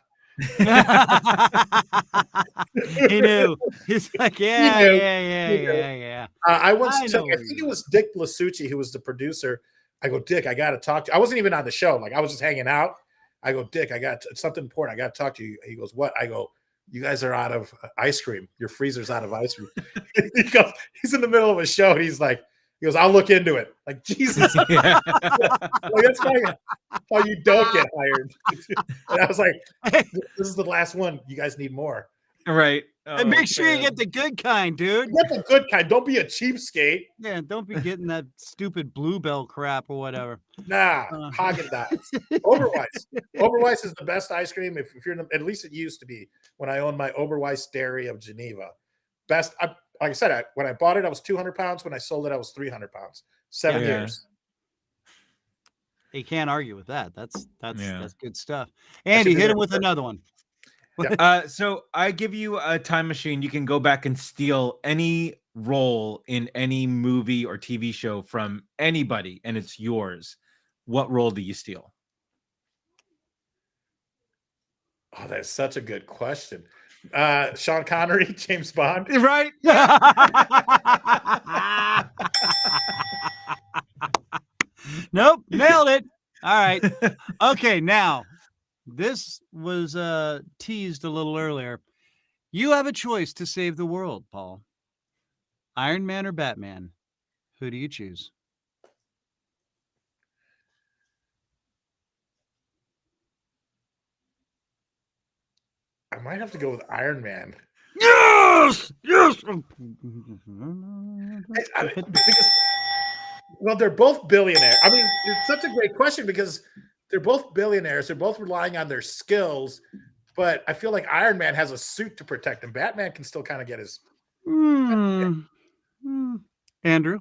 [SPEAKER 2] He knew. He's like, yeah.
[SPEAKER 4] I think it was Dick Blasucci who was the producer. I go, Dick, I got to talk to you. I wasn't even on the show. Like, I was just hanging out. I go, Dick, it's something important. I got to talk to you. He goes, what? I go, you guys are out of ice cream. Your freezer's out of ice cream. He goes, he's in the middle of a show. And he goes, I'll look into it. Like, Jesus.
[SPEAKER 1] Yeah.
[SPEAKER 4] Like, that's how you don't get hired. And I was like, this is the last one. You guys need more.
[SPEAKER 1] Right.
[SPEAKER 2] And make sure you get the good kind, dude.
[SPEAKER 4] Get the good kind. Don't be a cheapskate.
[SPEAKER 2] Yeah, don't be getting that stupid Bluebell crap or whatever.
[SPEAKER 4] Nah, Haagen-Dazs. Oberweis is the best ice cream. If you're at least it used to be when I owned my Oberweis Dairy of Geneva. Best. Like I said, when I bought it, I was 200 pounds. When I sold it, I was 300 pounds. 7 years.
[SPEAKER 2] You can't argue with that. That's good stuff. Andy, hit him with another one.
[SPEAKER 1] So I give you a time machine. You can go back and steal any role in any movie or TV show from anybody, and it's yours. What role do you steal?
[SPEAKER 4] Oh, that's such a good question. Sean Connery, James Bond.
[SPEAKER 1] Right.
[SPEAKER 2] Nope, nailed it. All right. Okay, now. This was teased a little earlier. You have a choice to save the world, Paul. Iron Man or Batman? Who do you choose?
[SPEAKER 4] I might have to go with Iron Man.
[SPEAKER 2] Yes!
[SPEAKER 4] Well, they're both billionaires. I mean, it's such a great question because they're both billionaires. They're both relying on their skills, but I feel like Iron Man has a suit to protect him. Batman can still kind of get his.
[SPEAKER 2] Andrew,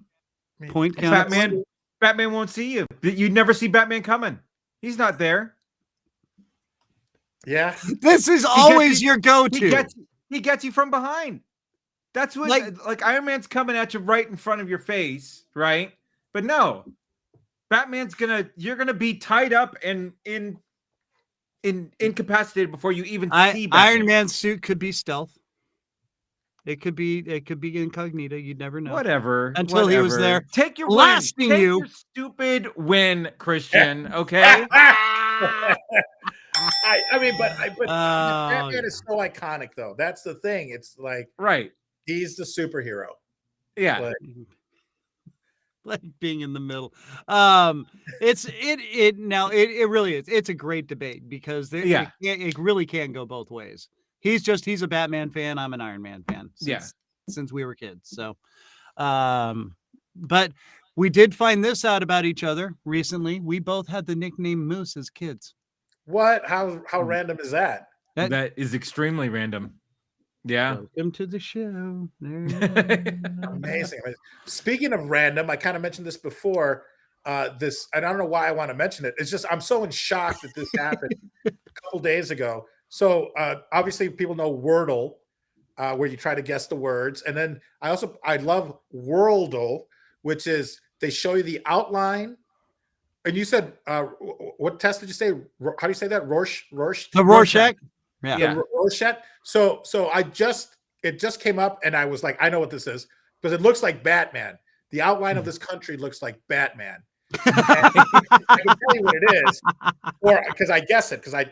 [SPEAKER 2] point counts.
[SPEAKER 1] Batman won't see you. You'd never see Batman coming. He's not there.
[SPEAKER 4] Yeah,
[SPEAKER 2] this is always your go-to.
[SPEAKER 1] He gets you from behind. That's what like Iron Man's coming at you right in front of your face, right? But no. You're gonna be tied up and incapacitated before you even see Batman.
[SPEAKER 2] Iron Man's suit could be stealth. It could be incognito. You'd never know.
[SPEAKER 1] Whatever.
[SPEAKER 2] Until he was there.
[SPEAKER 1] Take your
[SPEAKER 2] blasting
[SPEAKER 1] win. Take
[SPEAKER 2] you.
[SPEAKER 1] Your stupid win, Christian. Okay.
[SPEAKER 4] Batman is so iconic, though. That's the thing. It's like he's the superhero.
[SPEAKER 2] Yeah. Like being in the middle. It really is. It's a great debate because it really can go both ways. He's a Batman fan. I'm an Iron Man fan. Since we were kids. So, but we did find this out about each other recently. We both had the nickname Moose as kids.
[SPEAKER 4] What? How random is that?
[SPEAKER 1] That is extremely random. Yeah.
[SPEAKER 2] Welcome to the show.
[SPEAKER 4] Amazing. Speaking of random, I kind of mentioned this before. I don't know why I want to mention it. It's just I'm so in shock that this happened a couple days ago. So obviously people know Wordle, where you try to guess the words. And then I love Worldle, which is they show you the outline. And you said, what test did you say? How do you say that? Rorschach?
[SPEAKER 2] The Rorschach.
[SPEAKER 4] Yeah. Rorschach. So it just came up and I was like, I know what this is because it looks like Batman. The outline of this country looks like Batman. I can tell you what it is, or because I guess it, because I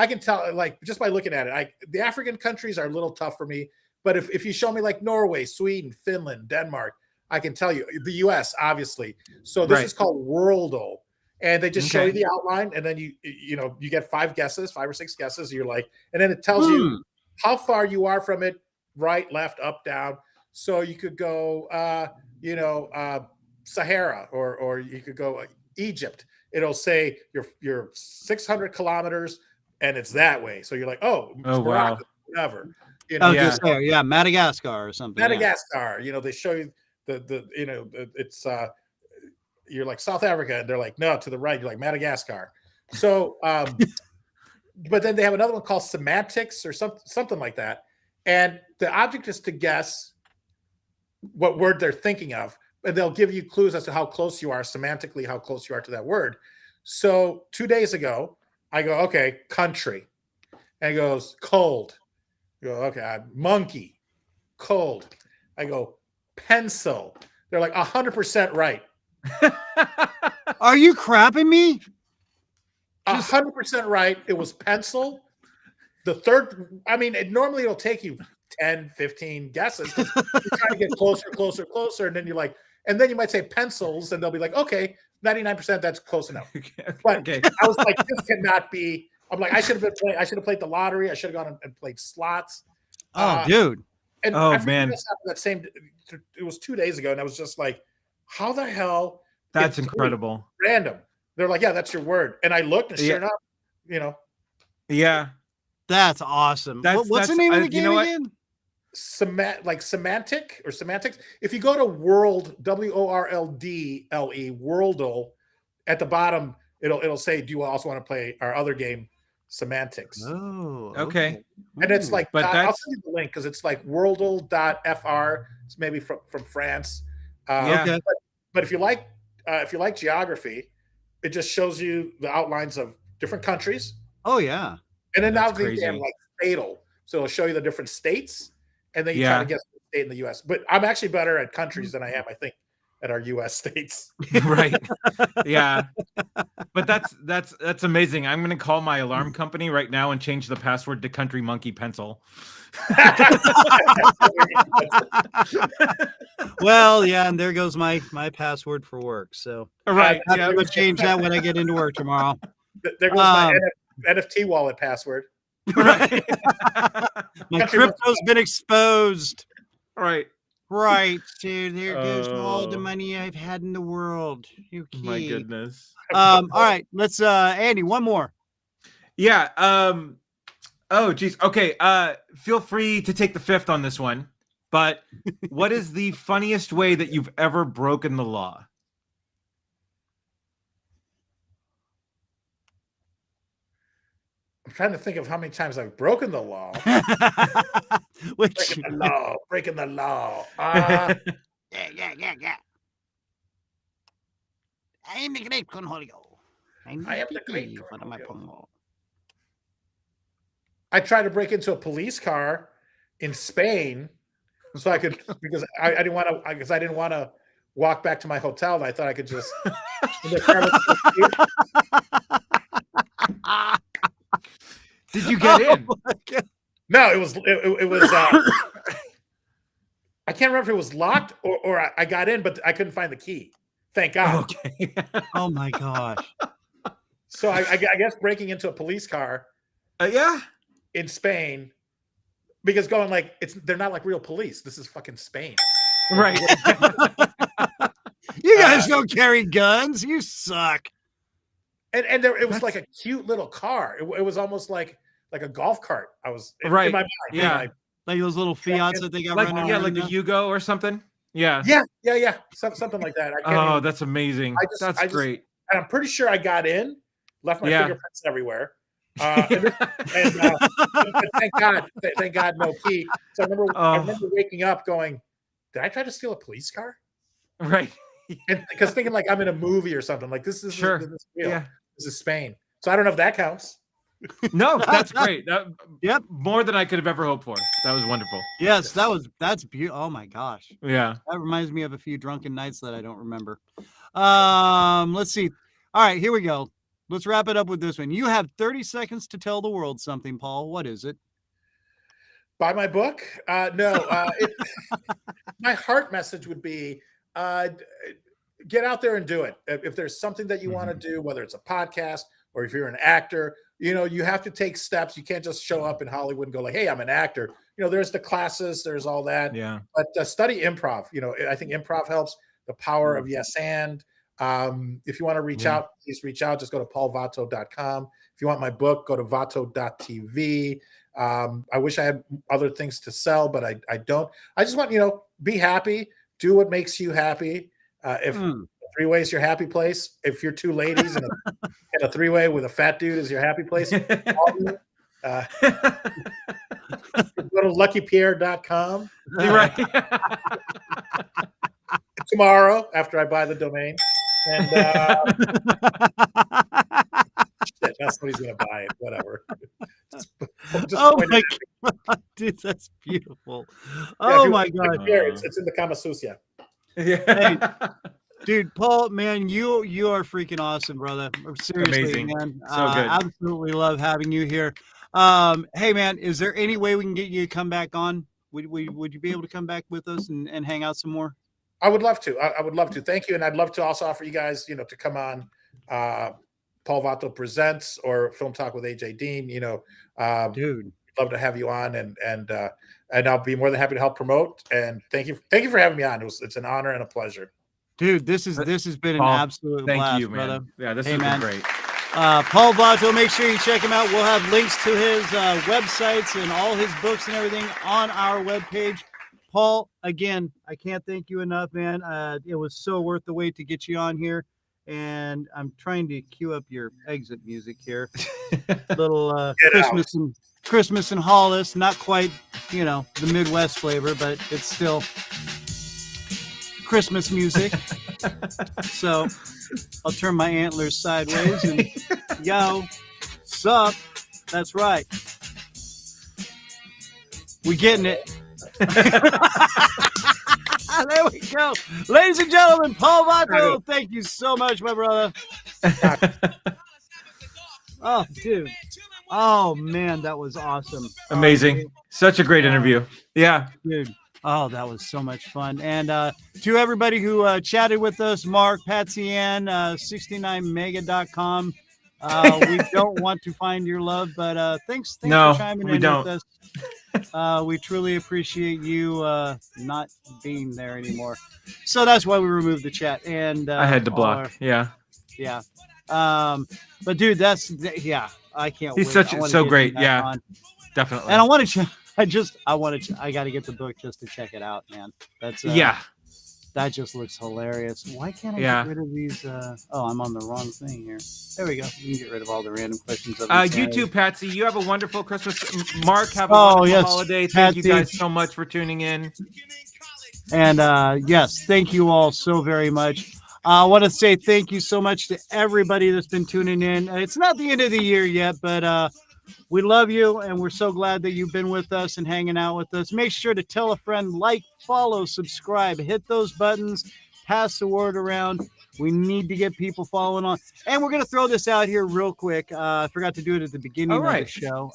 [SPEAKER 4] can tell, like, just by looking at it. The African countries are a little tough for me, but if you show me like Norway, Sweden, Finland, Denmark, I can tell you. The U.S. obviously. So this is called Worldle, and they just show you the outline, and then you get 5 or 6 guesses. You're like, and then it tells you how far you are from it, right, left, up, down. So you could go, Sahara, or you could go Egypt. It'll say you're 600 kilometers, and it's that way. So you're like, oh wow, whatever.
[SPEAKER 2] Madagascar or something.
[SPEAKER 4] Madagascar. They show you it's you're like South Africa, and they're like, no, to the right. You're like Madagascar. So, but then they have another one called semantics or something like that, and the object is to guess what word they're thinking of. And they'll give you clues as to how close you are semantically, how close you are to that word. So 2 days ago, I go, okay, country. And it goes, cold. I go, okay, monkey, cold. I go, pencil. They're like 100% right.
[SPEAKER 2] Are you crapping me?
[SPEAKER 4] 100% right. It was pencil. The third, normally it'll take you 10, 15 guesses. You're trying to get closer. And then you're like, and then you might say pencils, and they'll be like, okay, 99%, that's close enough. But I was like, this cannot be. I'm like, I should have played the lottery. I should have gone and played slots.
[SPEAKER 2] Dude.
[SPEAKER 4] And man. It was 2 days ago, and I was just like, how the hell?
[SPEAKER 1] That's incredible.
[SPEAKER 4] Random. They're like, yeah, that's your word. And I looked, and sure enough,
[SPEAKER 2] Yeah. That's awesome. What's the name of the game again?
[SPEAKER 4] Semantic or semantics. If you go to World, WORLDLE, Worldle, at the bottom, it'll say, do you also want to play our other game, semantics?
[SPEAKER 2] Oh,
[SPEAKER 1] okay.
[SPEAKER 4] And it's like, but I'll send you the link, because it's like worldle.fr. It's maybe from France.
[SPEAKER 2] Okay.
[SPEAKER 4] But if you like geography, it just shows you the outlines of different countries.
[SPEAKER 2] Oh yeah.
[SPEAKER 4] And then now they have like statal, so it'll show you the different states. And then you try to guess the state in the U.S. But I'm actually better at countries than I am, I think, at our U.S. states.
[SPEAKER 1] Right. Yeah. But that's amazing. I'm going to call my alarm company right now and change the password to Country Monkey Pencil.
[SPEAKER 2] Well, yeah, and there goes my password for work. So
[SPEAKER 1] right,
[SPEAKER 2] I'm going to change that when I get into work tomorrow.
[SPEAKER 4] There goes my NFT wallet password.
[SPEAKER 2] Right. My crypto's been exposed.
[SPEAKER 1] Right.
[SPEAKER 2] So there goes all the money I've had in the world. Okay.
[SPEAKER 1] My goodness.
[SPEAKER 2] All right, let's Andy, one more.
[SPEAKER 1] Yeah. Oh geez. Okay. Feel free to take the 5th on this one. But what is the funniest way that you've ever broken the law?
[SPEAKER 4] I'm trying to think of how many times I've broken the law. Breaking the law.
[SPEAKER 2] Yeah. I am the great Cornholio.
[SPEAKER 4] I am the great Cornholio. I tried to break into a police car in Spain, so I could, because I didn't want to walk back to my hotel. And I thought I could just.
[SPEAKER 1] Did you get in?
[SPEAKER 4] No, it was. I can't remember if it was locked or I got in, but I couldn't find the key. Thank God.
[SPEAKER 2] Okay. Oh my gosh.
[SPEAKER 4] So I guess breaking into a police car. In Spain, because going like they're not like real police. This is fucking Spain.
[SPEAKER 1] Right.
[SPEAKER 2] You guys don't carry guns. You suck.
[SPEAKER 4] And it was like a cute little car. It was almost like a golf cart. I was in my mind.
[SPEAKER 1] Yeah.
[SPEAKER 2] Like those little Fiats that they got running around.
[SPEAKER 1] Like a Yugo or something. Yeah.
[SPEAKER 4] Yeah. Something like that.
[SPEAKER 1] That's amazing. That's great.
[SPEAKER 4] And I'm pretty sure I got in, left my fingerprints everywhere. Thank God, no key. So I remember waking up going, did I try to steal a police car?
[SPEAKER 1] Right.
[SPEAKER 4] And because thinking like I'm in a movie or something, like this is real.
[SPEAKER 1] Yeah.
[SPEAKER 4] This is Spain. So I don't know if that counts.
[SPEAKER 1] No, that's great. Yep. More than I could have ever hoped for. That was wonderful.
[SPEAKER 2] Yes, that's beautiful. Oh my gosh.
[SPEAKER 1] Yeah.
[SPEAKER 2] That reminds me of a few drunken nights that I don't remember. Let's see. All right, here we go. Let's wrap it up with this one. You have 30 seconds to tell the world something, Paul. What is it?
[SPEAKER 4] Buy my book? No. My heart message would be get out there and do it. If there's something that you want to do, whether it's a podcast or if you're an actor, you have to take steps. You can't just show up in Hollywood and go like, hey, I'm an actor. There's the classes, there's all that.
[SPEAKER 1] Yeah.
[SPEAKER 4] But study improv. I think improv helps. The power of yes and. If you want to reach out, please reach out. Just go to paulvato.com. If you want my book, go to vato.tv. I wish I had other things to sell, but I don't. I just want, be happy, do what makes you happy. If three-way is your happy place, if you're two ladies and a three-way with a fat dude is your happy place, go to luckypierre.com.
[SPEAKER 1] Right.
[SPEAKER 4] Tomorrow after I buy the domain. And shit, that's what he's going to buy it. Whatever. Just
[SPEAKER 2] oh my God, dude, that's beautiful. Oh my God,
[SPEAKER 4] it's in the Kama Sutra.
[SPEAKER 2] Yeah. Hey, dude, Paul, man, you are freaking awesome, brother. Seriously,
[SPEAKER 1] amazing,
[SPEAKER 2] man.
[SPEAKER 1] So good.
[SPEAKER 2] Absolutely love having you here. Hey, man, is there any way we can get you to come back on? Would you be able to come back with us and hang out some more?
[SPEAKER 4] I would love to. I would love to. Thank you. And I'd love to also offer you guys, to come on Paul Vato Presents or Film Talk with AJ Dean.
[SPEAKER 2] Dude,
[SPEAKER 4] love to have you on and I'll be more than happy to help promote. And thank you for having me on. It's an honor and a pleasure.
[SPEAKER 2] Dude, this has been
[SPEAKER 1] Paul,
[SPEAKER 2] an absolute blast,
[SPEAKER 1] thank you, man.
[SPEAKER 2] brother.
[SPEAKER 1] Yeah, this has been great.
[SPEAKER 2] Paul Vato, make sure you check him out. We'll have links to his websites and all his books and everything on our webpage. Paul, again, I can't thank you enough, man. It was so worth the wait to get you on here. And I'm trying to cue up your exit music here. Little Christmas and Hollis, not quite, the Midwest flavor, but it's still Christmas music. So I'll turn my antlers sideways and yo, sup? That's right. We getting it. There we go. Ladies and gentlemen, Paul Vato, thank you so much, my brother. Oh, dude. Oh, man, that was awesome.
[SPEAKER 1] Amazing. Such a great interview. Yeah.
[SPEAKER 2] Dude. Oh, that was so much fun. And to everybody who chatted with us, Mark, Patsy Ann, 69mega.com. We don't want to find your love, but thanks for chiming in with us. We truly appreciate you not being there anymore. So that's why we removed the chat. And
[SPEAKER 1] I had to block. Yeah.
[SPEAKER 2] But dude, I can't wait.
[SPEAKER 1] He's so great. Yeah, on. Definitely.
[SPEAKER 2] And I want to I got to get the book just to check it out, man. That's that just looks hilarious. Why can't I get rid of these? I'm on the wrong thing here. There we go. You can get rid of all the random questions.
[SPEAKER 1] You too, Patsy. You have a wonderful Christmas. Mark, have a wonderful holiday. Thank you guys so much for tuning in.
[SPEAKER 2] And yes, thank you all so very much. I want to say thank you so much to everybody that's been tuning in. It's not the end of the year yet, but we love you, and we're so glad that you've been with us and hanging out with us. Make sure to tell a friend, like, follow, subscribe, hit those buttons, pass the word around. We need to get people following on. And we're going to throw this out here real quick. I forgot to do it at the beginning of the show.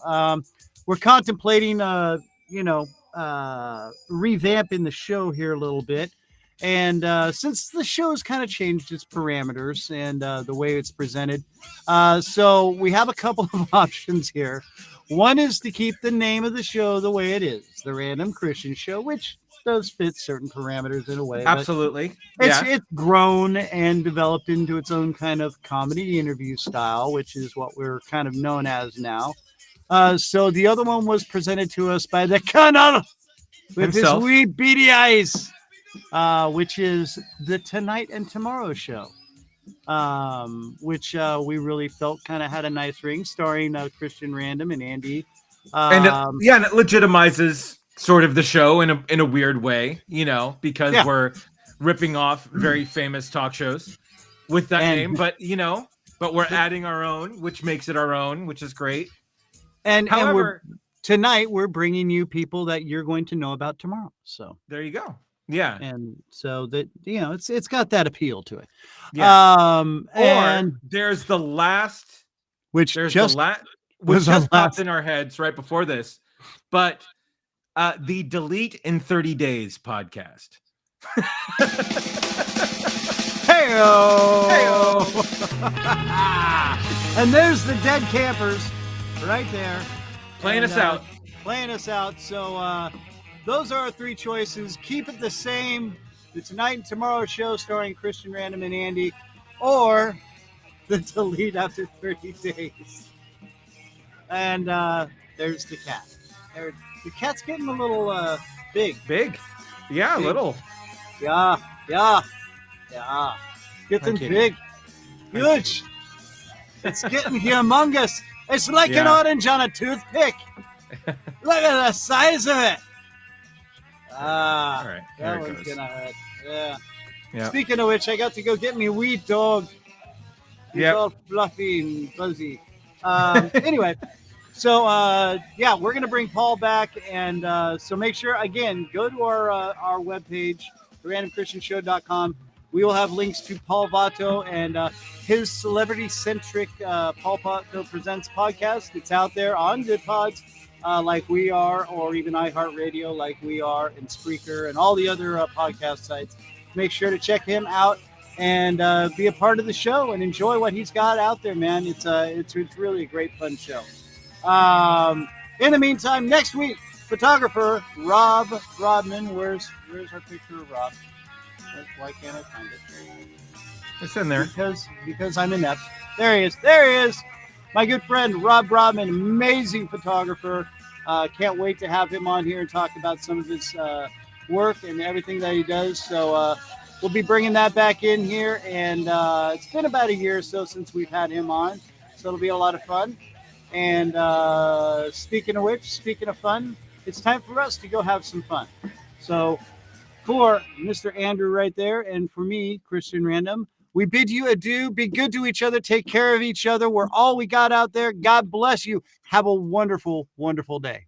[SPEAKER 2] We're contemplating, revamping the show here a little bit. And since the show's kind of changed its parameters and the way it's presented, so we have a couple of options here. One is to keep the name of the show the way it is, The Random Christian Show, which does fit certain parameters in a way.
[SPEAKER 1] Absolutely.
[SPEAKER 2] It's grown and developed into its own kind of comedy interview style, which is what we're kind of known as now. So the other one was presented to us by the Colonel with his wee beady eyes. Which is the Tonight and Tomorrow Show, which we really felt kind of had a nice ring, starring Christian Random and Andy.
[SPEAKER 1] And it legitimizes sort of the show in a weird way, because we're ripping off very famous talk shows with that name, but we're adding our own, which makes it our own, which is great.
[SPEAKER 2] However, tonight we're bringing you people that you're going to know about tomorrow. So
[SPEAKER 1] there you go. Yeah.
[SPEAKER 2] And so that, it's got that appeal to it.
[SPEAKER 1] Yeah.
[SPEAKER 2] And
[SPEAKER 1] there's the last,
[SPEAKER 2] which just
[SPEAKER 1] popped in our heads right before this, but the Delete in 30 Days podcast.
[SPEAKER 2] Hey-o! And there's the Dead Campers right there.
[SPEAKER 1] Playing us out.
[SPEAKER 2] So those are our three choices. Keep it the same. The Tonight and Tomorrow show starring Christian Random and Andy, or the Delete after 30 days. And there's the cat. The cat's getting a little big.
[SPEAKER 1] Big? Yeah, big. A little.
[SPEAKER 2] Yeah. Getting big. Huge. It's getting humongous. It's like an orange on a toothpick. Look at the size of it.
[SPEAKER 1] All right.
[SPEAKER 2] That one's gonna hurt. Yeah. Speaking of which, I got to go get me wee dog. He's all fluffy and fuzzy. Anyway, so we're gonna bring Paul back, and so make sure again go to our webpage, therandomchristianshow.com. We will have links to Paul Vato and his Celebrity Centric Paul Vato Presents podcast. It's out there on Good Pods, like we are, or even iHeartRadio, like we are, and Spreaker, and all the other podcast sites. Make sure to check him out and be a part of the show and enjoy what he's got out there, man. It's really a great, fun show. In the meantime, next week, photographer Rob Rodman. Where's our picture of Rob? Why can't I find it?
[SPEAKER 1] It's in there.
[SPEAKER 2] Because I'm inept. There he is. My good friend Rob Rodman, amazing photographer. Can't wait to have him on here and talk about some of his work and everything that he does. So we'll be bringing that back in here. And it's been about a year or so since we've had him on. So it'll be a lot of fun. And speaking of fun, it's time for us to go have some fun. So for Mr. Andrew right there, and for me, Christian Random, we bid you adieu. Be good to each other. Take care of each other. We're all we got out there. God bless you. Have a wonderful, wonderful day.